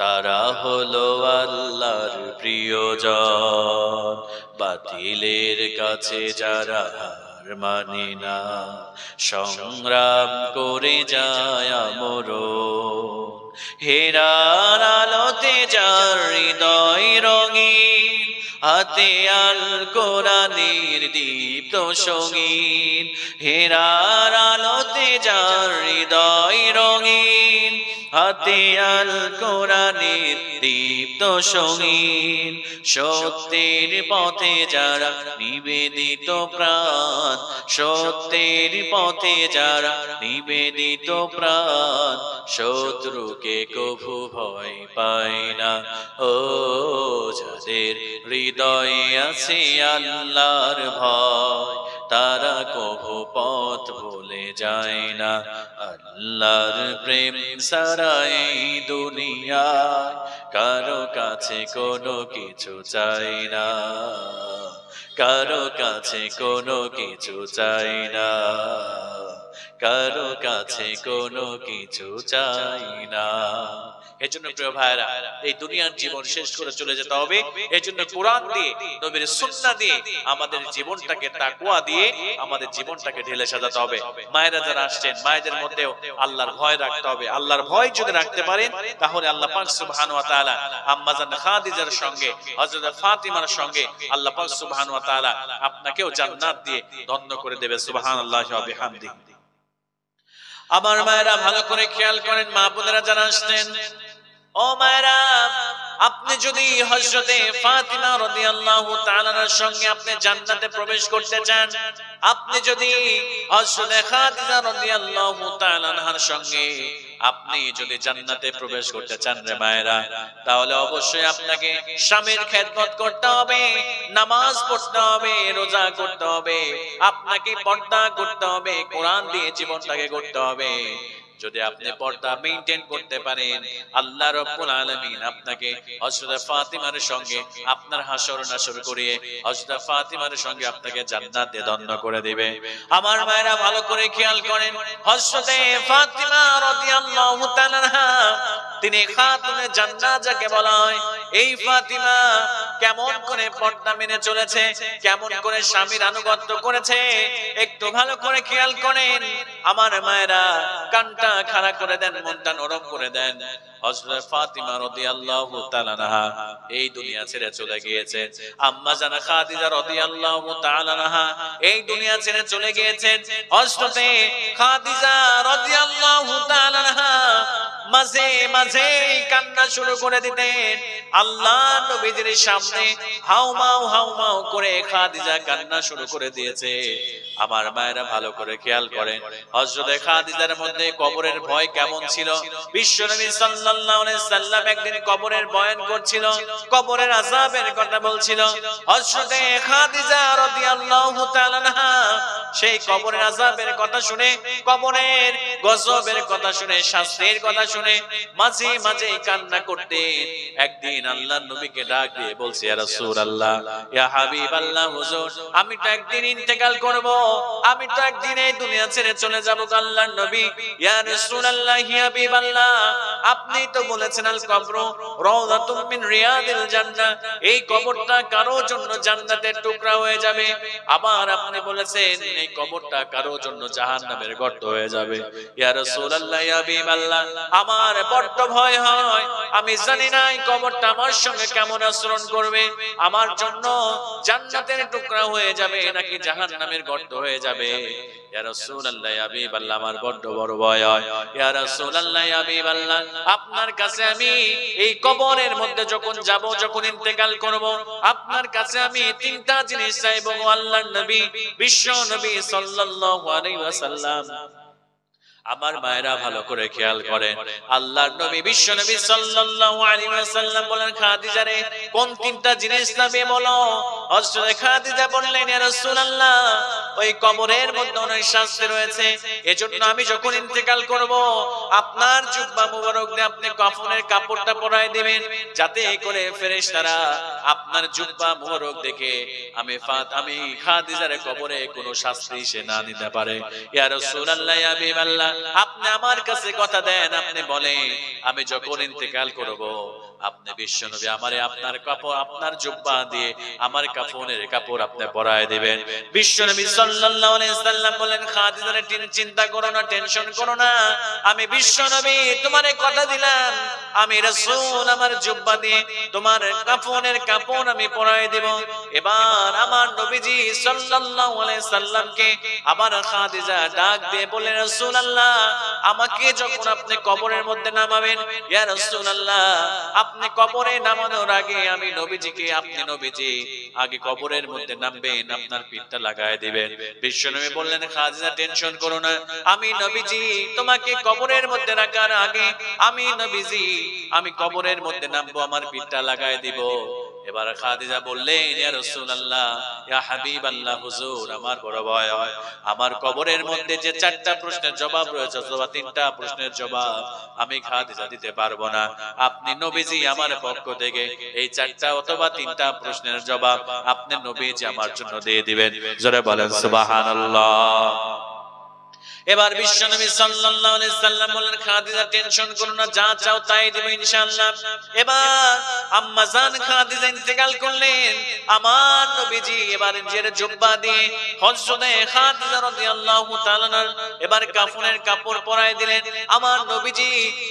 A: তারা হলো আল্লাহর প্রিয়জন। বাতিলের কাছে যারা হার মানে না সংগ্রাম করে যায় আমরণ। হেরার আলোতে যার হৃদয় রঙিন হাতে আল কোরআনের দীপ্ত সঙ্গীন। হেরার আলোতে যার হৃদয় রঙিন হাতে আল কোরআনের দীপ্ত সঙ্গীন। সত্যের পথে যারা নিবেদিত প্রাণ, সত্যের পথে যারা নিবেদিত প্রাণ শত্রুকে কভু ভয় পায় না। ও যাদের হৃদয়ে আছে আল্লাহর ভয় তারা কভু পথ ভুলে যায় না। আল্লাহর প্রেম সারা এই দুনিয়ায় কারো কাছে কোনো কিছু চাই না, কারো কাছে কোনো কিছু চাই না, কারো কাছে কোনো কিছু চাই না। এজন্য প্রিয় ভাইরা এই দুনিয়ার জীবন শেষ করে চলে যেতে হবে। এজন্য কোরআন দিয়ে নবীর সুন্নাহ দিয়ে আমাদের জীবনটাকে তাকওয়া দিয়ে আমাদের জীবনটাকে ঢেলে সাজাতে হবে। মায়েরা যারা আসছেন মায়েদের মধ্যেও আল্লাহর ভয় রাখতে হবে। আল্লাহর ভয় যদি রাখতে পারেন তাহলে আল্লাহ পাক সুবহানাহু ওয়া তাআলা আম্মা জান খাদিজার সঙ্গে হযরত ফাতিমার সঙ্গে আল্লাহ পাক সুবহানাহু ওয়া তাআলা আপনাকেও জান্নাত দিয়ে ধন্য করে দেবে। সুবহানাল্লাহি ওয়া বিহামদিহি। আমার মায়েরা ভালো করে খেয়াল করেন, মা বোনেরা যারা আসছেন, ও মায়েরা আপনি যদি হযরতে ফাতিমা রাদিয়াল্লাহু তাআলার সঙ্গে আপনি জান্নাতে প্রবেশ করতে চান, আপনি যদি হযরতে খাদিজা রাদিয়াল্লাহু তাআলার সঙ্গে আপনি যদি জান্নাতে প্রবেশ করতে চান রে মায়েরা, তাহলে অবশ্যই আপনাকে স্বামীর খেদমত করতে হবে, নামাজ পড়তে হবে, রোজা করতে হবে, আপনাকে পর্দা করতে হবে, কোরআন দিয়ে জীবনটাকে গড়তে হবে। যদি আপনি পর্দা মেইনটেইন করতে পারেন আল্লাহ রাব্বুল আলামিন আপনাকে হযরত ফাতিমার সঙ্গে আপনার হাসর নাসর করিয়ে হযরত ফাতিমার সঙ্গে আপনাকে জান্নাতে ধন্য করে দিবে। আমার মায়েরা ভালো করে খেয়াল করেন, হযরত ফাতিমা রাদিয়াল্লাহু তাআলা আনহা তিনি খাতুনে জান্নাত যাকে বলা হয়, এই ফাতিমা কেমন করে পর্দা মেনে চলেছে, কেমন করে স্বামীর আনুগত্য করেছে একটু ভালো করে খেয়াল করেন। আমার মায়েরা কানটা খাড়া করে দেন, মনটা নরম করে দেন। হযরত ফাতিমা রাদিয়াল্লাহু তাআলা আনহা এই দুনিয়া ছেড়ে চলে গিয়েছেন। আম্মা জান খাদিজা রাদিয়াল্লাহু তাআলা আনহা এই দুনিয়া ছেড়ে চলে গিয়েছেন। হযরত খাদিজা রাদিয়াল্লাহু তাআলা আনহা মাঝে মাঝে কান্না শুরু করে দিতেন। আল্লাহ নবীজির সামনে হাউমাউ করে খাদিজা কান্না শুরু করে দিয়েছে। আমার মায়েরা ভালো করে খেয়াল করেন, হযরত খাদিজার মধ্যে কবরের ভয় কেমন ছিল। বিশ্বনবী সাল্লাল্লাহু আলাইহি সাল্লাম একদিন কবরের বয়ান করছিল, কবরের আযাবের কথা বলছিল। হযরত খাদিজা রাদিয়াল্লাহু তাআলা আনহা সেই কবরের আযাবের কথা শুনে, কবরের গজবের কথা শুনে, শাস্তির কথা শুনে মাঝে মাঝে কান্না করতেন। একদিন আল্লাহর নবীকে ডাক দিয়ে বলছে, ইয়া রাসূলুল্লাহ, ইয়া হাবিবাল্লাহ, হুজুর আমি তো একদিন ইন্তেকাল করব, আমি তো একদিন এই দুনিয়া ছেড়ে চলে যাব। আল্লাহর নবী, ইয়া রাসূলুল্লাহ, ইয়া হাবিবাল্লাহ, আপনি তো বলেছেন আল কবরু রাউযাতুম মিন রিয়াদিল জান্নাহ, এই কবরটা কারোর জন্য জান্নাতের টুকরা হয়ে যাবে। আবার আপনি বলেছেন এই কবরটা কারোর জন্য জাহান্নামের গর্ত হয়ে যাবে। ইয়া রাসূলুল্লাহ, ইয়া হাবিবাল্লাহ, আমার বড্ড ভয় হয়, আমি জানি না এই কবরটা আমার সঙ্গে কেমন আচরণ করবে, আমার জন্য জান্নাতের টুকরা হয়ে যাবে নাকি জাহান্নামের গর্ত হয়ে যাবে। ইয়া রাসূলুল্লাহ, ইয়া হাবিবাল্লাহ, আমার বড্ড বড় ভয় হয়। ইয়া রাসূলুল্লাহ, ইয়া হাবিবাল্লাহ, আপনার কাছে আমি এই কবরের মধ্যে যখন যাব, যখন ইন্তেকাল করব, আপনার কাছে আমি তিনটা জিনিস চাইবো আল্লাহর নবী, বিশ্ব নবী সাল্লাল্লাহু আলাইহি ওয়াসাল্লাম। আমার মায়েরা ভালো করে খেয়াল করেন, আল্লাহর নবী বিশ্ব নবী সাল্লাল্লাহু আলাইহি ওয়াসাল্লাম বলেন, খাদিজা রে কোন তিনটা জিনিস চাইবে বলো। হযরত খাদিজা বললেন, ইয়া রাসূলুল্লাহ, ওই কবরের মধ্যে অনেক শাস্তি রয়েছে, এজন্য আমি যখন ইন্তেকাল করব আপনার জুব্বা মুবারক দিয়ে আপনি কাফনের কাপড়টা পরায় দিবেন, যাতে করে ফেরেশতারা আপনার জুব্বা মুবারক দেখে আমি খাদিজার কবরে কোনো শাস্তি সে না দিতে পারে। ইয়া রাসূলুল্লাহ, ইয়া হাবিবাল্লাহ, আপনি আমার কাছে কথা দেন, আপনি বলেন আমি যখন ইন্তেকাল করব আপনি বিশ্বনবী আমারে আপনার কাপড়, আপনার জুব্বা দিয়ে আমার কাফনের কাপড় আপনি পরায় দিবেন। বিশ্বনবী সাল্লাল্লাহু আলাইহি সাল্লাম বলেন, খাদিজা চিন্তা করো না, টেনশন করো না, আমি বিশ্বনবী তোমারে কথা দিলাম, আমি রাসূল আমার জুব্বা দিয়ে তোমার কাফনের কাপড় আমি পরায় দেব। এবার আমার নবীজি সাল্লাল্লাহু আলাইহি সাল্লামকে আবার খাদিজা ডাক দিয়ে বলে, রাসূলুল্লাহ, আমাকে যখন আপনি কবরের মধ্যে নামাবেন, ইয়া রাসূলুল্লাহ, আপনি কবরে নামানোর আগে আমি নবীজিকে, আপনি নবীজি আগে কবরের মধ্যে নামবেন, আপনার পিঠটা লাগায় দিবেন। বিশ্বনবী বললেন, খাদিজা টেনশন করো না, আমি নবীজি তোমাকে কবরের মধ্যে রাখার আগে আমি নবীজি আমি কবরের মধ্যে নামবো, আমার পিঠটা লাগায় দিব। এবার খাদিজা বললেন, ইয়া রাসূলুল্লাহ, ইয়া হাবিবাল্লাহ, হুজুর আমার বড় ভয় হয়, আমার কবরের মধ্যে যে 4টা প্রশ্নের জবাব রয়েছে অথবা 3টা প্রশ্নের জবাব আমি খাদিজা দিতে পারবো না, আপনি নবীজি আমার পক্ষ থেকে এই 4টা অথবা 3টা প্রশ্নের জবাব আপনি নবীজি আমার জন্য দিয়ে দিবেন। জোরে বলেন সুবহানাল্লাহ। এবার বিশ্বনবী সাল্লাল্লাহু আলাইহি সাল্লাম বললেন, খাদিজা টেনশন করো না, যা চাও তাই দেব ইনশাআল্লাহ। এবার আম্মা জান খাদিজা ইন্তেকাল করলেন, আমার নবীজি এবার নিজের জুব্বা দিয়ে হযরত খাদিজা রাদিয়াল্লাহু তাআলা এবার কাফনের কাপড় পরায় দিলেন। আমার নবীজি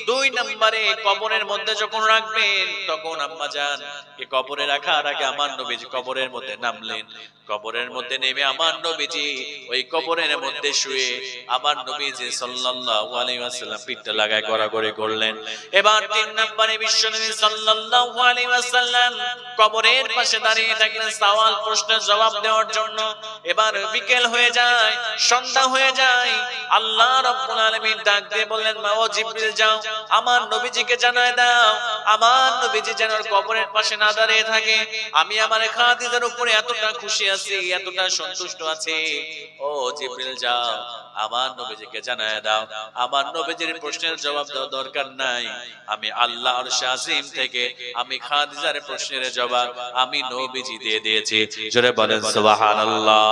A: 2 নম্বরে কবরের মধ্যে যখন রাখবেন, তখন আম্মা জান কে কবরে রাখার আগে আমার নবীজি কবরের মধ্যে নামলেন। কবরের মধ্যে নেমে আমার নবীজি ওই কবরের মধ্যে শুয়ে আমার নবীজি সাল্লাল্লাহু আলাইহি ওয়াসাল্লাম পিঠটা লাগায় গড়াগড়ি করলেন। এবার 3 নম্বরে বিশ্বনবী সাল্লাল্লাহু আলাইহি ওয়াসাল্লাম কবরের পাশে দাঁড়িয়ে থাকলেন সওয়াল প্রশ্নের জবাব দেওয়ার জন্য। এবার বিকেল হয়ে যায়, সন্ধ্যা হয়ে যায়, আল্লাহ রাব্বুল আলামিন ডাক দিয়ে বললেন, মা ও জিবরিল যাও আমার নবীজিকে জানায় দাও, আমার নবীজি যেন কবরের পাশে না দাঁড়িয়ে থাকে। আমি আমার খাদিজার উপরে এতটা খুশি আছি, এতটা সন্তুষ্ট আছি, ও জিবরিল যাও আমার নবীজিকে জানায় দাও, আমার নবীজির প্রশ্নের জবাব দেওয়া দরকার নাই, আমি আল্লাহ আরশে আজিম থেকে আমি খাদিজার প্রশ্নের জবাব আমি নবীজি দিয়ে দিয়েছি। জোরে বলেন সুবহানাল্লাহ।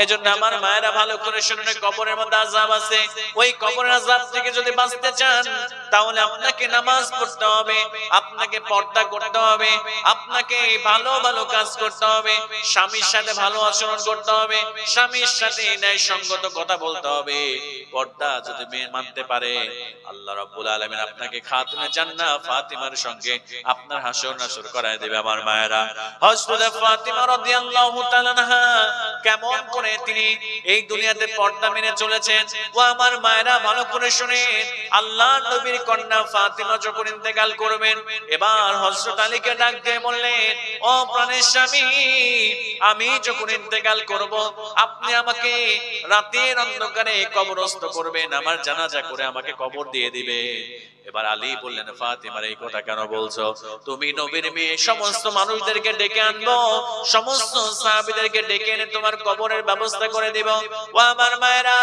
A: এজন্য আমার মায়েরা ভালো করে শুনুন, কবরের মধ্যে আযাব আছে, ওই কবরের আযাব থেকে যদি বাঁচতে চান তাহলে আপনাকে নামাজ পড়তে হবে, আপনাকে পর্দা করতে হবে, আপনাকে ভালো ভালো কাজ করতে হবে, স্বামীর সাথে ভালো আচরণ করতে হবে, স্বামীর সাথে ন্যায় সঙ্গত কথা বলতে হবে। পর্দা যদি মেয়ে মানতে পারে, আল্লাহ রাব্বুল আলামিন আপনাকে খাতুনে জান্নাত ফাতিমার সঙ্গে আপনার হাসর নাসর করায় দেবে। আমার মায়েরা, হযরত ফাতিমা রাদিয়াল্লাহু তাআলা আনহা কেমন করে তিনি এই দুনিয়াতে পর্দা মেনে চলেছেন, ও আমার মায়েরা ভালো করে শুনেন। আল্লাহর নবীর কন্যা ফাতিমা যখন ইন্তেকাল করবেন, এবার হযরত আলীকে ডাক দিয়ে বললেন, ও প্রাণের স্বামী, আমি যখন ইন্তেকাল করব আপনি আমাকে রাতের অন্ধকারে কবরস্থ করবেন, আমার জানাজা করে আমাকে কবর দিয়ে দিবে। এবার আলী বললেন, ফাতিমার এই কথা কেন বলছো? তুমি নবীর মেয়ে, সমস্ত মানুষদেরকে ডেকে আনবো, সমস্ত সাহাবীদেরকে ডেকে এনে তোমার কবরের ব্যবস্থা করে দেব। ও আমার মায়েরা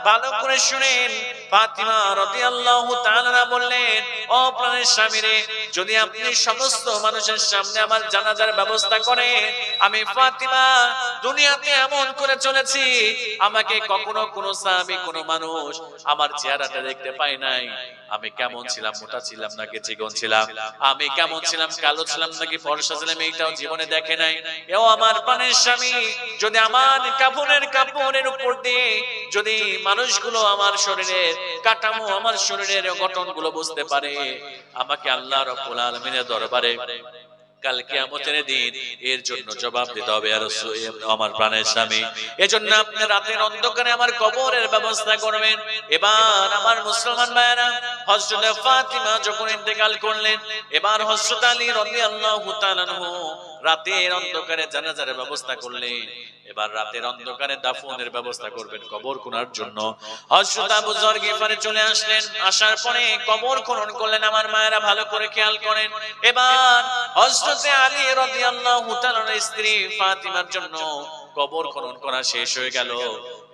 A: ভালো করে শুনেন, ফাতিমা রাদিয়াল্লাহু তাআলা বললেন, ও প্রাণের স্বামী রে, যদি আপনি সমস্ত মানুষের সামনে আমার জানাজার ব্যবস্থা করেন, আমি ফাতিমা দুনিয়াতে এমন করে চলেছি, আমাকে কখনো কোনো সাহাবী কোনো মানুষ আমার চেহারাটা দেখতে পায় নাই। আমি কেমন ছিলাম, মোটা ছিলাম নাকি চিকন ছিলাম, আমি কেমন ছিলাম, কালো ছিলাম নাকি ফর্সা ছিলাম, এইটাও জীবনে দেখে নাই। এও আমার প্রাণের স্বামী, যদি আমার কাপড়ের উপর দিয়ে যদি মানুষগুলো আমার শরীরের কাঠামো, আমার শরীরের গঠনগুলো বুঝতে পারে, আমাকে আল্লাহ রাব্বুল আলামিনের দরবারে কাল কিয়ামতের দিন এর জন্য জবাব দিতে হবে। আর আমার প্রাণের স্বামী, এজন্য আপনি রাতের অন্ধকারে আমার কবরের ব্যবস্থা করবেন। এবার আমার মুসলমান ভাইরা, হযরত ফাতিমা যখন ইন্তেকাল করলেন, এবার হযরত আলী রাদিয়াল্লাহু তাআলা আনহু রাতের অন্ধকারে জানাজার ব্যবস্থা করলেন, এবার রাতের অন্ধকারে দাফনের ব্যবস্থা করবেন কবর খোঁড়ার জন্য। হযরত আবু যর গিফারি চলে আসলেন, আসার পরে কবর খনন করলেন। আমার মায়েরা ভালো করে খেয়াল করেন, এবার হযরত আলী রাদিয়াল্লাহু তাআলার স্ত্রী ফাতিমার জন্য কবর খনন করা শেষ হয়ে গেল।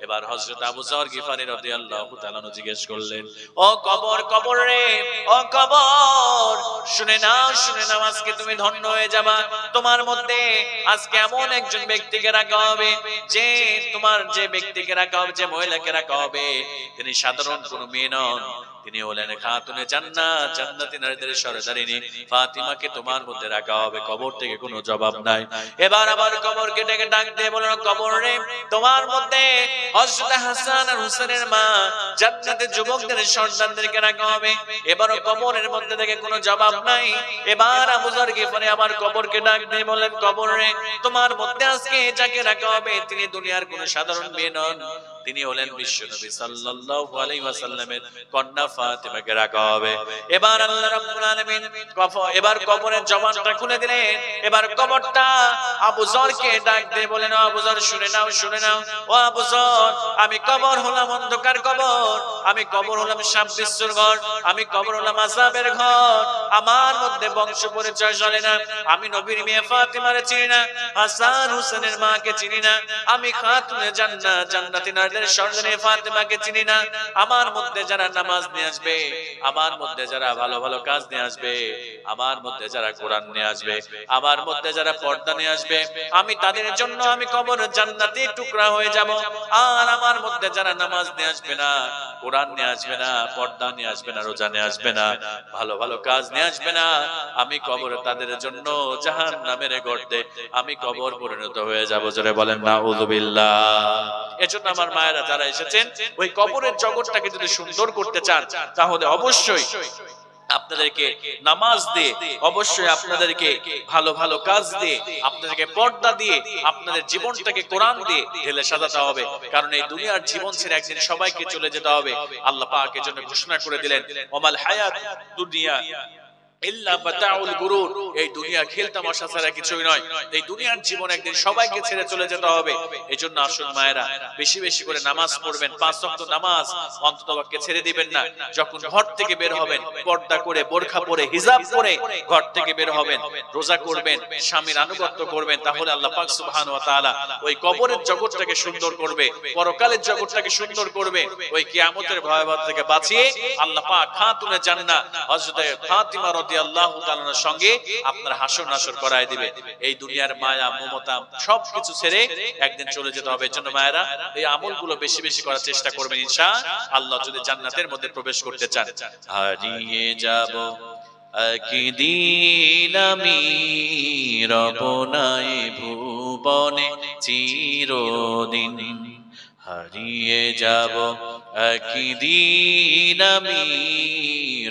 A: এবার হযরত আবু যর গিফারি রাদিয়াল্লাহু তাআলা জিজ্ঞেস করলেন, ও কবর, কবর রে, ও কবর, শুনে নাও, শুনে নাও, আজকে তুমি ধন্য হয়ে যাবা। তোমার মধ্যে আজকে এমন একজন ব্যক্তিকে রাখা হবে, যে তোমার যে ব্যক্তিকে রাখা হবে, যে মহিলাকে রাখা হবে, তিনি সাধারণ কোনো মেয়ে নন, তিনি হলেন খাতুনে জান্নাত, জান্নাতি নারীদের সরদারিনী ফাতিমাকে তোমার মধ্যে রাখা হবে। কবর থেকে কোনো জবাব নাই। এবার আবার কবরকে ডেকে ডাক দিয়ে বলল, কবর রে, তোমার মধ্যে হযরত হাসান আর হুসাইনের মা জান্নাতের যুবকদের সন্তানদেরকে রাখা হবে। এবারও কবরের মধ্যে থেকে কোনো জবাব নাই। এবার আবু যর গিফারি আবার কবরকে ডাক দিয়ে বললেন, কবর রে, তোমার মধ্যে আজকে যাকে রাখা হবে, তিনি দুনিয়ার কোনো সাধারণ মেয়ে নন, তিনি হলেন বিশ্বনবী সাল্লাল্লাহু আলাইহি ওয়াসাল্লামের কন্যা ফাতিমাকে রাখা হবে। এবার আল্লাহ রাব্বুল আলামিন এবার কবরের জবানটা খুলে দিলেন। এবার কবরটা আবু যরকে ডাক দিয়ে বলেন, আবু যর, শুনে নাও, শুনে নাও, ও আবু যর, আমি কবর হলাম অন্ধকার কবর, আমি কবর হলাম সাপ বিচ্ছুর ঘর, আমি কবর হলাম আযাবের ঘর। আমার মধ্যে বংশ পরিচয় চলে না, আমি নবীর মেয়ে ফাতিমারে চিনি না, হাসান হুসেনের মাকে চিনি না, আমি খাতুনে জান্নাত, জান্নাতি নারীদের সর্দারিনী ফাতিমাকে চিনি না। আমার মধ্যে যারা নামাজ নিয়ে আসবে, আমার মধ্যে যারা ভালো ভালো কাজ নিয়ে আসবে, আমার মধ্যে যারা কোরআন নিয়ে আসবে, আমার মধ্যে যারা পর্দা নিয়ে আসবে, আমি তাদের জন্য আমি কবর জান্নাতি টুকরা হয়ে যাব। আর আমার মধ্যে যারা নামাজ নিয়ে আসবে না, কোরআন নিয়ে আসবে না, পর্দা নিয়ে আসবে না, রোজা নিয়ে আসবে না, ভালো ভালো কাজ নিয়ে আসবে না, আমি কবর তাদের জন্য জাহান্নামের গর্তে আমি কবর পরিণত হয়ে যাব। জোরে বলেন নাউযুবিল্লাহ। এজন্য আমার মায়েরা যারা এসেছেন, ওই কবরের জগৎটাকে যদি সুন্দর করতে চান, তাহলে অবশ্যই আপনাদেরকে নামাজ দিয়ে, অবশ্যই আপনাদেরকে ভালো ভালো কাজ দিয়ে, আপনাদেরকে পর্দা দিয়ে, আপনাদের জীবনটাকে কোরআন দিয়ে ঢেলে সাজাতে হবে। কারণ এই দুনিয়ার জীবন ছেড়ে একদিন সবাইকে চলে যেতে হবে। আল্লাহ পাক এর জন্য ঘোষণা করে দিলেন, ওমাল হায়াত দুনিয়া ইল্লা বাতাউল গুরুর, এই দুনিয়া খেলতামাশা ছাড়া কিছুই নয়। এই দুনিয়ার জীবন একদিন সবাইকে ছেড়ে চলে যেতে হবে। এজন্য আসুন মায়েরা, বেশি বেশি করে নামাজ পড়বেন, 5 ওয়াক্ত নামাজ অন্ততপক্ষে ছেড়ে দিবেন না। যখন ঘর থেকে বের হবেন, পর্দা করে, বোরখা পরে, হিজাব পরে ঘর থেকে বের হবেন, রোজা করবেন, স্বামীর আনুগত্য করবেন, তাহলে আল্লাহ পাক সুবহানাহু ওয়া তাআলা ওই কবরের জগৎটাকে সুন্দর করবে, পরকালের জগৎটাকে সুন্দর করবে। ওই কিয়ামতের ভয়াবহতা থেকে বাঁচিয়ে আল্লাহ পাক খাতুনে জান্নাত হযরত ফাতিমা রাদিয়াল্লাহু তাআলার সঙ্গে আপনার হাসর নাসর করায় দিবে। এই দুনিয়ার মায়া মমতা সবকিছু ছেড়ে একদিন চলে যেতে হবে। এজন্য মায়েরা এই আমলগুলো বেশি বেশি করার চেষ্টা করবেন ইনশাআল্লাহ, যদি জান্নাতের মধ্যে প্রবেশ করতে চান। হারিয়ে যাব একদিন আমি রবনায় ভুবনে চিরদিন, হারিয়ে যাব একদিন আমি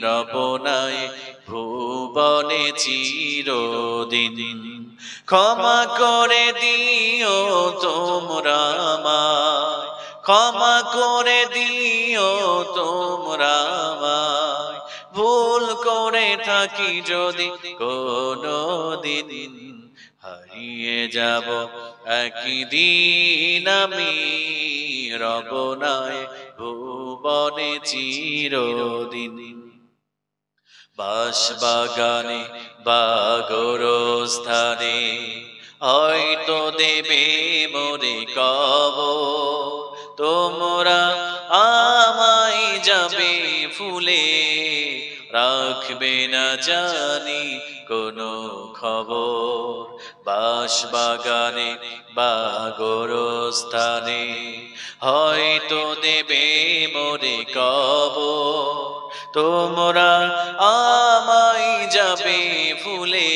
A: রবনায় ভুবনে চিরদিন। ক্ষমা করে দিও তোমরা আমায়, ক্ষমা করে দিও তোমরা আমায়, ভুল করে থাকি যদি কোনো দিন, হারিয়ে যাব একদিন আমি রবনায় ভুবনে চিরদিন। বাঁশবাগানে বা গোরস্থানে হয়তো দেবে মোরে কবর, তোমরা আমায় যাবে ফুলে, রাখবে না জানি কোনো খবর। বাঁশবাগানে বা গোরস্থানে হয়তো দেবে মোরে কবর, তোমরা আমায় যাবে ফুলে,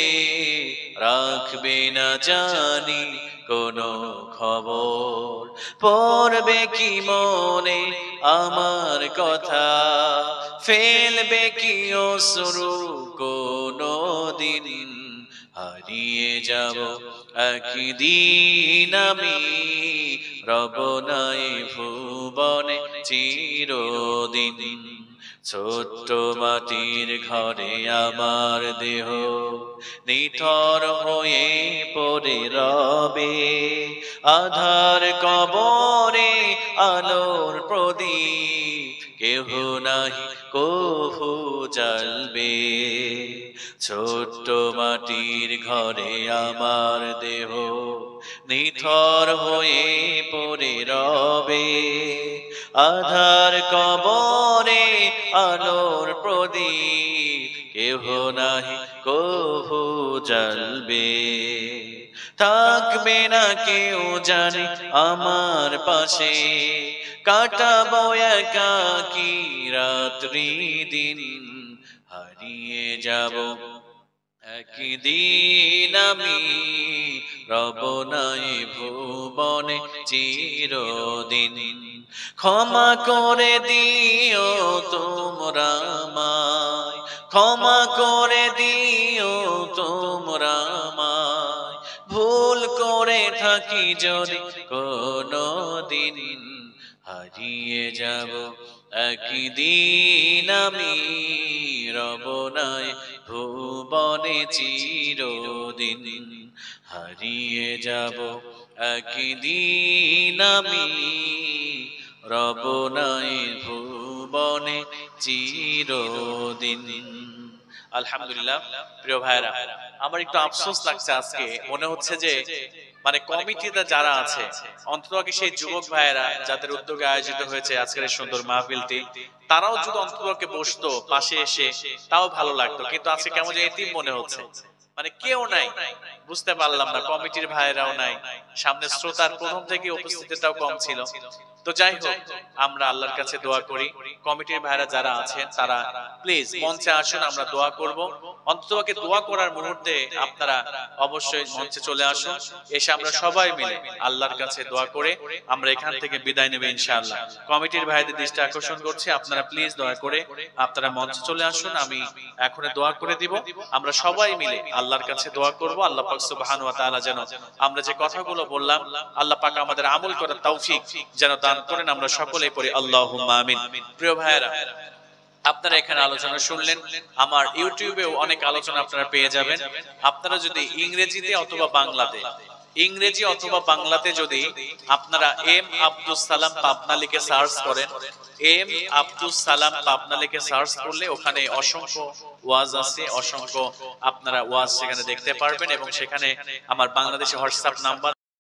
A: রাখবে না জানি কোনো খবর। পড়বে কি মনে আমার কথা, ফেলবে কি অশ্রু কোনো দিন, হারিয়ে যাব একদিন আমি রব নাই ভুবনে চিরদিন। ছোট্ট মাটির ঘরে আমার দেহ নিথর হয়ে পড়ে রবে, আধার কবরে আলোর প্রদীপ কেহ নাহি কভু জ্বালবে। ছোট্ট মাটির ঘরে আমার দেহ নিথর হয়ে পড়ে রবে, আধার কবরে আলোর প্রদীপ কেহ নাহি কভু জ্বালবে। থাকবে না কেউ জানে আমার পাশে, কাটাবো একাকী রাত্রি দিন। হারিয়ে যাব একদিন আমি, রব নাই ভুবনে চিরদিন। ক্ষমা করে দিও তোমরা আমায়, ক্ষমা করে দিও তোমরা আমায়, ভুল করে থাকি যদি কোনো দিন। হারিয়ে যাব একদিন আমি, রব নাই ভুবনে চিরদিন। হারিয়ে যাব একদিন আমি, রব নাই ভুবনে চিরদিন। আলহামদুলিল্লাহ। প্রিয় ভাইরা, আমার একটু আফসোস লাগছে আজকে, মনে হচ্ছে যে মানে কমিটিতে যারা আছে, অন্তত সেই যুবক ভাইয়েরা যাদের উদ্যোগে আয়োজিত হয়েছে আজকের এই সুন্দর মাহফিলটি, তারাও যদি অন্তত বসতো পাশে এসে তাও ভালো লাগতো, কিন্তু আজকে কেমন যে এতিম মনে হচ্ছে, মানে কেউ নাই, বুঝতে পারলাম না, কমিটির ভাইয়েরাও নাই, সামনে শ্রোতার প্রথম থেকে উপস্থিতিটাও কম ছিল। তো যাই হোক, আমরা আল্লাহর কাছে দোয়া করি, কমিটির ভাইরা যারা আছেন তারা প্লিজ মঞ্চে আসুন, আমরা দোয়া করব। অন্ততপক্ষে দোয়া করার মুহূর্তে আপনারা অবশ্যই মঞ্চে চলে আসুন, এসে আমরা সবাই মিলে আল্লাহর কাছে দোয়া করে আমরা এখান থেকে বিদায় নেব ইনশাআল্লাহ। কমিটির ভাইদের দৃষ্টি আকর্ষণ করছি, আপনারা প্লিজ দয়া করে আপনারা মঞ্চে চলে আসুন, আমি এখন দোয়া করে দিব। আমরা সবাই মিলে আল্লাহর কাছে দোয়া করব, আল্লাহ পাক সুবহানাহু ওয়া তাআলা যেন আমরা যে কথাগুলো বললাম, আল্লাহ পাক আমাদের আমল করার তৌফিক যেন দান করেন। আমরা সকলেই পড়ি আল্লাহুম্মা আমিন। প্রিয় ভাইরা, আপনারা এখানে আলোচনা শুনলেন, আমার ইউটিউবেও অনেক আলোচনা আপনারা পেয়ে যাবেন। আপনারা যদি ইংরেজিতে অথবা বাংলাতে, ইংরেজি অথবা বাংলাতে যদি আপনারা এম আব্দুস সালাম পাবনা লিখে সার্চ করেন, এম আব্দুস সালাম পাবনা লিখে সার্চ করলে ওখানে অসংখ্য ওয়াজ আছে, অসংখ্য আপনারা ওয়াজ সেখানে দেখতে পারবেন। এবং সেখানে আমার বাংলাদেশে হোয়াটসঅ্যাপ নাম্বার